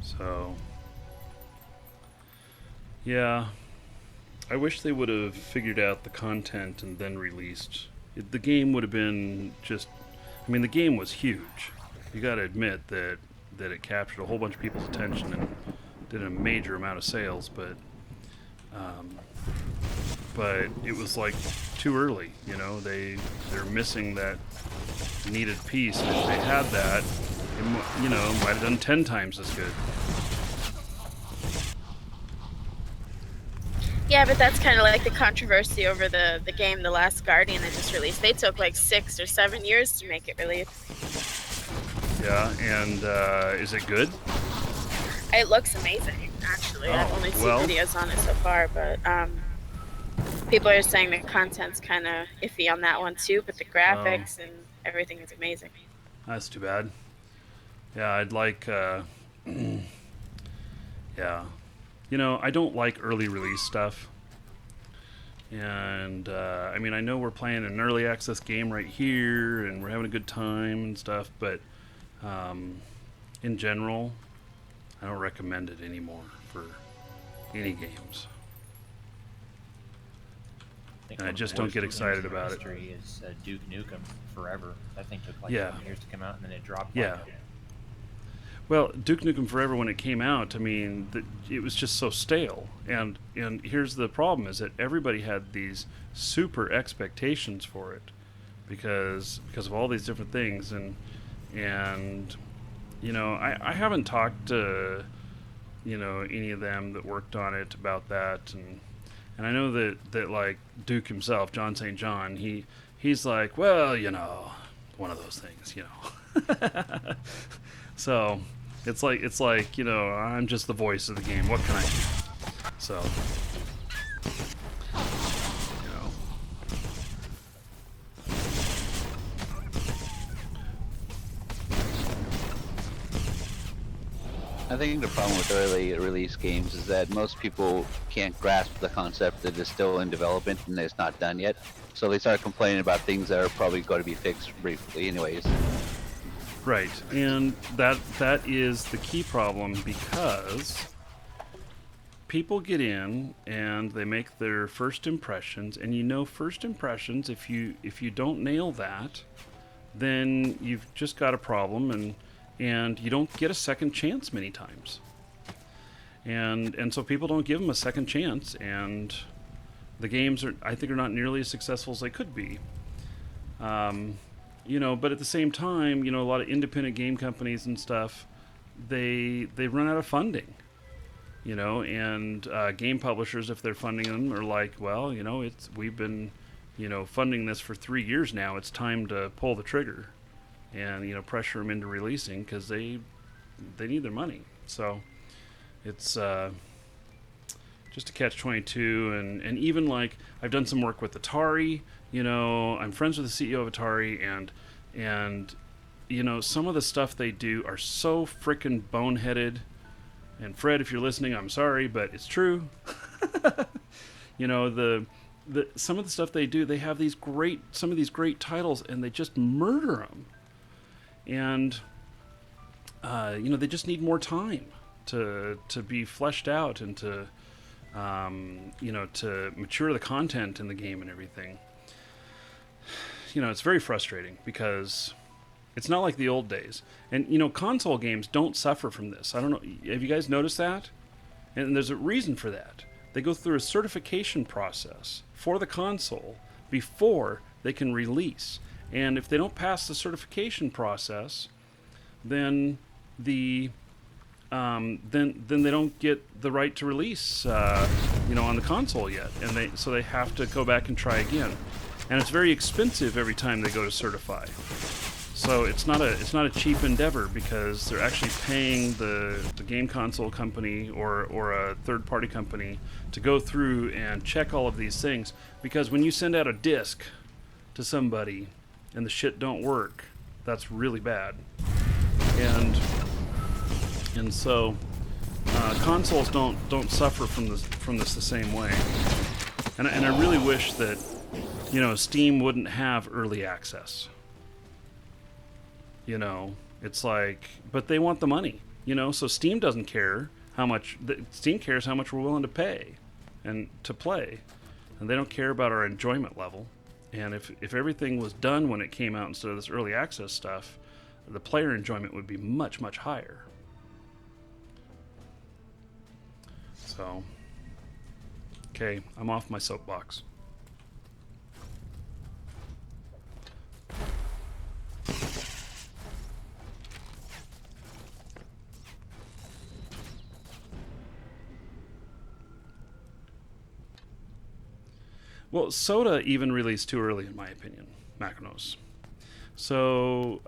So. Yeah. I wish they would have figured out the content and then released. The game would have been just. I mean, the game was huge. You got to admit that it captured a whole bunch of people's attention and did a major amount of sales, but it was like too early. You know, they're missing that needed piece. And if they had that, it, might have done 10 times as good. Yeah, but that's kind of like the controversy over the game, The Last Guardian, that just released. They took like 6 or 7 years to make it release. Yeah, and is it good? It looks amazing, actually. I've Oh, only seen well. videos on it so far, but people are saying the content's kind of iffy on that one too, but the graphics and everything is amazing. That's too bad. Yeah, I'd like. Yeah. You know, I don't like early release stuff. And, I mean, I know we're playing an early access game right here, and we're having a good time and stuff, but in general, I don't recommend it anymore for any games. think And I one of the just don't worst get games excited in about it. history is Duke Nukem Forever. That thing took like Yeah. 7 years to come out, and then it dropped. Yeah. Well, Duke Nukem Forever, when it came out, I mean, it was just so stale. And here's the problem: is that everybody had these super expectations for it because of all these different things. And you know, I haven't talked to any of them that worked on it about that. And I know that like Duke himself, John St. John, he's like, well, one of those things, So it's like I'm just the voice of the game. What can I do? So I think the problem with early release games is that most people can't grasp the concept that it's still in development and it's not done yet. So they start complaining about things that are probably going to be fixed briefly anyways. right, and that is the key problem, because people get in and they make their first impressions, and first impressions, if you don't nail that, then you've just got a problem, and you don't get a second chance many times. And so people don't give them a second chance, and the games I think are not nearly as successful as they could be. but at the same time, a lot of independent game companies and stuff, they run out of funding. And game publishers, if they're funding them, are like, well, we've been, funding this for 3 years now. It's time to pull the trigger, and pressure them into releasing because they need their money. So it's just a catch-22, and even like I've done some work with Atari. I'm friends with the CEO of Atari, and some of the stuff they do are so freaking boneheaded. And Fred, if you're listening, I'm sorry, but it's true. Some of the stuff they do, they have some of these great titles, and they just murder them. And they just need more time to be fleshed out and to to mature the content in the game and everything. It's very frustrating because it's not like the old days. And, console games don't suffer from this. I don't know. Have you guys noticed that? And there's a reason for that. They go through a certification process for the console before they can release. And if they don't pass the certification process, then then they don't get the right to release, on the console yet. And so they have to go back and try again. And it's very expensive every time they go to certify. So it's not a cheap endeavor because they're actually paying the game console company or a third-party company to go through and check all of these things. Because when you send out a disc to somebody and the shit don't work, that's really bad. And so consoles don't suffer from this the same way. And I really wish that Steam wouldn't have early access. It's like, but they want the money, so Steam doesn't care how much, Steam cares how much we're willing to pay and to play, and they don't care about our enjoyment level. And if everything was done when it came out instead of this early access stuff, the player enjoyment would be much, much higher. So, okay, I'm off my soapbox. Well, SotA even released too early, in my opinion, Macknos. So,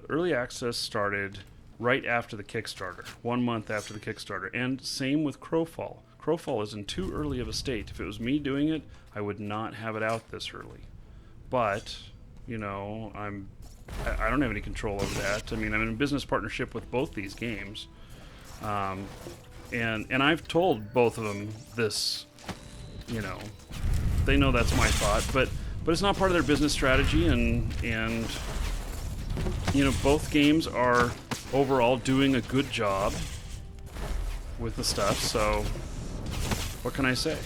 early access started right after the Kickstarter, 1 month after the Kickstarter, and same with Crowfall. Crowfall is in too early of a state. If it was me doing it, I would not have it out this early. But, I don't have any control over that. I mean, I'm in a business partnership with both these games, and I've told both of them this. They know that's my thought, but it's not part of their business strategy, and both games are overall doing a good job with the stuff, so what can I say?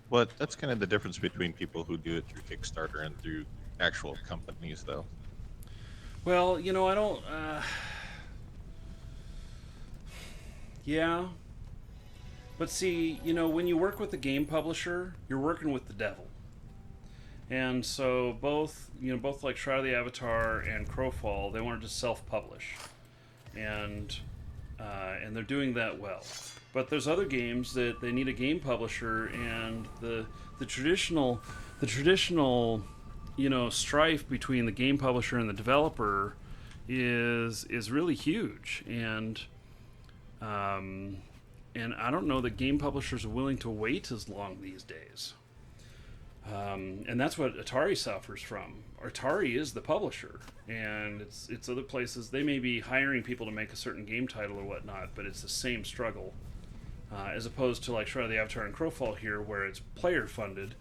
Well, that's kind of the difference between people who do it through Kickstarter and through actual companies, though. Well, I don't... Yeah. But see, when you work with a game publisher, you're working with the devil. And so both like Shroud of the Avatar and Crowfall, they wanted to self-publish. And they're doing that well. But there's other games that they need a game publisher, and the traditional strife between the game publisher and the developer is really huge. And I don't know that game publishers are willing to wait as long these days. And that's what Atari suffers from. Atari is the publisher, and it's other places. They may be hiring people to make a certain game title or whatnot, but it's the same struggle, as opposed to like Shroud of the Avatar and Crowfall here, where it's player funded.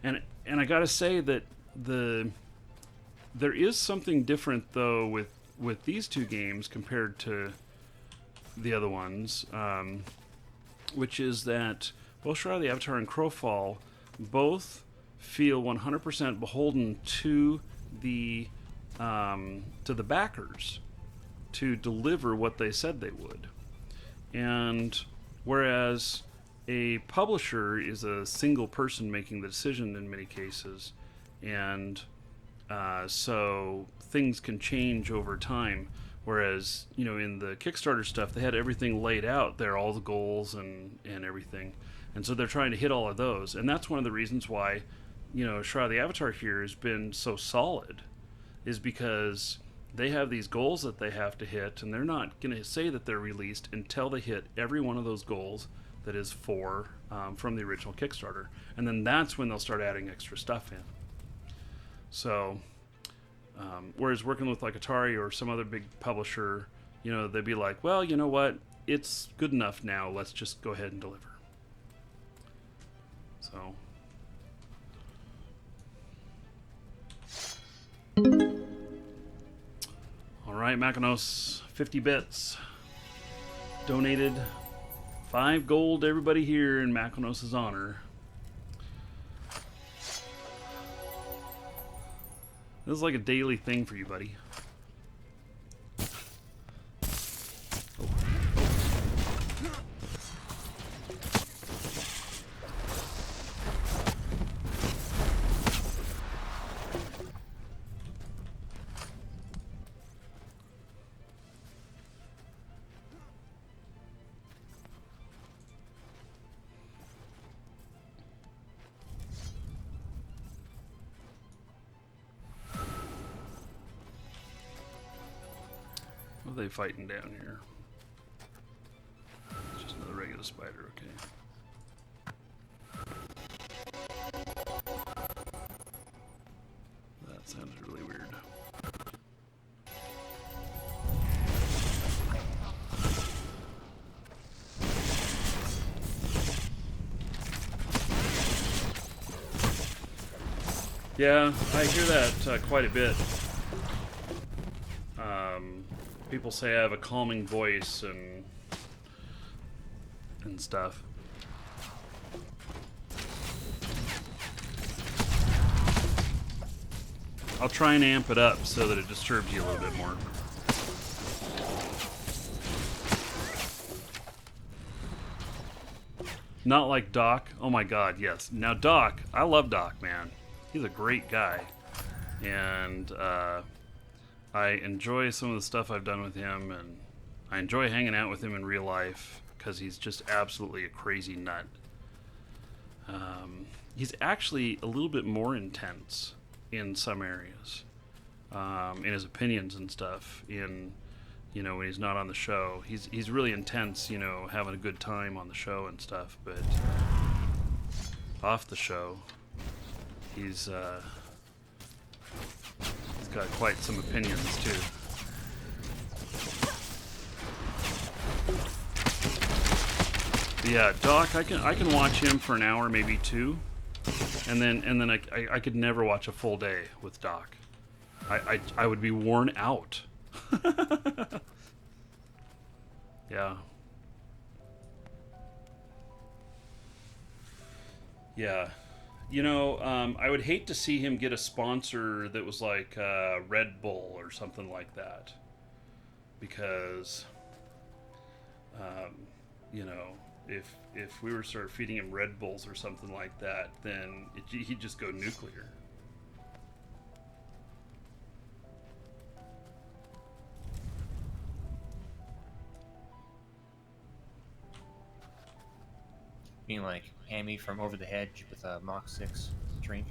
And I gotta say that there is something different though with these two games compared to the other ones, which is that both Shroud of the Avatar and Crowfall both feel 100% beholden to the backers to deliver what they said they would. And whereas a publisher is a single person making the decision in many cases, and so things can change over time. Whereas, you know, in the Kickstarter stuff, they had everything laid out there, all the goals and everything. And so they're trying to hit all of those. And that's one of the reasons why, you know, Shroud of the Avatar here has been so solid, is because they have these goals that they have to hit, and they're not going to say that they're released until they hit every one of those goals that is from the original Kickstarter. And then that's when they'll start adding extra stuff in. So... whereas working with like Atari or some other big publisher, you know, they'd be like, well, you know what, it's good enough now, let's just go ahead and deliver. So all right, Makinos, 50 bits donated 5 gold to everybody here in Makinos' honor. This is like a daily thing for you, buddy. What are they fighting down here? It's just another regular spider, okay. That sounds really weird. Yeah, I hear that quite a bit. People say I have a calming voice and stuff. I'll try and amp it up so that it disturbs you a little bit more. Not like Doc. Oh my god, yes. Now Doc, I love Doc, man. He's a great guy. And I enjoy some of the stuff I've done with him, and I enjoy hanging out with him in real life because he's just absolutely a crazy nut. He's actually a little bit more intense in some areas, in his opinions and stuff. In, you know, when he's not on the show, he's really intense. You know, having a good time on the show and stuff, but off the show, he's got quite some opinions too. But yeah, Doc, I can watch him for an hour, maybe 2, and then I could never watch a full day with Doc. I would be worn out. Yeah. Yeah. You know, I would hate to see him get a sponsor that was like Red Bull or something like that. Because, you know, if we were sort of feeding him Red Bulls or something like that, then he'd just go nuclear. Being like Hammy from Over the Hedge with a Mach 6 drink.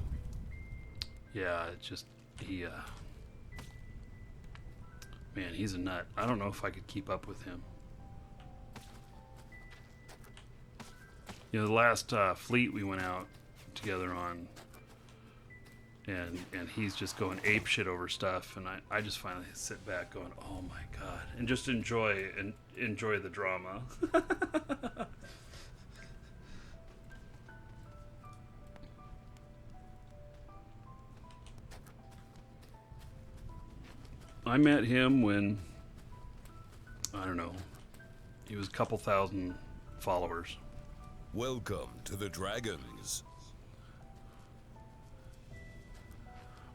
Yeah, it's just, man, he's a nut. I don't know if I could keep up with him. You know, the last fleet we went out together on, and he's just going ape shit over stuff, and I just finally sit back going, oh my god, and just enjoy the drama. I met him when, I don't know, he was a couple thousand followers. Welcome to the Dragons.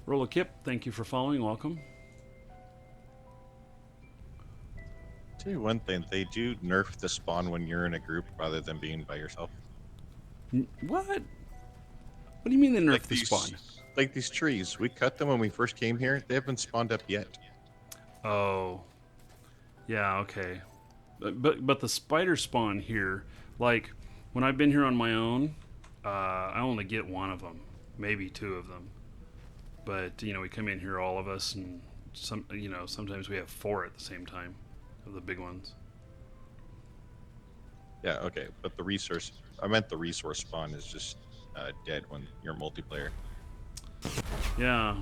Rolla Kip, thank you for following. Welcome. Tell you one thing, they do nerf the spawn when you're in a group rather than being by yourself. What? What do you mean they nerfed Like the these, spawn? like these trees. We cut them when we first came here. They haven't spawned up yet. Oh. Yeah, okay. But the spider spawn here, like, when I've been here on my own, I only get one of them. Maybe two of them. But, you know, we come in here, all of us, and sometimes we have 4 at the same time of the big ones. Yeah, okay. But the resource spawn is just dead when you're multiplayer. Yeah.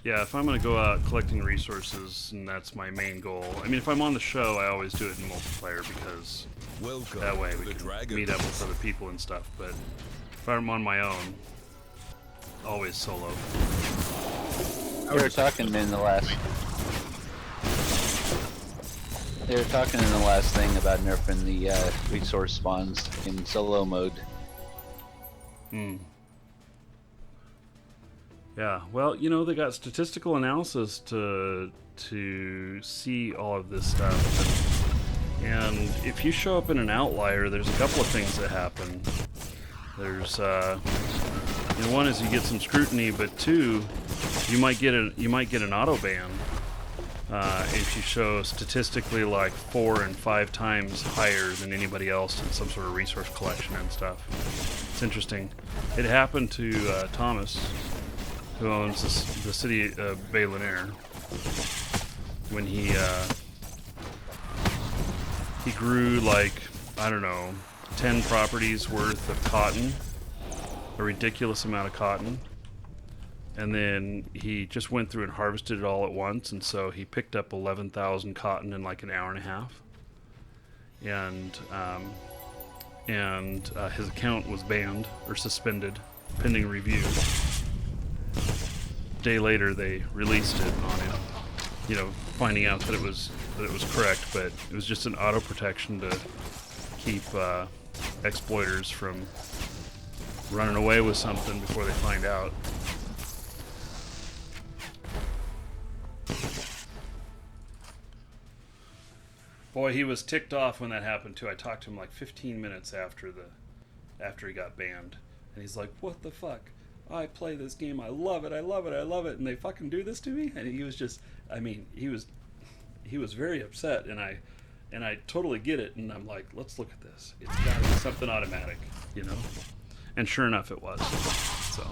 Yeah, if I'm going to go out collecting resources, and that's my main goal. I mean, if I'm on the show, I always do it in multiplayer because Welcome that way to we the can Dragon. meet up with other people and stuff. But if I'm on my own, always solo. They were talking in the last. They were talking in the last thing about nerfing the resource spawns in solo mode. Hmm. Yeah, well, you know, they got statistical analysis to see all of this stuff. And if you show up in an outlier, there's a couple of things that happen. There's, one is you get some scrutiny, but 2, you might get an auto ban if you show statistically like 4 and 5 times higher than anybody else in some sort of resource collection and stuff. It's interesting. It happened to Thomas, who owns the city of Baylinair, when he grew like, I don't know, 10 properties worth of cotton, a ridiculous amount of cotton, and then he just went through and harvested it all at once, and so he picked up 11,000 cotton in like an hour and a half, and his account was banned or suspended pending review. Day later they released it on him, finding out that it was correct, but it was just an auto protection to keep exploiters from running away with something before they find out. Boy, he was ticked off when that happened too. I talked to him like 15 minutes after he got banned, and he's like, "What the fuck? I play this game. I love it. I love it. I love it. And they fucking do this to me." And he was just, he was very upset, and I totally get it. And I'm like, let's look at this. It's got to be something automatic, And sure enough, it was. So.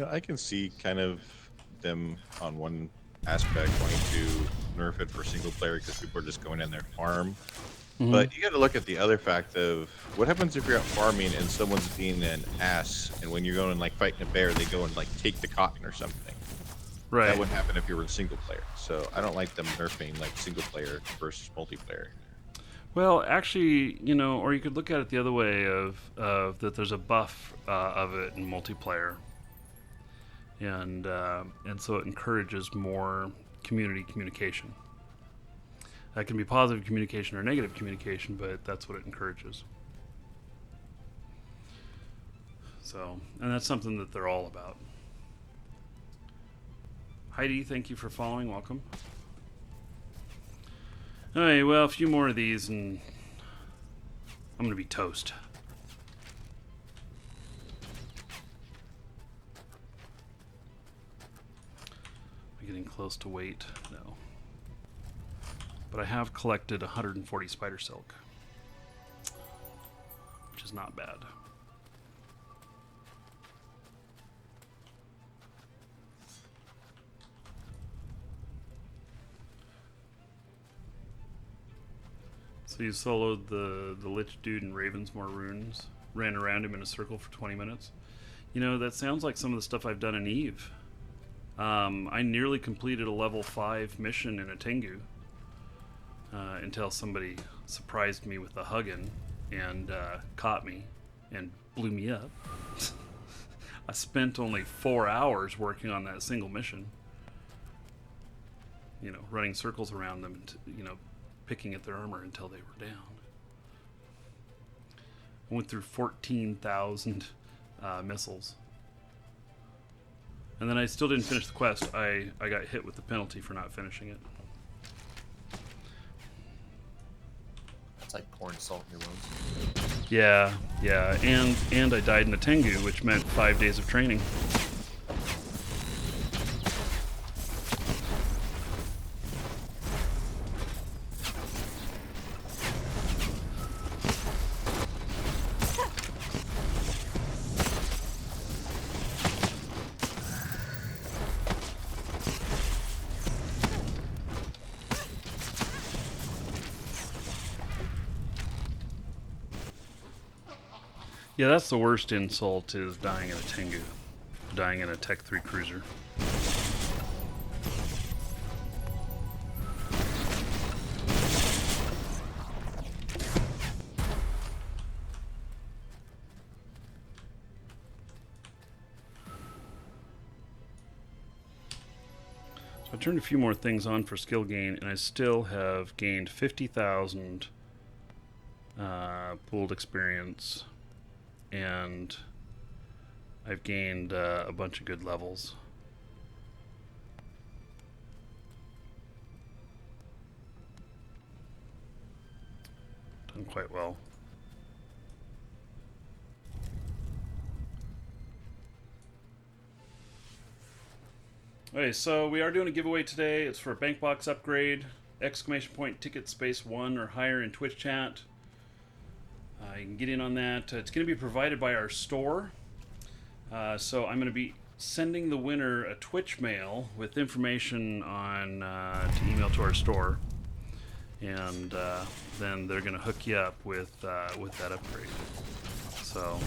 I can see kind of them on one aspect wanting to nerf it for single player because people are just going in there to farm. Mm-hmm. But you got to look at the other fact of what happens if you're out farming and someone's being an ass, and when you're going like fighting a bear, they go and like take the cotton or something. Right. That wouldn't happen if you were single player. So I don't like them nerfing like single player versus multiplayer. Well, actually, or you could look at it the other way of that there's a buff of it in multiplayer. And so it encourages more community communication. That can be positive communication or negative communication, but that's what it encourages. So, and that's something that they're all about. Heidi, thank you for following. Welcome. All right, well, a few more of these, and I'm going to be toast. Getting close to weight? No. But I have collected 140 spider silk, which is not bad. So you soloed the Lich dude in Ravensmoor Runes, ran around him in a circle for 20 minutes. That sounds like some of the stuff I've done in Eve. I nearly completed a level 5 mission in a Tengu until somebody surprised me with a huggin' and caught me and blew me up. I spent only 4 hours working on that single mission. running circles around them, and, picking at their armor until they were down. I went through 14,000 missiles. And then I still didn't finish the quest. I got hit with the penalty for not finishing it. It's like pouring salt in your wounds. Yeah. And I died in a Tengu, which meant 5 days of training. Yeah, that's the worst insult, is dying in a Tengu. Dying in a Tech 3 cruiser. So I turned a few more things on for skill gain, and I still have gained 50,000 pooled experience. And I've gained a bunch of good levels. Done quite well. Okay, so we are doing a giveaway today. It's for a bank box upgrade, ! ticket space 1 or higher in Twitch chat. You can get in on that. It's going to be provided by our store. So I'm going to be sending the winner a Twitch mail with information on to email to our store, and then they're going to hook you up with that upgrade. So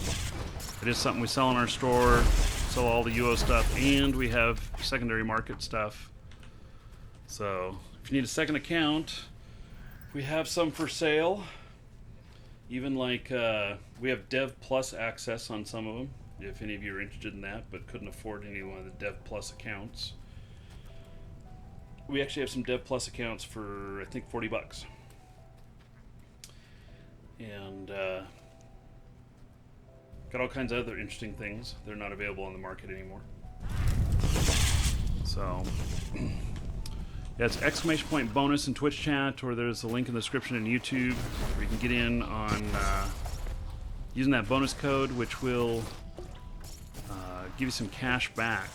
it is something we sell in our store. Sell all the UO stuff, and we have secondary market stuff. So if you need a second account, we have some for sale. Even like, we have Dev Plus access on some of them, if any of you are interested in that, but couldn't afford any one of the Dev Plus accounts. We actually have some Dev Plus accounts for, I think, $40. And got all kinds of other interesting things. They're not available on the market anymore. So, yeah, it's ! bonus in Twitch chat, or there's a link in the description in YouTube where you can get in on using that bonus code, which will give you some cash back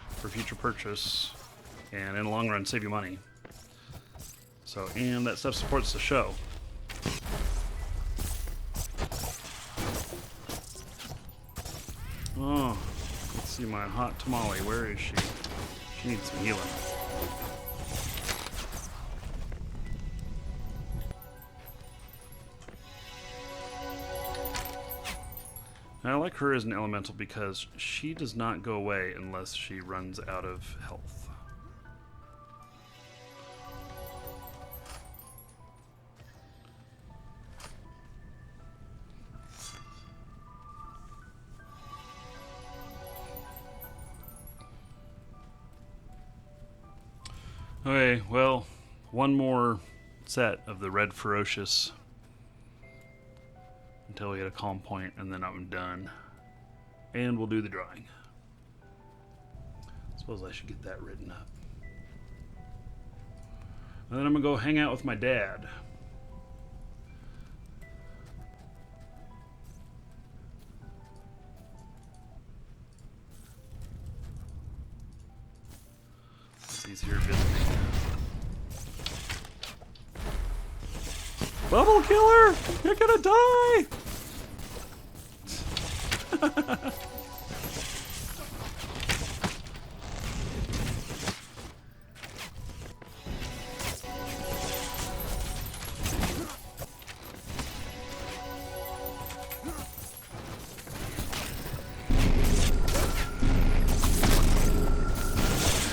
for future purchase, and in the long run save you money. So, and that stuff supports the show. Oh, let's see my hot tamale. Where is she? She needs some healing. I like her as an elemental because she does not go away unless she runs out of health. Okay, well, one more set of the Red Ferocious until we hit a calm point, and then I'm done. And we'll do the drawing. Suppose I should get that written up. And then I'm gonna go hang out with my dad. He's here visiting. Bubble killer! You're gonna die!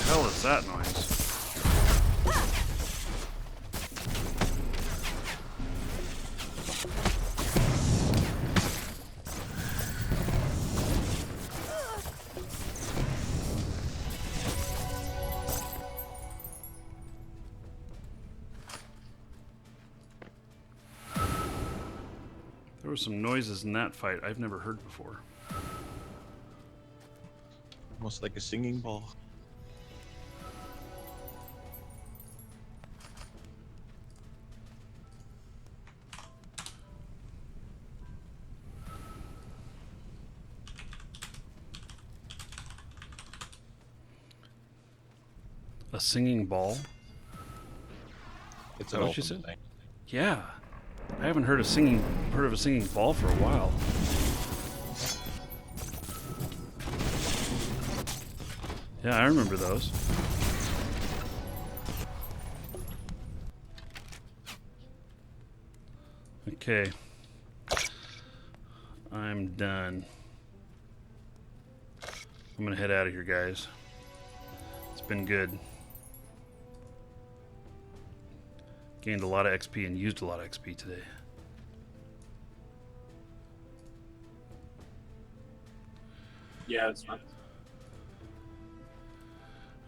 Hell is that noise? were some noises in that fight I've never heard before. Almost like a singing ball. A singing ball? It's that an what you Ultima said? thing. Yeah. I haven't heard of a singing ball for a while. Yeah, I remember those. Okay. I'm done. I'm gonna head out of here, guys. It's been good. Gained a lot of XP and used a lot of XP today. Yeah, it's fun.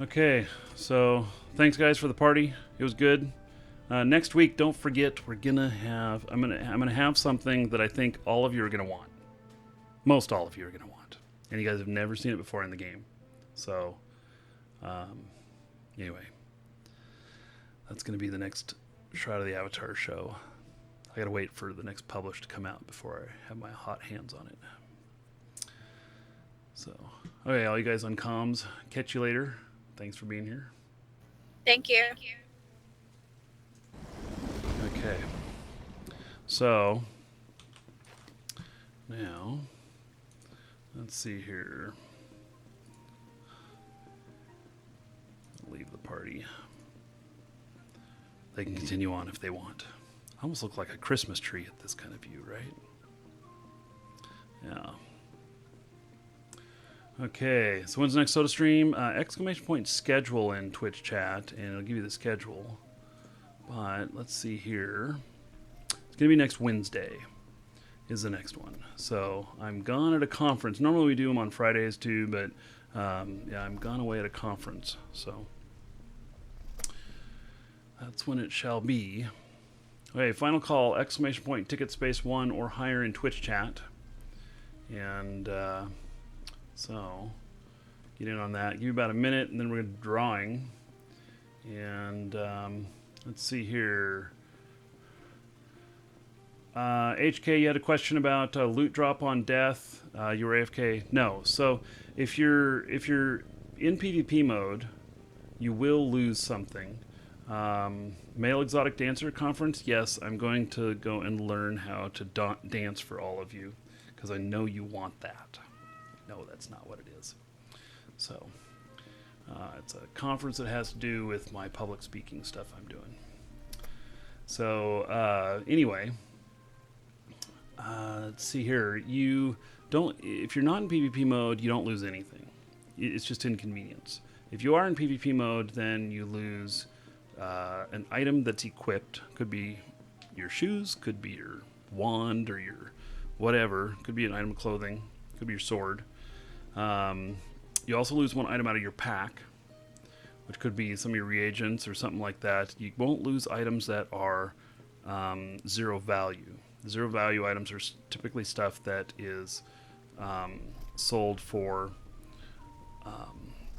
Okay, so thanks guys for the party. It was good. Next week, don't forget I'm gonna have something that I think all of you are gonna want. Most all of you are gonna want, and you guys have never seen it before in the game. So, anyway, that's gonna be the next Shroud of the Avatar show. I gotta wait for the next publish to come out before I have my hot hands on it. So, okay, all you guys on comms, catch you later. Thanks for being here. Thank you. Okay. So, now, let's see here. Leave the party. They can continue on if they want. I almost look like a Christmas tree at this kind of view, right? Yeah. Okay, so when's the next SotA stream? Exclamation point schedule in Twitch chat, and it'll give you the schedule. But let's see here. It's going to be next Wednesday is the next one. So I'm gone at a conference. Normally we do them on Fridays too, but yeah, I'm gone away at a conference. So that's when it shall be. Okay, final call, exclamation point, ticket space 1 or higher in Twitch chat. And so get in on that. Give you about a minute, and then we're drawing. And let's see here. HK, you had a question about loot drop on death. You were AFK. No. So if you're in PvP mode, you will lose something. Male Exotic Dancer Conference. Yes, I'm going to go and learn how to dance for all of you because I know you want that. No, that's not what it is. So it's a conference that has to do with my public speaking stuff I'm doing. So anyway, let's see here. If you're not in PvP mode, you don't lose anything. It's just inconvenience. If you are in PvP mode, then you lose an item that's equipped. Could be your shoes, could be your wand or your whatever. Could be an item of clothing, could be your sword. You also lose one item out of your pack, which could be some of your reagents or something like that. You won't lose items that are zero value. Zero value items are typically stuff that is sold for,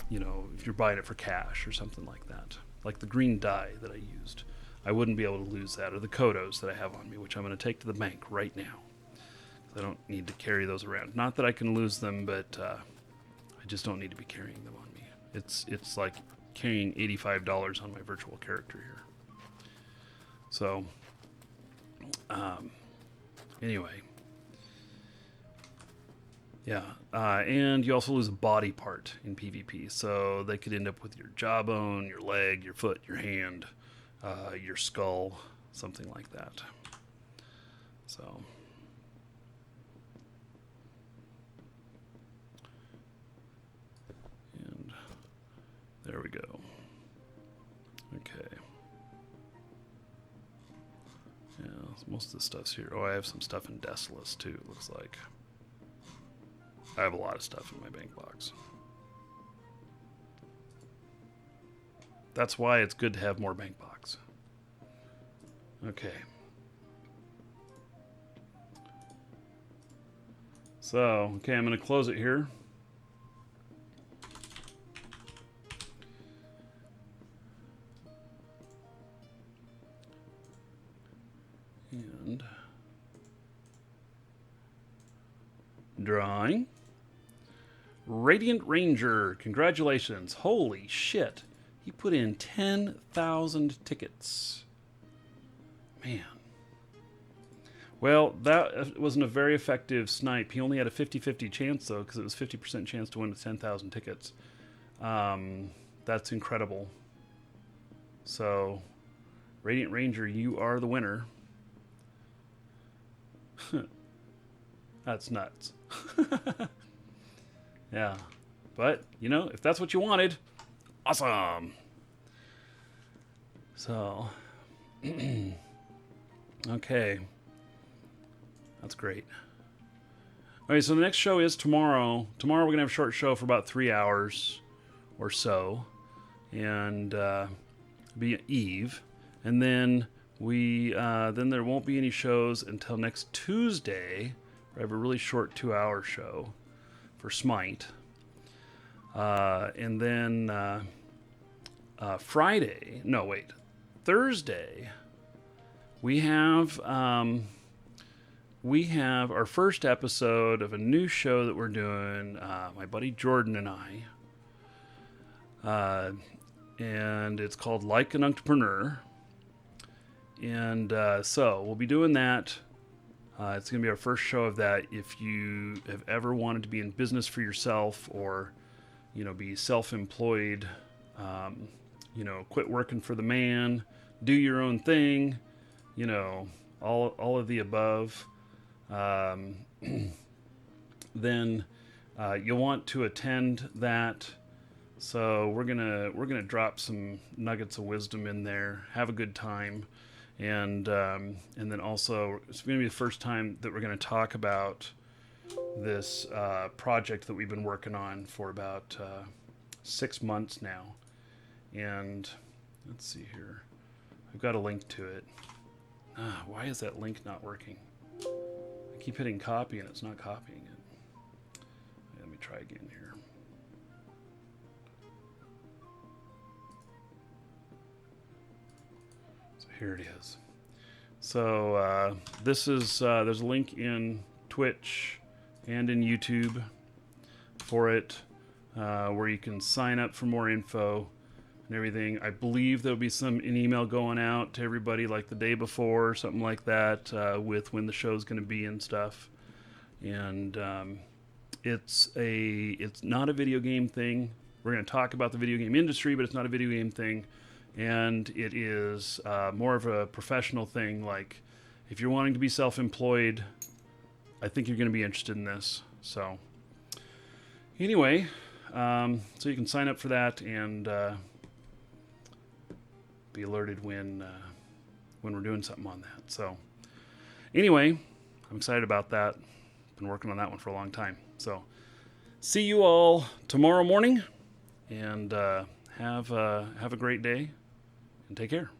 if you're buying it for cash or something like that. Like the green dye that I used. I wouldn't be able to lose that, or the Kodos that I have on me, which I'm going to take to the bank right now. I don't need to carry those around. Not that I can lose them, but I just don't need to be carrying them on me. It's like carrying $85 on my virtual character here. So, anyway. Yeah, and you also lose a body part in PvP. So they could end up with your jawbone, your leg, your foot, your hand, your skull, something like that. So... there we go. Okay. Yeah, most of the stuff's here. Oh, I have some stuff in Desolus too, it looks like. I have a lot of stuff in my bank box. That's why it's good to have more bank box. Okay. So, okay, I'm going to close it here. And drawing. Radiant Ranger, congratulations. Holy shit. He put in 10,000 tickets. Man. Well, that wasn't a very effective snipe. He only had a 50-50 chance, though, because it was 50% chance to win with 10,000 tickets. That's incredible. So, Radiant Ranger, you are the winner. That's nuts. Yeah. But, you know, if that's what you wanted, awesome. So, okay. That's great. Okay, so the next show is tomorrow. Tomorrow we're going to have a short show for about 3 hours or so. And be Eve. And then then there won't be any shows until next Tuesday. I have a really short 2-hour show for Smite. And then Thursday, we have our first episode of a new show that we're doing, my buddy Jordan and I. And it's called Like an Entrepreneur. And so we'll be doing that. It's going to be our first show of that. If you have ever wanted to be in business for yourself or, you know, be self-employed, you know, quit working for the man, do your own thing, you know, all of the above, then you'll want to attend that. So we're gonna drop some nuggets of wisdom in there, have a good time. And then also, it's going to be the first time that we're going to talk about this project that we've been working on for about 6 months now. And let's see here. I've got a link to it. Why is that link not working? I keep hitting copy and it's not copying it. Let me try again here. Here it is. So this is there's a link in Twitch and in YouTube for it, where you can sign up for more info and everything. I believe there'll be an email going out to everybody like the day before or something like that, with when the show's going to be and stuff. And it's not a video game thing. We're going to talk about the video game industry, but it's not a video game thing. And it is more of a professional thing. Like, if you're wanting to be self-employed, I think you're going to be interested in this. So, anyway, so you can sign up for that and be alerted when we're doing something on that. So, anyway, I'm excited about that. Been working on that one for a long time. So, see you all tomorrow morning, and have a great day. And take care.